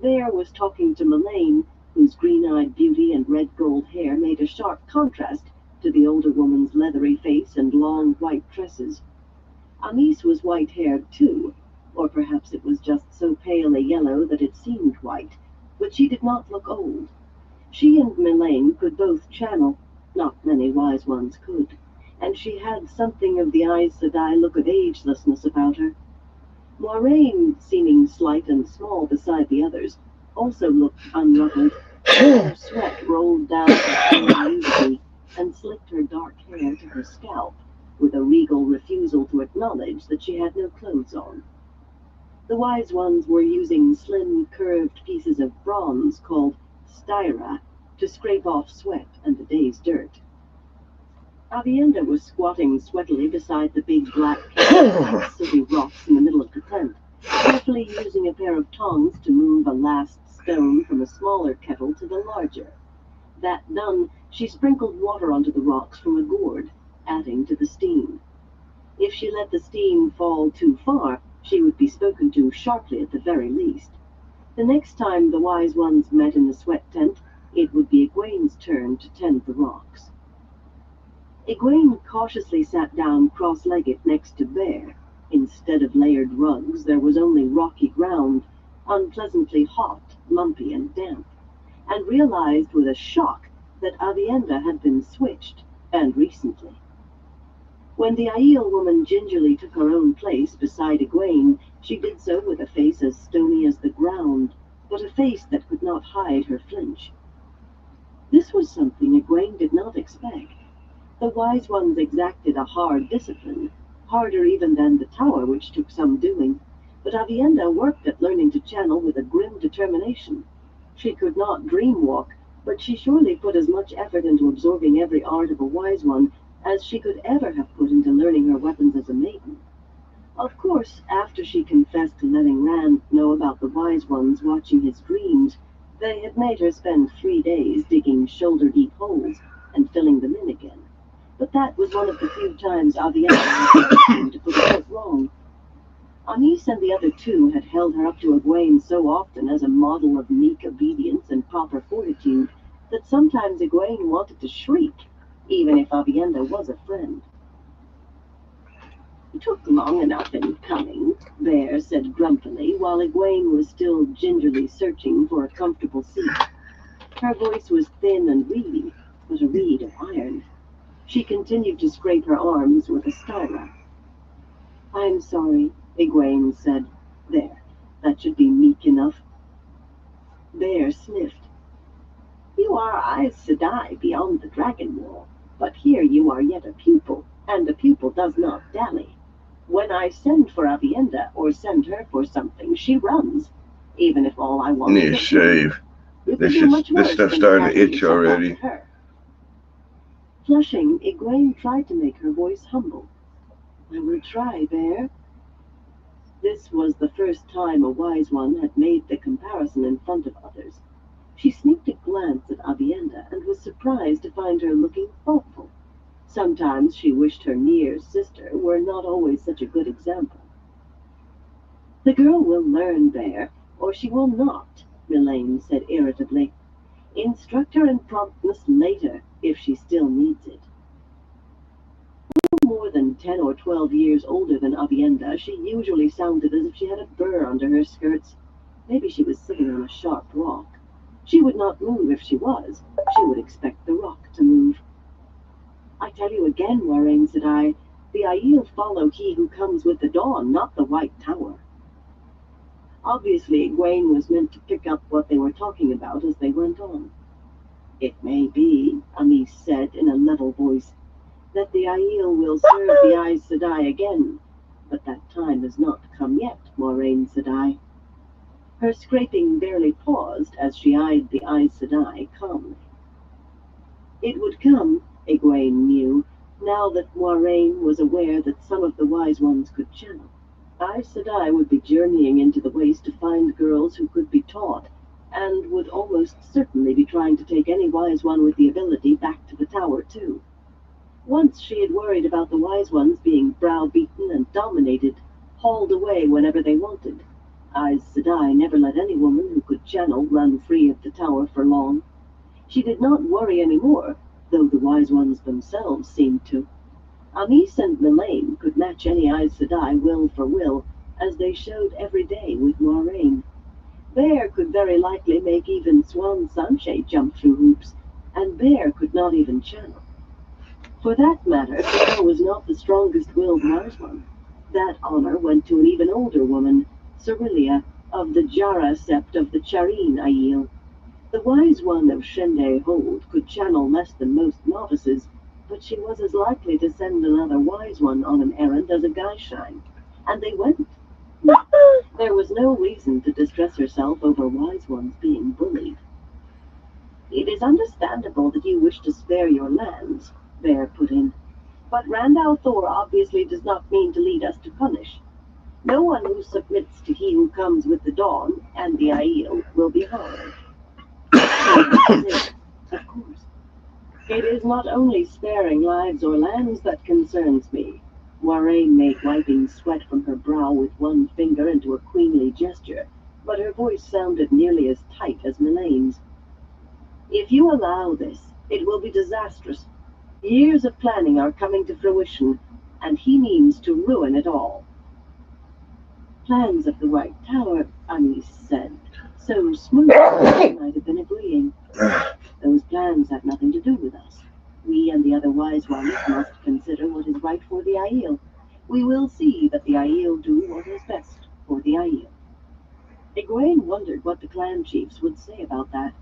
[SPEAKER 3] Bear was talking to Melaine, whose green-eyed beauty and red-gold hair made a sharp contrast to the older woman's leathery face and long white tresses. Amis was white-haired too, or perhaps it was just so pale a yellow that it seemed white, but she did not look old. She and Melaine could both channel, not many Wise Ones could, and she had something of the Aes Sedai look of agelessness about her. Moiraine, seeming slight and small beside the others, also looked unruffled. Her sweat rolled down her chin easily and slicked her dark hair to her scalp, with a regal refusal to acknowledge that she had no clothes on. The Wise Ones were using slim, curved pieces of bronze called styra to scrape off sweat and the day's dirt. Avienda was squatting sweatily beside the big black kettle of sooty rocks in the middle of the tent, carefully using a pair of tongs to move a last stone from a smaller kettle to the larger. That done, she sprinkled water onto the rocks from a gourd, adding to the steam. If she let the steam fall too far, she would be spoken to sharply at the very least. The next time the Wise Ones met in the sweat tent, it would be Egwene's turn to tend the rocks. Egwene cautiously sat down cross-legged next to Bear. Instead of layered rugs, there was only rocky ground, unpleasantly hot, lumpy, and damp, and realized with a shock that Avienda had been switched, and recently. When the Aiel woman gingerly took her own place beside Egwene, she did so with a face as stony as the ground, but a face that could not hide her flinch. This was something Egwene did not expect. The Wise Ones exacted a hard discipline, harder even than the tower, which took some doing, but Avienda worked at learning to channel with a grim determination. She could not dream-walk, but she surely put as much effort into absorbing every art of a Wise One as she could ever have put into learning her weapons as a maiden. Of course, after she confessed to letting Rand know about the wise ones watching his dreams, they had made her spend 3 days digging shoulder-deep holes and filling them in again. But that was one of the few times Avienda had him to put a foot wrong. Anise and the other two had held her up to Egwene so often as a model of meek obedience and proper fortitude that sometimes Egwene wanted to shriek, even if Avienda was a friend. "It took long enough in coming," Bear said grumpily, while Egwene was still gingerly searching for a comfortable seat. Her voice was thin and reedy, but a reed of iron. She continued to scrape her arms with a styra. "I'm sorry," Egwene said. "There, that should be meek enough." Bear sniffed. "You are Aes Sedai beyond the dragon wall, but here you are yet a pupil, and a pupil does not dally. When I send for Avienda or send her for something, she runs, even if all I want
[SPEAKER 2] Need
[SPEAKER 3] is
[SPEAKER 2] to
[SPEAKER 3] a
[SPEAKER 2] shave. This stuff's starting to itch already.
[SPEAKER 3] Flushing, Egwene tried to make her voice humble. "I will try, Bear." This was the first time a wise one had made the comparison in front of others. She sneaked a glance at Avienda and was surprised to find her looking thoughtful. Sometimes she wished her near sister were not always such a good example. "The girl will learn, Bear, or she will not," Mylane said irritably. "Instruct her in promptness later, if she still needs it." No more than 10 or 12 years older than Avienda, she usually sounded as if she had a burr under her skirts. Maybe she was sitting on a sharp rock. She would not move if she was. She would expect the rock to move. "I tell you again, Moiraine," said I, "the Aiel follow he who comes with the dawn, not the White Tower." Obviously, Egwene was meant to pick up what they were talking about as they went on. "It may be," Anise said in a level voice, "that the Aiel will serve the Aes Sedai again, but that time has not come yet, Moiraine Sedai." Her scraping barely paused as she eyed the Aes Sedai calmly. It would come, Egwene knew, now that Moiraine was aware that some of the wise ones could channel. Aes Sedai would be journeying into the Waste to find girls who could be taught, and would almost certainly be trying to take any wise one with the ability back to the tower, too. Once she had worried about the wise ones being browbeaten and dominated, hauled away whenever they wanted. Aes Sedai never let any woman who could channel run free of the tower for long. She did not worry any more, though the wise ones themselves seemed to. Anise and Mylane could match any Aes Sedai will for will, as they showed every day with Moiraine. Bear could very likely make even Swan Sanche jump through hoops, and Bear could not even channel. For that matter, Bear was not the strongest-willed wise one. That honor went to an even older woman, Cerelia, of the Jara sept of the Charine Aiel. The wise one of Shende Hold could channel less than most novices, but she was as likely to send another wise one on an errand as a Gaishine. And they went. There was no reason to distress herself over wise ones being bullied. "It is understandable that you wish to spare your lands," Bear put in. "But Randall Thor obviously does not mean to lead us to punish. No one who submits to he who comes with the dawn and the Aiel will be harmed." "Of course. It is not only sparing lives or lands that concerns me." Moiraine made wiping sweat from her brow with one finger into a queenly gesture, but her voice sounded nearly as tight as Mylane's. "If you allow this, it will be disastrous. Years of planning are coming to fruition, and he means to ruin it all." "Plans of the White Tower," Anise said, so smoothly she might have been agreeing. "Those plans have nothing to do with us. We and the other wise ones must consider what is right for the Aiel. We will see that the Aiel do what is best for the Aiel." Egwene wondered what the clan chiefs would say about that.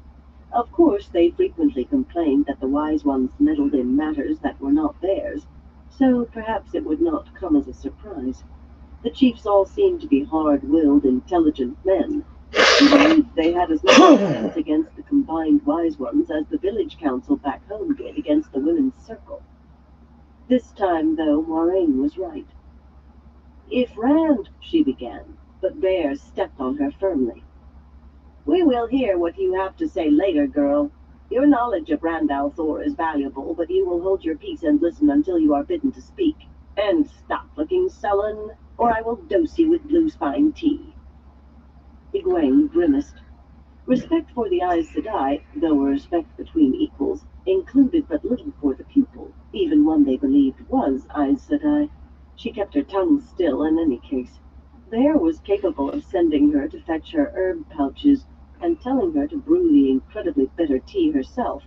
[SPEAKER 3] Of course, they frequently complained that the wise ones meddled in matters that were not theirs, so perhaps it would not come as a surprise. The chiefs all seemed to be hard-willed, intelligent men. She believed they had as much influence against the combined wise ones as the village council back home did against the women's circle. This time, though, Moiraine was right. If Rand, she began, but Bear stepped on her firmly. We will hear what you have to say later, girl. Your knowledge of Rand al'Thor is valuable, but you will hold your peace and listen until you are bidden to speak. And stop looking sullen, or I will dose you with blue spine tea. Egwene grimaced. Respect for the Aes Sedai, though a respect between equals, included but little for the pupil, even one they believed was Aes Sedai. She kept her tongue still in any case. Bear was capable of sending her to fetch her herb pouches and telling her to brew the incredibly bitter tea herself.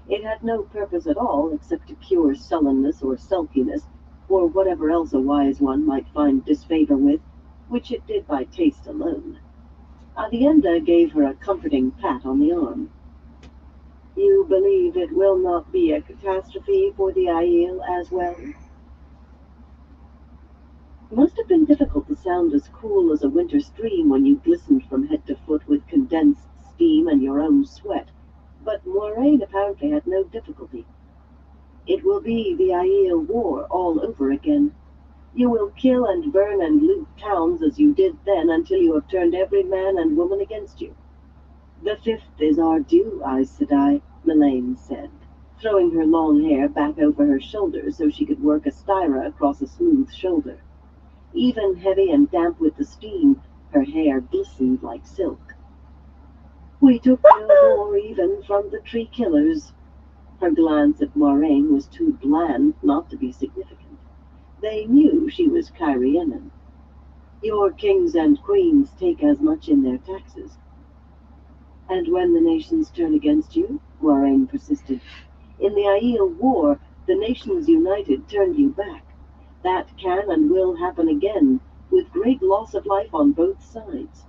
[SPEAKER 3] It had no purpose at all except to cure sullenness or sulkiness, or whatever else a wise one might find disfavor with, which it did by taste alone. Avienda gave her a comforting pat on the arm. You believe it will not be a catastrophe for the Aiel as well? It must have been difficult to sound as cool as a winter stream when you glistened from head to foot with condensed steam and your own sweat, but Moiraine apparently had no difficulty. It will be the Aiel War all over again. You will kill and burn and loot towns as you did then until you have turned every man and woman against you. The 5th is our due, Aes Sedai, Melaine said, throwing her long hair back over her shoulders so she could work a styra across a smooth shoulder. Even heavy and damp with the steam, her hair glistened like silk. We took no more even from the tree killers. Her glance at Moiraine was too bland not to be significant. They knew she was Cairienan. Your kings and queens take as much in their taxes. And when the nations turn against you, Moiraine persisted. In the Aiel War, the nations united turned you back. That can and will happen again, with great loss of life on both sides.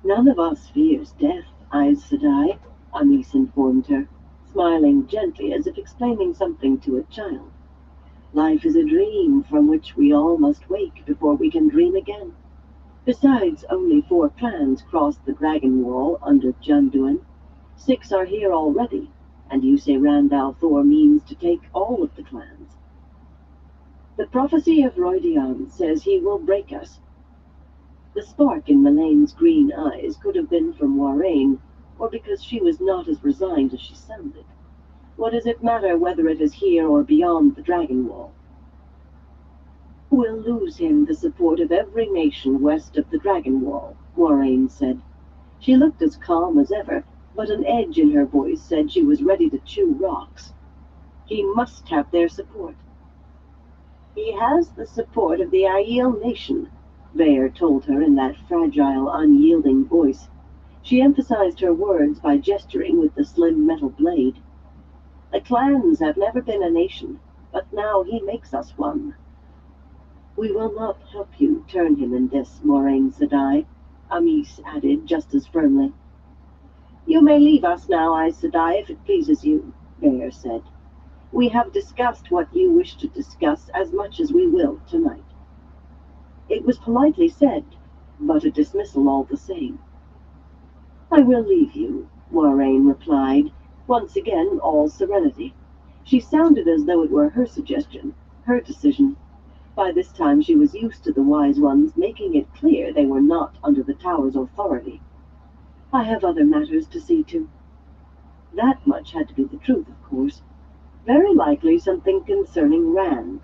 [SPEAKER 3] None of us fears death, Aes Sedai, Amis informed her, smiling gently as if explaining something to a child. Life is a dream from which we all must wake before we can dream again. Besides, only 4 clans crossed the Dragon Wall under Junduin. 6 are here already, and you say Rand al'Thor means to take all of the clans. The prophecy of Roidian says he will break us. The spark in Melaine's green eyes could have been from Moiraine, or because she was not as resigned as she sounded. What does it matter whether it is here or beyond the Dragon Wall? We'll lose him the support of every nation west of the Dragon Wall, Moiraine said. She looked as calm as ever, but an edge in her voice said she was ready to chew rocks. He must have their support. He has the support of the Aiel nation, Bear told her in that fragile, unyielding voice. She emphasized her words by gesturing with the slim metal blade. The clans have never been a nation, but now he makes us one. We will not help you turn him in this, Moiraine Sedai, Amis added just as firmly. You may leave us now, Aes Sedai, if it pleases you, Bear said. We have discussed what you wish to discuss as much as we will tonight. It was politely said, but a dismissal all the same. I will leave you, Moiraine replied, once again all serenity. She sounded as though it were her suggestion, her decision. By this time she was used to the wise ones making it clear they were not under the tower's authority. I have other matters to see to. That much had to be the truth, of course. Very likely something concerning Rand.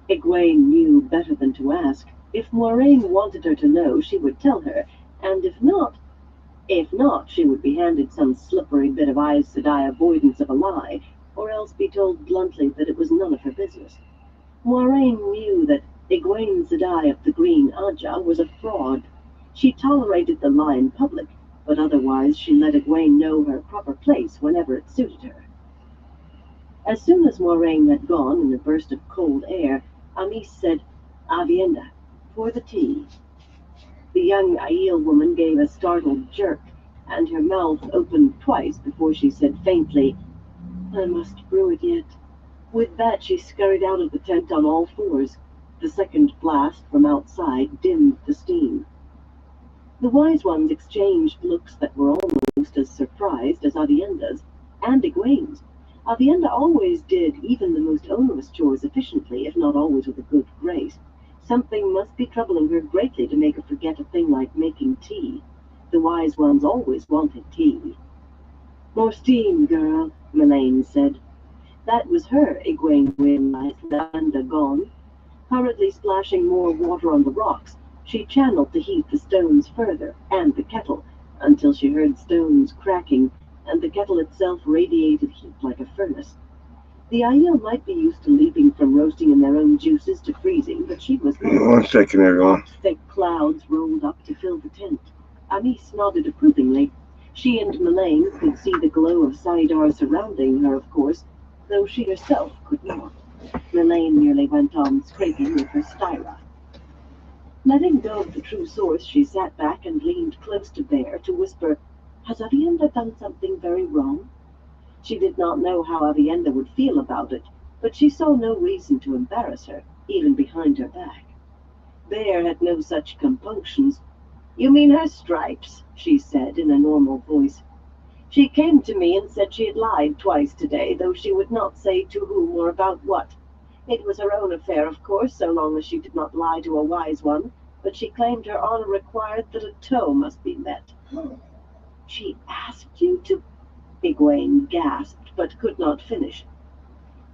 [SPEAKER 3] Egwene knew better than to ask. If Moiraine wanted her to know, she would tell her, and if not, she would be handed some slippery bit of Aes Sedai avoidance of a lie, or else be told bluntly that it was none of her business. Moiraine knew that Egwene Sedai of the Green Aja was a fraud. She tolerated the lie in public, but otherwise she let Egwene know her proper place whenever it suited her. As soon as Moiraine had gone in a burst of cold air, Amis said, Avienda, pour the tea. The young Aiel woman gave a startled jerk, and her mouth opened twice before she said faintly, I must brew it yet. With that she scurried out of the tent on all 4s. The second blast from outside dimmed the steam. The wise ones exchanged looks that were almost as surprised as Avienda's, and Egwene's. Avienda always did even the most onerous chores efficiently, if not always with a good grace. Something must be troubling her greatly to make her forget a thing like making tea. The wise ones always wanted tea. More steam, girl, Melaine said. That was her, Egwene realized, with Amanda gone. Hurriedly splashing more water on the rocks, she channeled to heat the stones further, and the kettle, until she heard stones cracking, and the kettle itself radiated heat like a furnace. The Aiel might be used to leaping from roasting in their own juices to freezing, but she was not.
[SPEAKER 2] 1 second, everyone.
[SPEAKER 3] Hot, thick clouds rolled up to fill the tent. Amis nodded approvingly. She and Melaine could see the glow of Saidar surrounding her, of course, though she herself could not. Melaine merely went on scraping with her styra. Letting go of the true source, she sat back and leaned close to Bear to whisper, "Has Avienda done something very wrong?" She did not know how Avienda would feel about it, but she saw no reason to embarrass her, even behind her back. Bear had no such compunctions. "You mean her stripes?" she said in a normal voice. "She came to me and said she had lied twice today, though she would not say to whom or about what. It was her own affair, of course, so long as she did not lie to a wise one, but she claimed her honor required that a toe must be met." "She asked you to—" Egwene gasped, but could not finish.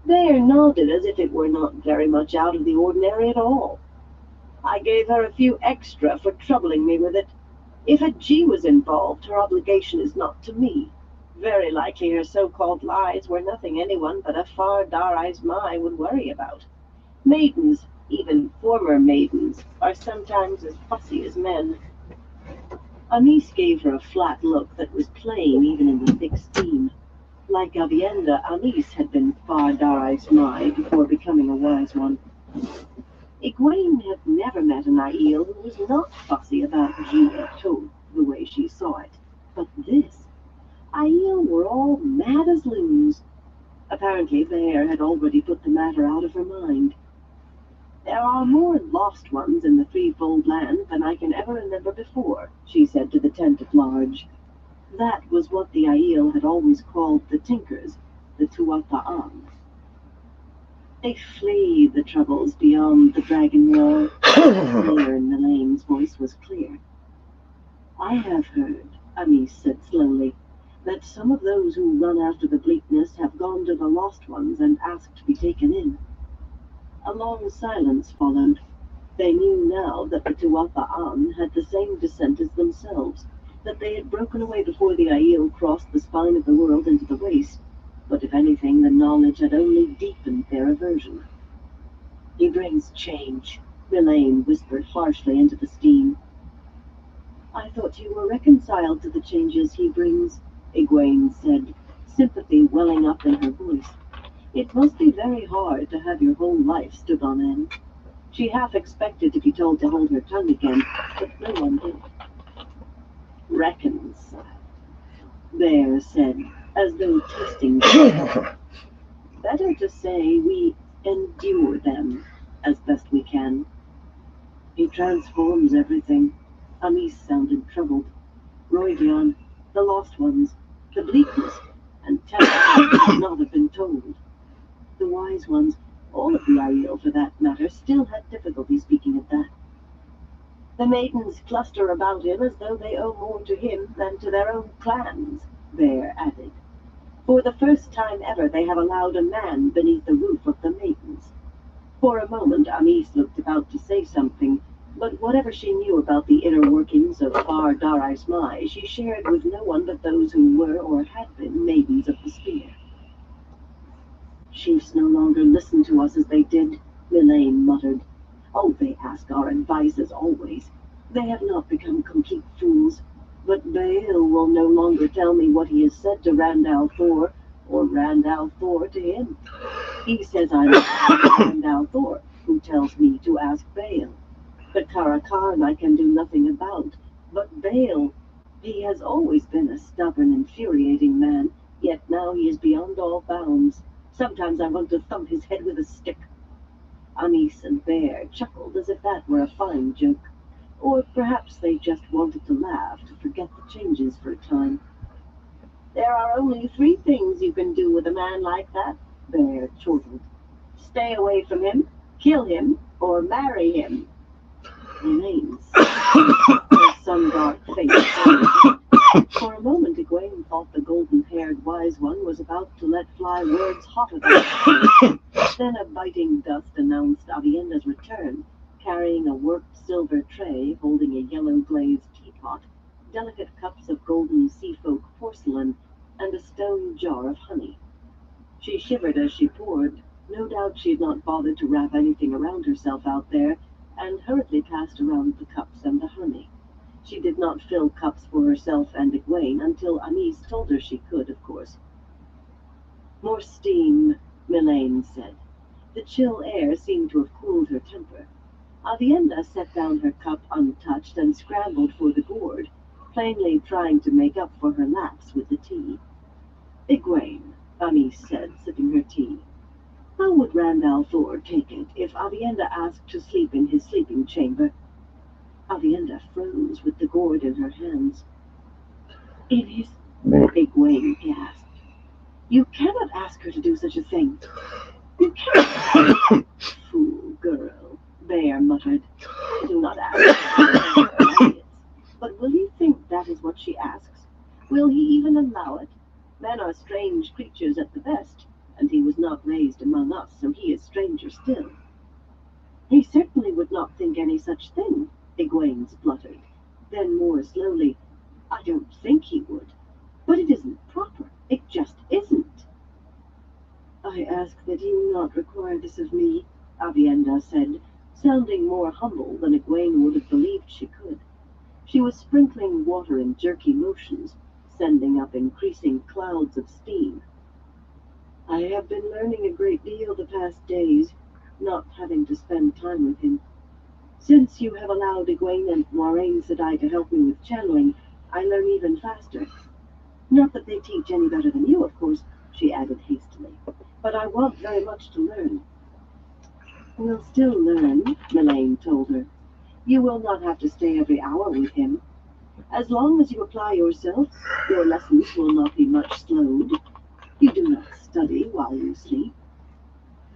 [SPEAKER 3] Bear nodded as if it were not very much out of the ordinary at all. "I gave her a few extra for troubling me with it. If a G was involved, her obligation is not to me. Very likely her so-called lies were nothing anyone but a far Dar-Eyes Mai would worry about. Maidens, even former maidens, are sometimes as fussy as men." Amis gave her a flat look that was plain even in the thick steam. Like Avienda, Amis had been far Dar-Eyes Mai before becoming a wise one. Egwene had never met an Aiel who was not fussy about G or toe the way she saw it. But this, Aiel were all mad as loons. Apparently Bear had already put the matter out of her mind. "There are more lost ones in the threefold land than I can ever remember before," she said to the tent at large. That was what the Aiel had always called the Tinkers, the Tuatha'an. "They flee the troubles beyond the dragon wall." Clear in Melaine's voice was clear. "I have heard," Amis said slowly, "that some of those who run after the bleakness have gone to the lost ones and asked to be taken in." A long silence followed. They knew now that the Tuatha'an had the same descent as themselves, that they had broken away before the Aiel crossed the spine of the world into the waste, but if anything, the knowledge had only deepened their aversion. "He brings change," Melaine whispered harshly into the steam. "I thought you were reconciled to the changes he brings," Egwene said, sympathy welling up in her voice. "It must be very hard to have your whole life stood on end." She half expected to be told to hold her tongue again, but no one did. "Reconciled," Bear said, as though tasting "Better to say we endure them as best we can. He transforms everything." Amis sounded troubled. "Roidion, the lost ones, the bleakness, and Tempest should not have been told." The wise ones, all of the Aiel for that matter, still had difficulty speaking of that. "The maidens cluster about him as though they owe more to him than to their own clans," Bear added. "For the first time ever they have allowed a man beneath the roof of the maidens." For a moment Amis looked about to say something, but whatever she knew about the inner workings of far Dar-Eyes Mai, she shared with no one but those who were or had been maidens of the spear. "Chiefs no longer listen to us as they did," Melaine muttered. "Oh, they ask our advice as always. They have not become complete fools. But Baal will no longer tell me what he has said to Randall Thor, or Randall Thor to him. He says I'm Randall Thor, who tells me to ask Baal. The Karakan I can do nothing about, but Baal, he has always been a stubborn, infuriating man, yet now he is beyond all bounds. Sometimes I want to thump his head with a stick." Anis and Bear chuckled as if that were a fine joke. Or perhaps they just wanted to laugh to forget the changes for a time. "There are only 3 things you can do with a man like that," Bear chortled. "Stay away from him, kill him, or marry him. Remains. Her sun-dark face. For a moment, Egwene thought the golden-haired wise one was about to let fly words hotter than Then a biting dust announced Avienda's return, carrying a worked silver tray holding a yellow-glazed teapot, delicate cups of golden seafolk porcelain, and a stone jar of honey. She shivered as she poured. No doubt she had not bothered to wrap anything around herself out there, and hurriedly passed around the cups and the honey. She did not fill cups for herself and Egwene until Anis told her she could, of course. More steam, Mylene said. The chill air seemed to have cooled her temper. Avienda set down her cup untouched and scrambled for the gourd, plainly trying to make up for her lapse with the tea. Egwene, Anis said, sipping her tea. How would Randall Thor take it if Avienda asked to sleep in his sleeping chamber? Avienda froze with the gourd in her hands. It is... Egwene gasped. You cannot ask her to do such a thing. You cannot. Fool girl, Bear muttered. I do not ask her. But will he think that is what she asks? Will he even allow it? Men are strange creatures at the best, and he was not raised among us, so he is stranger still. He certainly would not think any such thing, Egwene spluttered. Then more slowly, I don't think he would. But it isn't proper. It just isn't. I ask that you not require this of me, Avienda said, sounding more humble than Egwene would have believed she could. She was sprinkling water in jerky motions, sending up increasing clouds of steam. I have been learning a great deal the past days, not having to spend time with him. Since you have allowed Egwene and Moiraine Sedai to help me with channeling, I learn even faster. Not that they teach any better than you, of course, she added hastily, but I want very much to learn. We'll still learn, Mylene told her. You will not have to stay every hour with him. As long as you apply yourself, your lessons will not be much slowed. You do not study while you sleep.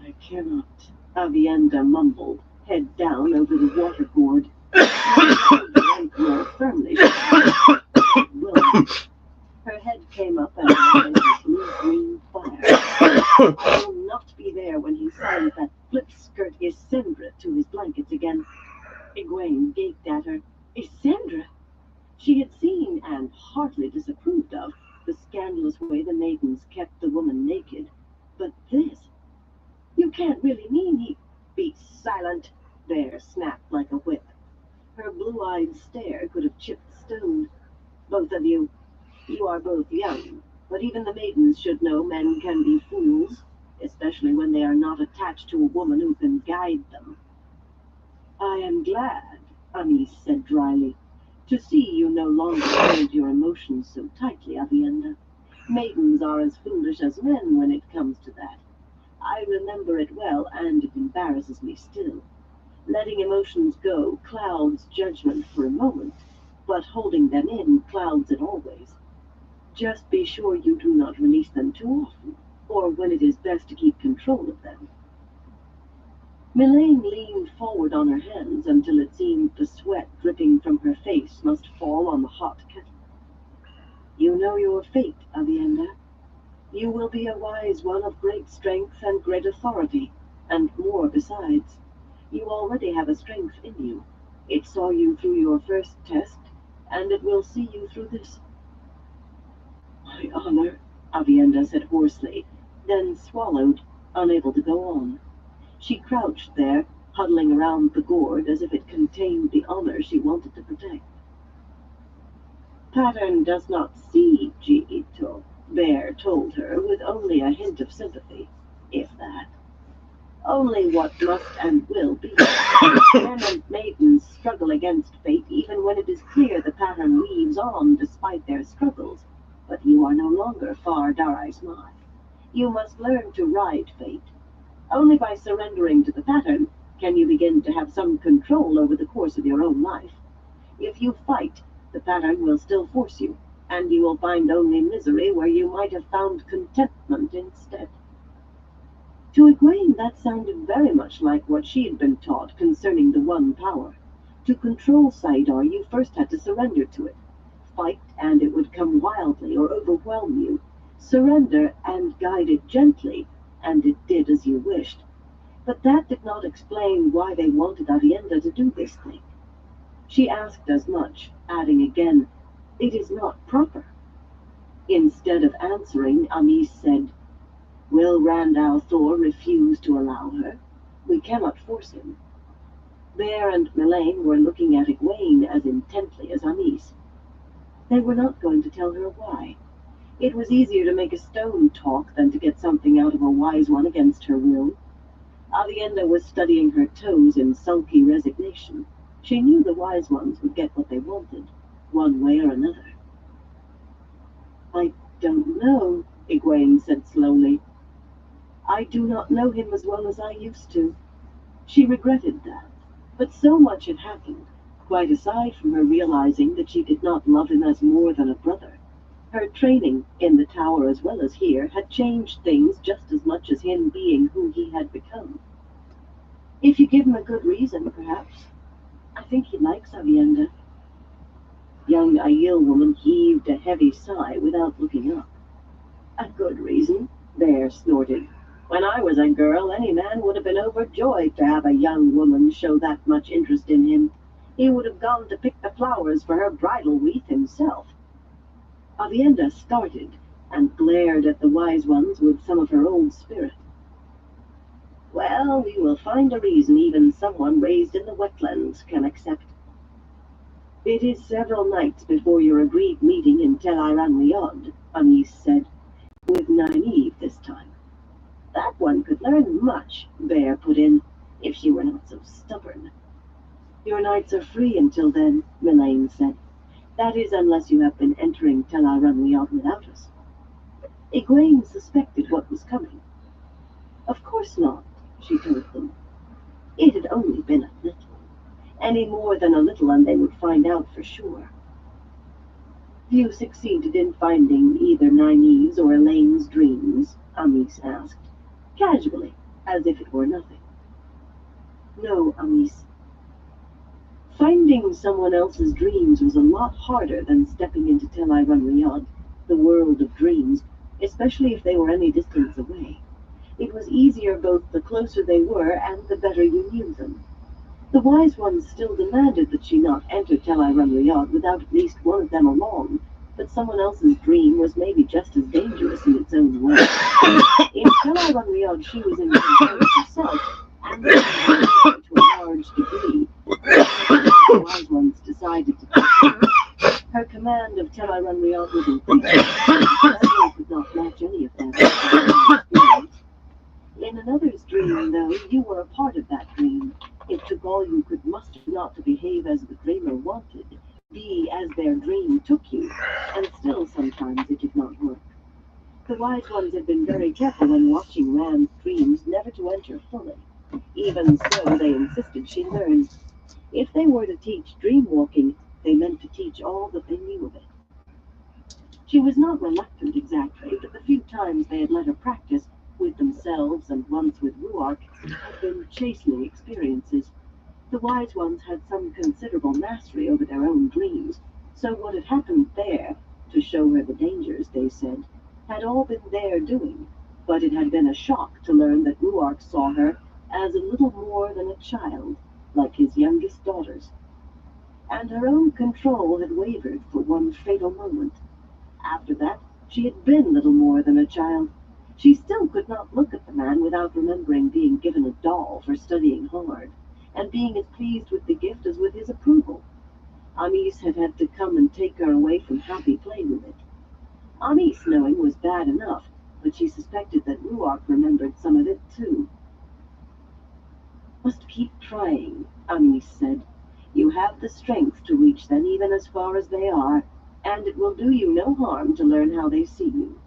[SPEAKER 3] I cannot, Avienda mumbled, head down over the water gourd. More firmly. Will. Her head came up and her blue-green fire. I will not be there when he signs that flip-skirt Isendra to his blankets again. Egwene gaped at her. Isendra? She had seen, and heartily disapproved of, the scandalous way the maidens kept the woman naked. But this... You can't really mean he... Be silent, Bear snapped like a whip. Her blue-eyed stare could have chipped stone. Both of you. You are both young, but even the maidens should know men can be fools, especially when they are not attached to a woman who can guide them. I am glad, Anis said dryly, to see you no longer hold your emotions so tightly, Avienda. Maidens are as foolish as men when it comes to that. I remember it well, and it embarrasses me still. Letting emotions go clouds judgment for a moment, but holding them in clouds it always. Just be sure you do not release them too often, or when it is best to keep control of them. Mylene leaned forward on her hands until it seemed the sweat dripping from her face must fall on the hot kettle. You know your fate, Avienda. You will be a wise one of great strength and great authority, and more besides. You already have a strength in you. It saw you through your first test, and it will see you through this. My honor, Avienda said hoarsely, then swallowed, unable to go on. She crouched there, huddling around the gourd as if it contained the honor she wanted to protect. Pattern does not see Jiito, Bear told her, with only a hint of sympathy, if that. Only what must and will be. Men and maidens struggle against fate even when it is clear the pattern weaves on despite their struggles. But you are no longer far Darai-Smai. You must learn to ride fate. Only by surrendering to the pattern can you begin to have some control over the course of your own life. If you fight, the pattern will still force you, and you will find only misery where you might have found contentment instead. To Egwene, that sounded very much like what she had been taught concerning the One Power. To control Saidar, you first had to surrender to it. Fight, and it would come wildly or overwhelm you. Surrender, and guide it gently, and it did as you wished. But that did not explain why they wanted Avienda to do this thing. She asked as much, adding again, "It is not proper." Instead of answering, Amis said, "Will Randall Thor refuse to allow her? We cannot force him." Bear and Melaine were looking at Egwene as intently as Amis. They were not going to tell her why. It was easier to make a stone talk than to get something out of a wise one against her will. Avienda was studying her toes in sulky resignation. She knew the wise ones would get what they wanted, one way or another. "I don't know," Egwene said slowly. "I do not know him as well as I used to." She regretted that, but so much had happened, quite aside from her realizing that she did not love him as more than a brother. Her training, in the tower as well as here, had changed things just as much as him being who he had become. "If you give him a good reason, perhaps. I think he likes Avienda." Young Aiel woman heaved a heavy sigh without looking up. "A good reason?" Bear snorted. "When I was a girl, any man would have been overjoyed to have a young woman show that much interest in him. He would have gone to pick the flowers for her bridal wreath himself." Avienda started and glared at the wise ones with some of her old spirit. "Well, we will find a reason even someone raised in the wetlands can accept." "It is several nights before your agreed meeting in Tel Iran Riyadh," Amis said, "with Nynaeve this time." "That one could learn much," Bear put in, "if she were not so stubborn." "Your nights are free until then," Melaine said. "That is, unless you have been entering Tel Iran Riyadh without us." Egwene suspected what was coming. "Of course not," she told them. It had only been a little. Any more than a little and they would find out for sure. "You succeeded in finding either Nynaeve's or Elaine's dreams?" Amis asked, casually, as if it were nothing. "No, Amis." Finding someone else's dreams was a lot harder than stepping into Tel Iran Riyadh, the world of dreams, especially if they were any distance away. It was easier both the closer they were and the better you knew them. The wise ones still demanded that she not enter Tel Iran Riyadh without at least one of them along, but someone else's dream was maybe just as dangerous in its own way. In Tel Iran Riyadh she was in control herself, and to a large degree, the wise ones decided to take her. Her command of Tel Iran Riyadh was incredible. Everyone could not match any of that. In another's dream, though, you were a part of that dream. It took all you could muster not to behave as the dreamer wanted, be as their dream took you, and still sometimes it did not work. The wise ones had been very careful when watching Rand's dreams never to enter fully. Even so, they insisted she learn. If they were to teach dream walking, they meant to teach all that they knew of it. She was not reluctant exactly, but the few times they had let her practice, with themselves and once with Ruark, had been chastening experiences. The wise ones had some considerable mastery over their own dreams, so what had happened there, to show her the dangers, they said, had all been their doing, but it had been a shock to learn that Ruark saw her as a little more than a child, like his youngest daughters. And her own control had wavered for one fatal moment. After that, she had been little more than a child. She still could not look at the man without remembering being given a doll for studying hard, and being as pleased with the gift as with his approval. Amis had had to come and take her away from happy play with it. Amis knowing was bad enough, but she suspected that Ruark remembered some of it too. "Must keep trying," Amis said. "You have the strength to reach them even as far as they are, and it will do you no harm to learn how they see you."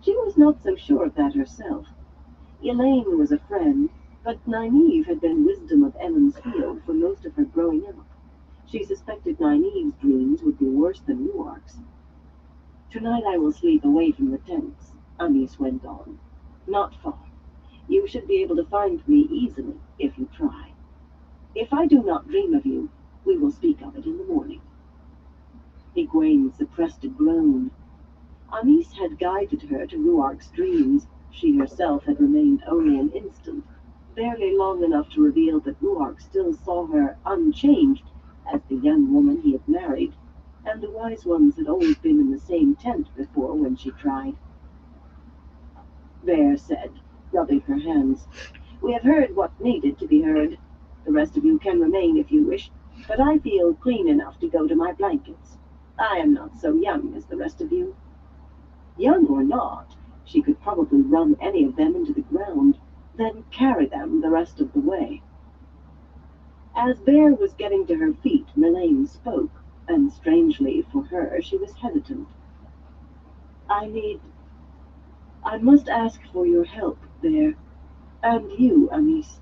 [SPEAKER 3] She was not so sure of that herself. Elaine was a friend, but Nynaeve had been wisdom of Ellen's field for most of her growing up. She suspected Nynaeve's dreams would be worse than Ruark's. "Tonight I will sleep away from the tents," Amis went on. "Not far. You should be able to find me easily if you try. If I do not dream of you, we will speak of it in the morning." Egwene suppressed a groan. Amis had guided her to Ruark's dreams. She herself had remained only an instant, barely long enough to reveal that Ruark still saw her unchanged as the young woman he had married, and the wise ones had always been in the same tent before when she tried. Bear said, rubbing her hands, "We have heard what needed to be heard. The rest of you can remain if you wish, but I feel clean enough to go to my blankets. I am not so young as the rest of you." Young or not, she could probably run any of them into the ground, then carry them the rest of the way. As Bear was getting to her feet, Melaine spoke, and strangely for her, she was hesitant. I must ask for your help, Bear. And you, Amis."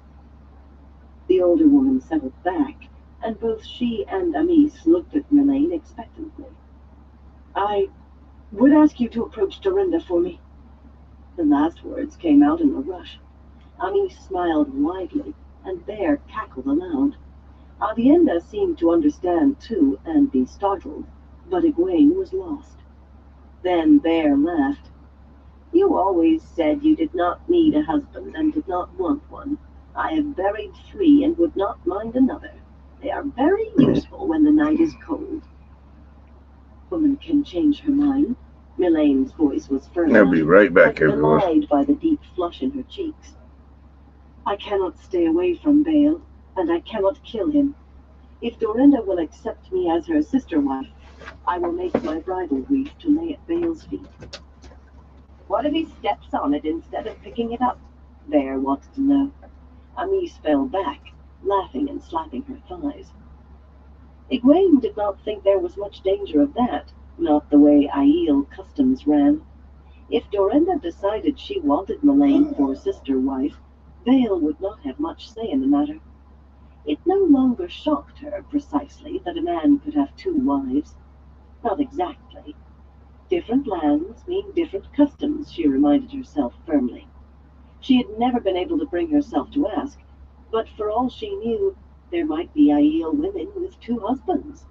[SPEAKER 3] The older woman settled back, and both she and Amis looked at Melaine expectantly. "I would ask you to approach Dorinda for me." The last words came out in a rush. Amis smiled widely, and Bear cackled aloud. Avienda seemed to understand too, and be startled, but Egwene was lost. Then Bear laughed. "You always said you did not need a husband and did not want one. I have buried 3 and would not mind another. They are very useful when the night is cold." "Woman can change her mind." Melane's voice was firm,
[SPEAKER 2] I'll be right back,
[SPEAKER 3] but
[SPEAKER 2] everyone.
[SPEAKER 3] belied by the deep flush in her cheeks. "I cannot stay away from Bale, and I cannot kill him. If Dorinda will accept me as her sister-wife, I will make my bridal wreath to lay at Bale's feet." "What if he steps on it instead of picking it up?" Bear wanted to know. Amis fell back, laughing and slapping her thighs. Egwene did not think there was much danger of that, not the way Aiel customs ran. If Dorinda decided she wanted Melaine for sister-wife, Bale would not have much say in the matter. It no longer shocked her precisely that a man could have 2 wives. Not exactly. Different lands mean different customs, she reminded herself firmly. She had never been able to bring herself to ask, but for all she knew, there might be Aiel women with 2 husbands.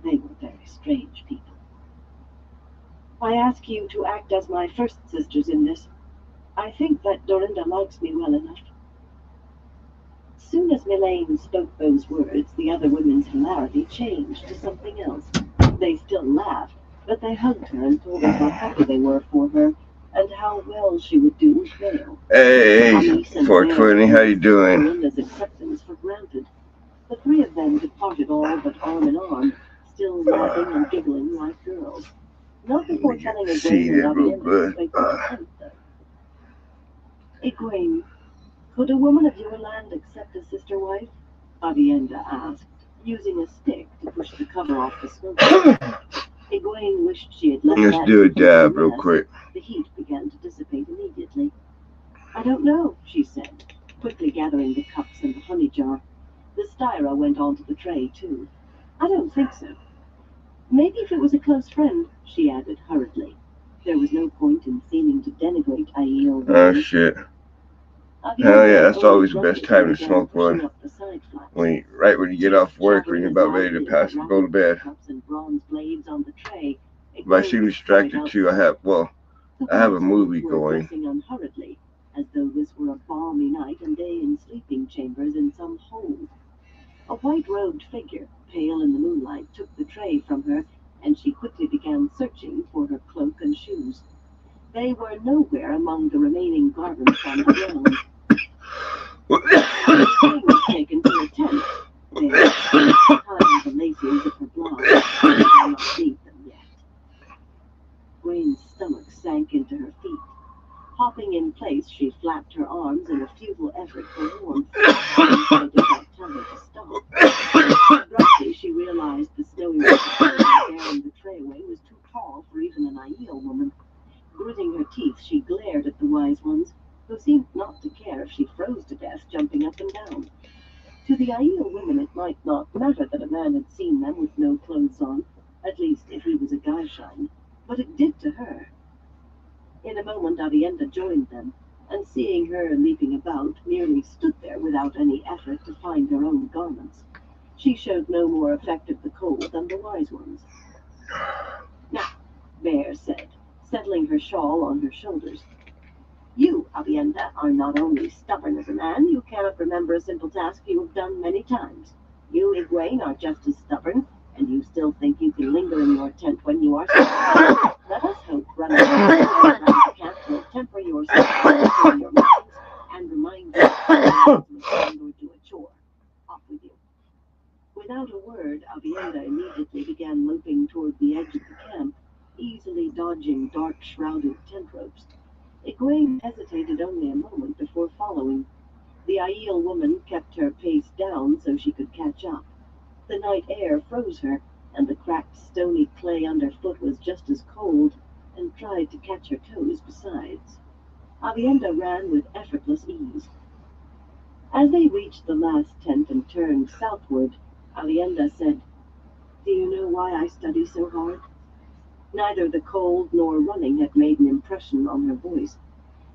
[SPEAKER 3] They were very strange people. "I ask you to act as my first sisters in this. I think that Dorinda likes me well enough." Soon as Melaine spoke those words, the other women's hilarity changed to something else. They still laughed, but they hugged her and told her how happy they were for her, and how well she would do with Vale.
[SPEAKER 2] Hey, 420, how you doing?
[SPEAKER 3] Dorinda's acceptance for granted. The 3 of them departed all but arm in arm, still laughing and giggling like girls. Not before telling Egwene and Avienda to wait for the tent, though. "Egwene, could a woman of your land accept a sister-wife?" Avienda asked, using a stick to push the cover off the smoke. Egwene wished she had left
[SPEAKER 2] Let's
[SPEAKER 3] that
[SPEAKER 2] do a
[SPEAKER 3] to
[SPEAKER 2] dab
[SPEAKER 3] the
[SPEAKER 2] real
[SPEAKER 3] rest.
[SPEAKER 2] quick.
[SPEAKER 3] The heat began to dissipate immediately. "I don't know," she said, quickly gathering the cups and the honey jar. The styra went onto the tray, too. "I don't think so. Maybe if it was a close friend," she added hurriedly. There was no point in seeming to denigrate Aiel.
[SPEAKER 2] Oh, shit. Hell yeah, that's always the best time to smoke one. Right when you get off work, when you're about ready to go to bed. If I seem distracted too, I have a movie going.
[SPEAKER 3] Unhurriedly, as though this were a balmy night and they in sleeping chambers in some hold. A white-robed figure, pale in the moonlight, took the tray from her, and she quickly began searching for her cloak and shoes. They were nowhere among the remaining garments on the ground. The tray was taken to a tent. They tied the laces of her blouse, but did not leave them yet. Gwen's stomach sank into her feet. Hopping in place, she flapped her arms in a futile effort for warmth. They did not tell her to stop. Abruptly, she realized the snowy water bearing the tray away was too tall for even an Aiel woman. Gritting her teeth, she glared at the wise ones, who seemed not to care if she froze to death jumping up and down. To the Aiel women, it might not matter that a man had seen them with no clothes on, at least if he was a Gaishan, but it did to her. In a moment, Avienda joined them. and seeing her leaping about, merely stood there without any effort to find her own garments. She showed no more effect of the cold than the wise ones. Now, Bear said, settling her shawl on her shoulders, you, Avienda, are not only stubborn as a man, you cannot remember a simple task you have done many times. You, Egwene, are just as stubborn, and you still think you can linger in your tent when you are stubborn. Let us hope running around the camp will temper your stubbornness in your minds and remind you to stand or do a chore. Off with you. Without a word, Avienda immediately began loping toward the edge of the camp, easily dodging dark-shrouded tent ropes. Egwene hesitated only a moment before following. The Aiel woman kept her pace down so she could catch up. The night air froze her, and the cracked stony clay underfoot was just as cold, and tried to catch her toes besides. Avienda ran with effortless ease. As they reached the last tent and turned southward, Avienda said, do you know why I study so hard? Neither the cold nor running had made an impression on her voice.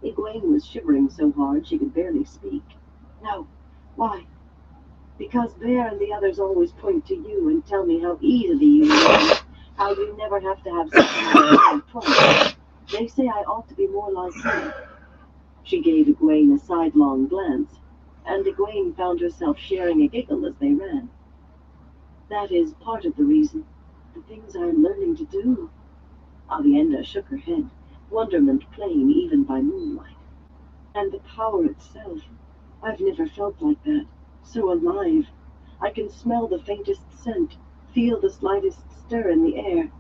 [SPEAKER 3] Egwene was shivering so hard she could barely speak. No. Why? Because Bear and the others always point to you and tell me how easily you learn, how you never have to have something twice. They say I ought to be more like you. She gave Egwene a sidelong glance, and Egwene found herself sharing a giggle as they ran. That is part of the reason. The things I'm learning to do. Avienda shook her head, wonderment plain even by moonlight. And the power itself. I've never felt like that. So alive. I can smell the faintest scent, feel the slightest stir in the air.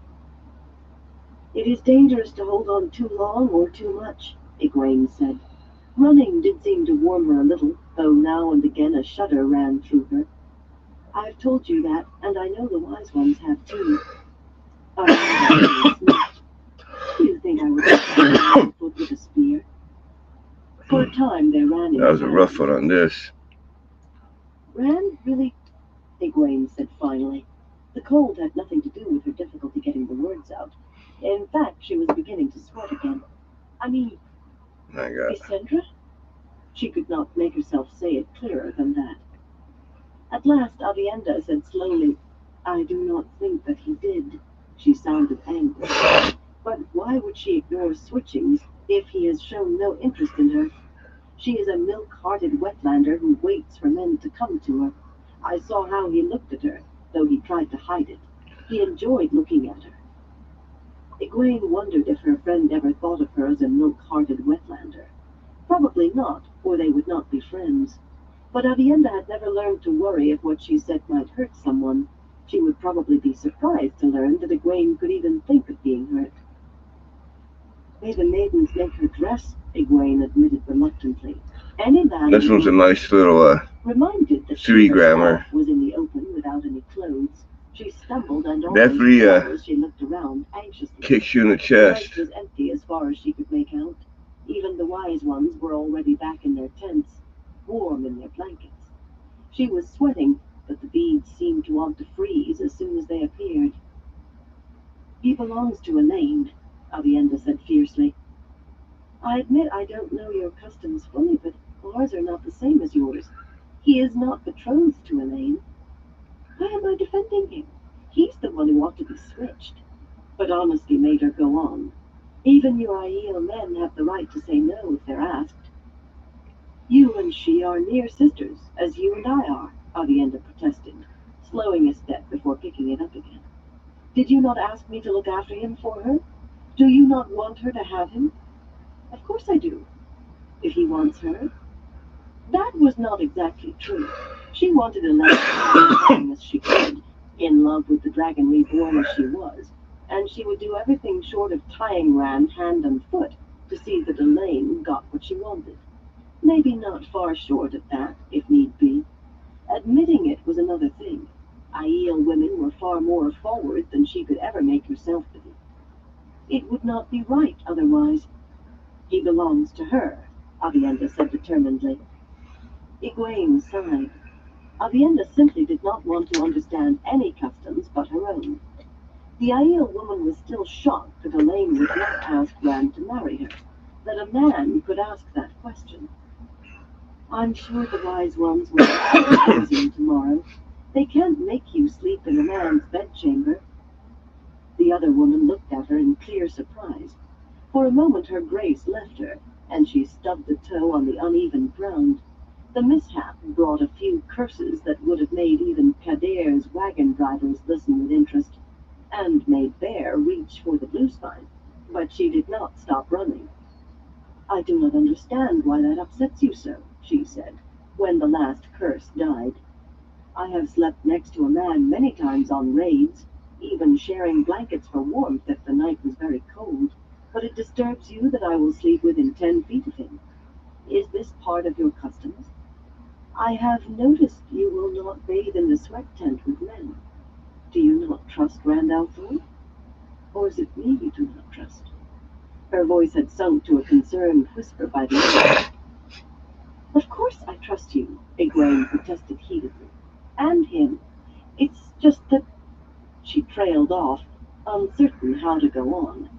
[SPEAKER 3] It is dangerous to hold on too long or too much, Egwene said. Running did seem to warm her a little, though now and again a shudder ran through her. I've told you that, and I know the wise ones have too. Do you think I would have foot with a spear? For a time they ran in
[SPEAKER 2] That was a rough one on this.
[SPEAKER 3] Ran? Really? Egwene said finally. The cold had nothing to do with her difficulty getting the words out. In fact, she was beginning to sweat again. I mean,
[SPEAKER 2] My God.
[SPEAKER 3] Cassandra? She could not make herself say it clearer than that. At last, Avienda said slowly, I do not think that he did. She sounded angry. But why would she ignore switchings if he has shown no interest in her? She is a milk-hearted wetlander who waits for men to come to her. I saw how he looked at her, though he tried to hide it. He enjoyed looking at her. Egwene wondered if her friend ever thought of her as a milk-hearted wetlander. Probably not, or they would not be friends. But Avienda had never learned to worry if what she said might hurt someone. She would probably be surprised to learn that Egwene could even think of being hurt. May the maidens make her dress, Egwene admitted reluctantly. Any lad
[SPEAKER 2] This one's a nice little
[SPEAKER 3] reminded that
[SPEAKER 2] 3
[SPEAKER 3] she
[SPEAKER 2] grammer.
[SPEAKER 3] herself was in the open without any clothes. She stumbled and
[SPEAKER 2] Definitely,
[SPEAKER 3] as she looked around anxiously.
[SPEAKER 2] kicks you in the
[SPEAKER 3] The
[SPEAKER 2] chest.
[SPEAKER 3] tent was empty as far as she could make out. Even the wise ones were already back in their tents, warm in their blankets. She was sweating, but the beads seemed to want to freeze as soon as they appeared. He belongs to Elaine, Avienda said fiercely. I admit I don't know your customs fully, but ours are not the same as yours. He is not betrothed to Elaine. Why am I defending him? He's the one who ought to be switched. But honesty made her go on. Even you Aiel men have the right to say no if they're asked. You and she are near sisters, as you and I are, Avienda protested, slowing a step before picking it up again. Did you not ask me to look after him for her? Do you not want her to have him? Of course I do. If he wants her. That was not exactly true. She wanted Elaine as long as she could, in love with the dragon reborn as she was, and she would do everything short of tying Rand hand and foot to see that Elaine got what she wanted. Maybe not far short of that, if need be. Admitting it was another thing. Aiel women were far more forward than she could ever make herself be. It would not be right otherwise. He belongs to her, Avienda said determinedly. Egwene sighed. Avienda simply did not want to understand any customs but her own. The Aiel woman was still shocked that Elaine would not ask Rand to marry her. that a man could ask that question. I'm sure the wise ones will have reason tomorrow. They can't make you sleep in a man's bedchamber. The other woman looked at her in clear surprise. For a moment her grace left her, and she stubbed a toe on the uneven ground. The mishap brought a few curses that would have made even Kader's wagon drivers listen with interest, and made Bear reach for the blue spine. But she did not stop running. I do not understand why that upsets you so, she said, when the last curse died. I have slept next to a man many times on raids, even sharing blankets for warmth if the night was very cold, but it disturbs you that I will sleep within 10 feet of him. Is this part of your customs? I have noticed you will not bathe in the sweat tent with men. Do you not trust Randall Thorne? Or is it me you do not trust? Her voice had sunk to a concerned whisper by the end. Of course I trust you, Egwene protested heatedly. And him. It's just that... She trailed off, uncertain how to go on.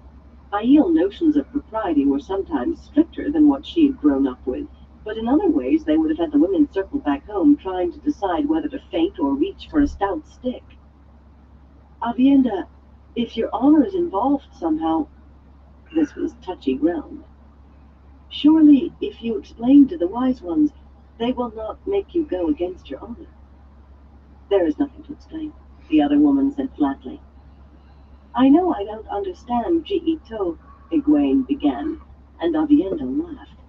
[SPEAKER 3] Aiel notions of propriety were sometimes stricter than what she had grown up with, but in other ways they would have had the women circle back home trying to decide whether to faint or reach for a stout stick. Avienda, if your honor is involved somehow... This was touchy ground. Surely, if you explain to the wise ones, they will not make you go against your honor. There is nothing to explain, the other woman said flatly. I know I don't understand G.E.T.O., Egwene began, and Avienda laughed.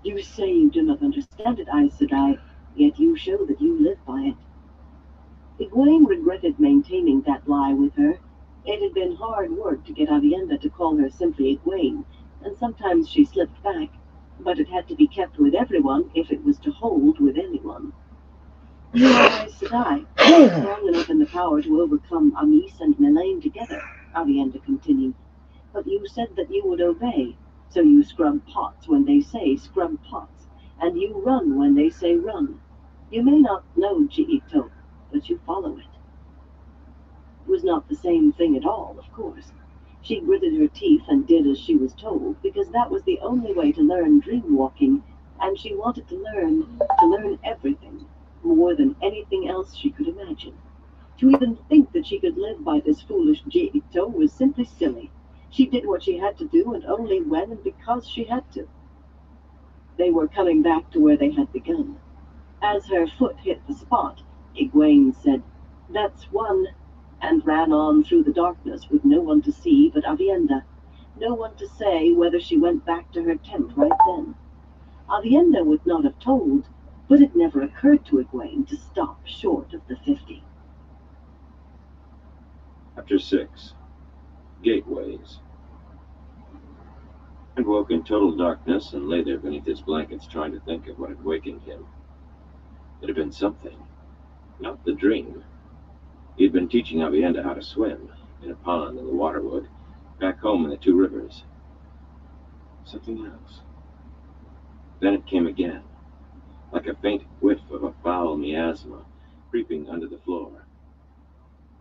[SPEAKER 3] You say you do not understand it, Aes Sedai, yet you show that you live by it. Egwene regretted maintaining that lie with her. It had been hard work to get Avienda to call her simply Egwene, and sometimes she slipped back, but it had to be kept with everyone if it was to hold with anyone. You are Aes Sedai, strong enough in the power to overcome Amis and Melaine together, Avienda continued. But you said that you would obey, so you scrub pots when they say scrub pots, and you run when they say run. You may not know G.E.T.O., but you follow it. It was not the same thing at all, of course. She gritted her teeth and did as she was told, because that was the only way to learn dream walking, and she wanted to learn everything, more than anything else she could imagine. To even think that she could live by this foolish G.E.T.O. was simply silly. She did what she had to do, and only when and because she had to. They were coming back to where they had begun. As her foot hit the spot, Egwene said, That's one, and ran on through the darkness with no one to see but Avienda. No one to say whether she went back to her tent right then. Avienda would not have told, but it never occurred to Egwene to stop short of the 50.
[SPEAKER 1] Chapter 6. Gateways. And woke in total darkness and lay there beneath his blankets trying to think of what had wakened him. It had been something, not the dream. He had been teaching Avienda how to swim, in a pond in the Waterwood, back home in the Two Rivers. Something else. Then it came again, like a faint whiff of a foul miasma creeping under the floor.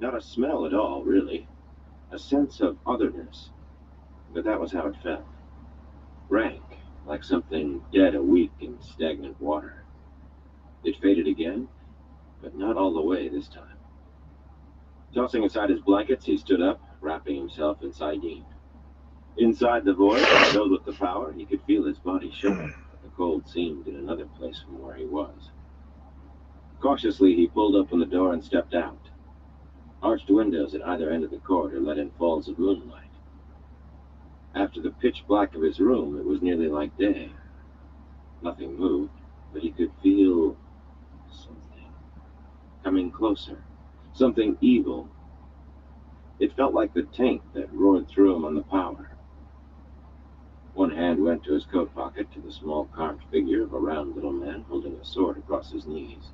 [SPEAKER 1] Not a smell at all, really. A sense of otherness. But that was how it felt. Rank, like something dead a week in stagnant water. It faded again, but not all the way this time. Tossing aside his blankets, he stood up, wrapping himself in sardine. Inside the void, filled with the power, he could feel his body shiver. The cold seemed in another place from where he was. Cautiously, he pulled open the door and stepped out. Arched windows at either end of the corridor let in falls of moonlight. After the pitch black of his room, it was nearly like day. Nothing moved, but he could feel something coming closer. Something evil. It felt like the taint that roared through him on the power. One hand went to his coat pocket, to the small carved figure of a round little man holding a sword across his knees.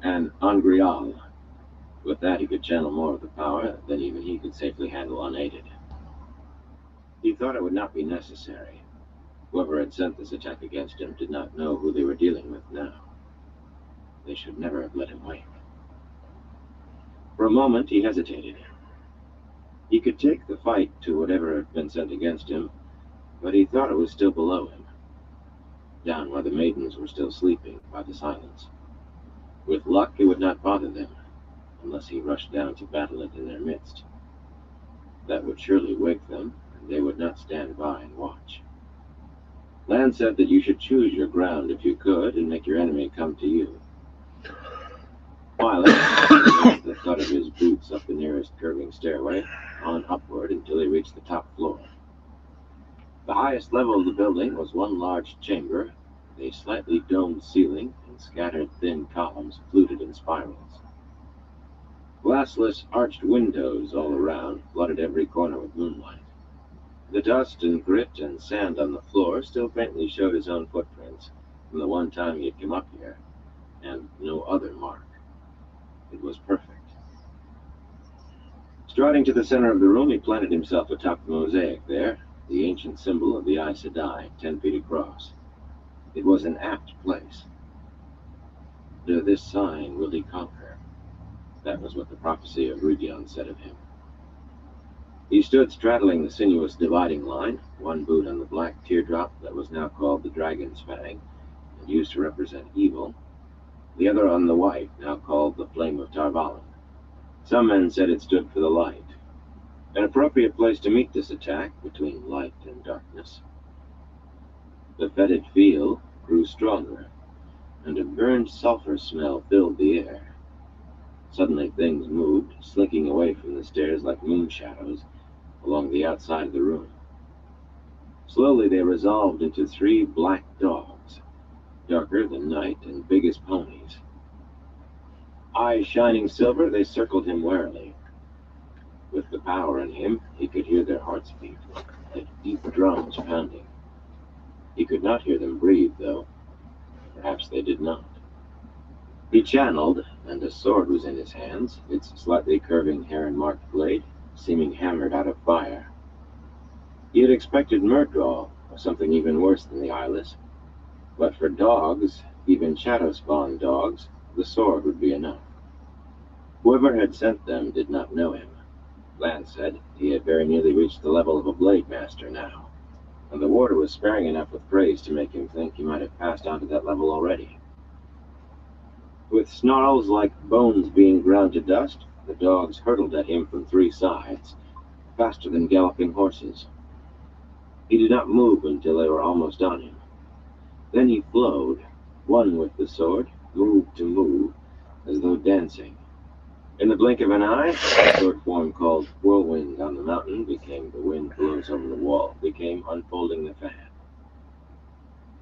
[SPEAKER 1] An Angreal. With that he could channel more of the power than even he could safely handle unaided. He thought it would not be necessary. Whoever had sent this attack against him did not know who they were dealing with now. They should never have let him wake. For a moment he hesitated. He could take the fight to whatever had been sent against him, but he thought it was still below him, down where the maidens were still sleeping by the silence. With luck, it would not bother them, unless he rushed down to battle it in their midst. That would surely wake them, and they would not stand by and watch. Lan said that you should choose your ground if you could, and make your enemy come to you. Violet raised the thud of his boots up the nearest curving stairway, on upward until he reached the top floor. The highest level of the building was one large chamber, with a slightly domed ceiling and scattered thin columns fluted in spirals. Glassless arched windows all around flooded every corner with moonlight. The dust and grit and sand on the floor still faintly showed his own footprints from the one time he had come up here, and no other mark. It was perfect. Striding to the center of the room, he planted himself atop the mosaic there, the ancient symbol of the Aes Sedai, 10 feet across. It was an apt place. To this sign will he conquer. That was what the prophecy of Rudion said of him. He stood straddling the sinuous dividing line, one boot on the black teardrop that was now called the Dragon's Fang, and used to represent evil, the other on the white, now called the Flame of Tarvalon. Some men said it stood for the light, an appropriate place to meet this attack between light and darkness. The fetid feel grew stronger, and a burned sulfur smell filled the air. Suddenly things moved, slinking away from the stairs like moon shadows, along the outside of the room. Slowly they resolved into 3 black dogs, darker than night and big as ponies. Eyes shining silver, they circled him warily. With the power in him, he could hear their hearts beat, like deep drums pounding. He could not hear them breathe, though. Perhaps they did not. He channeled, and a sword was in his hands, its slightly curving heron-marked blade seeming hammered out of fire. He had expected Murdraw, or something even worse than the eyeless. But for dogs, even shadow-spawn dogs, the sword would be enough. Whoever had sent them did not know him. Lan said he had very nearly reached the level of a blade master now, and the warder was sparing enough with praise to make him think he might have passed on to that level already. With snarls like bones being ground to dust, the dogs hurtled at him from 3 sides, faster than galloping horses. He did not move until they were almost on him. Then he flowed, one with the sword, move to move, as though dancing. In the blink of an eye, the short form called Whirlwind on the mountain became the wind blows over the wall, became unfolding the fan.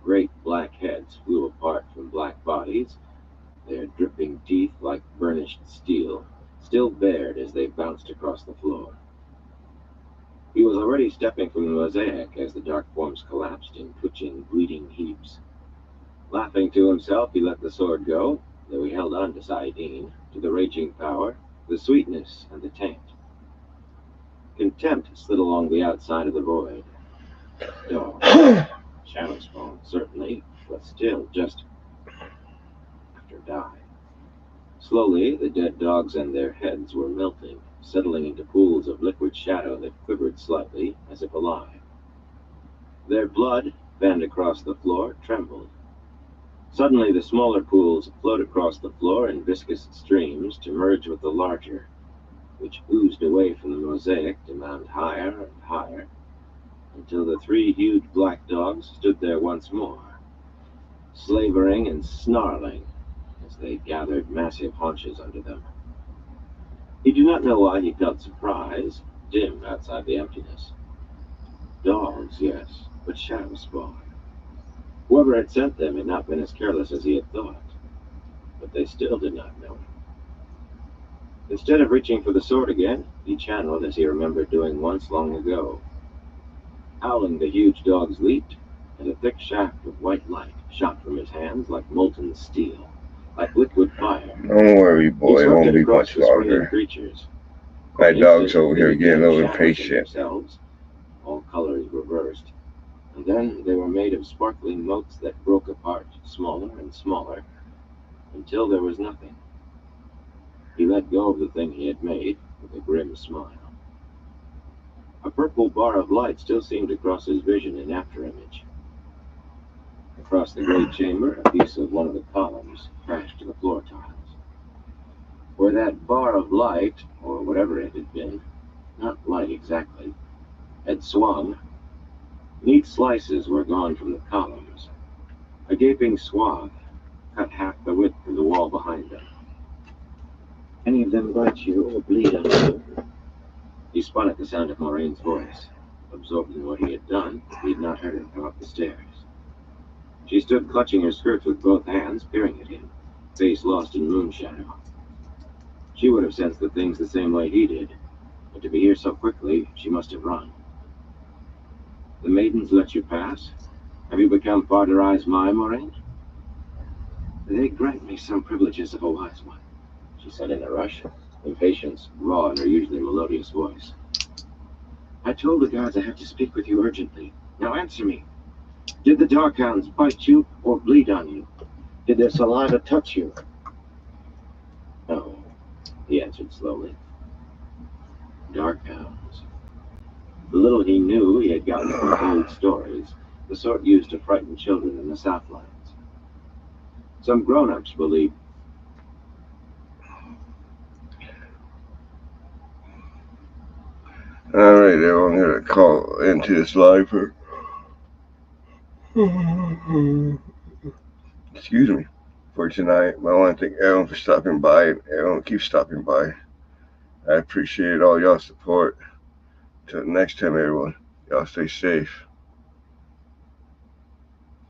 [SPEAKER 1] Great black heads flew apart from black bodies, their dripping teeth like burnished steel, still bared as they bounced across the floor. He was already stepping from the mosaic as the dark forms collapsed in twitching, bleeding heaps. Laughing to himself, he let the sword go, though he held on to Saidin, to the raging power, the sweetness, and the taint. Contempt slid along the outside of the void. Dog. Shadow spawn, certainly, but still just after die. Slowly, the dead dogs and their heads were melting, settling into pools of liquid shadow that quivered slightly, as if alive. Their blood, fanned across the floor, trembled. Suddenly, the smaller pools flowed across the floor in viscous streams to merge with the larger, which oozed away from the mosaic to mount higher and higher, until the 3 huge black dogs stood there once more, slavering and snarling as they gathered massive haunches under them. He did not know why he felt surprise, dim outside the emptiness. Dogs, yes, but shadow spawn. Whoever had sent them had not been as careless as he had thought, but they still did not know him. Instead of reaching for the sword again, he channeled as he remembered doing once long ago. Howling, the huge dogs leaped, and a thick shaft of white light shot from his hands like molten steel, like liquid fire.
[SPEAKER 2] Don't worry, boy, it won't be much longer.
[SPEAKER 1] Creatures.
[SPEAKER 2] My dog's over here getting a little impatient.
[SPEAKER 1] All colors reversed, and then they were made of sparkling motes that broke apart, smaller and smaller, until there was nothing. He let go of the thing he had made with a grim smile. A purple bar of light still seemed to cross his vision in afterimage. Across the great chamber, a piece of one of the columns crashed to the floor tiles. Where that bar of light, or whatever it had been, not light exactly, had swung, neat slices were gone from the columns. A gaping swath cut half the width of the wall behind them. Any of them bite you or bleed on you? He spun at the sound of Maureen's voice. Absorbed in what he had done, he had not heard her come up the stairs. She stood clutching her skirts with both hands, peering at him, face lost in moonshadow. She would have sensed the things the same way he did, but to be here so quickly, she must have run. The maidens let you pass? Have you become Farderai's my, Maureen? They grant me some privileges of a wise one, she said in a rush, impatience raw in her usually melodious voice. I told the guards I had to speak with you urgently. Now answer me. Did the Darkhounds bite you or bleed on you? Did their saliva touch you? No, he answered slowly. Darkhounds. The little he knew he had gotten from old stories, the sort used to frighten children in the Southlands. Some grown-ups believe.
[SPEAKER 2] Alright, everyone, I'm going to call into this live for. Excuse me for tonight. I want to thank everyone for stopping by. Everyone keep stopping by. I appreciate all y'all support. Till next time, everyone. Y'all stay safe.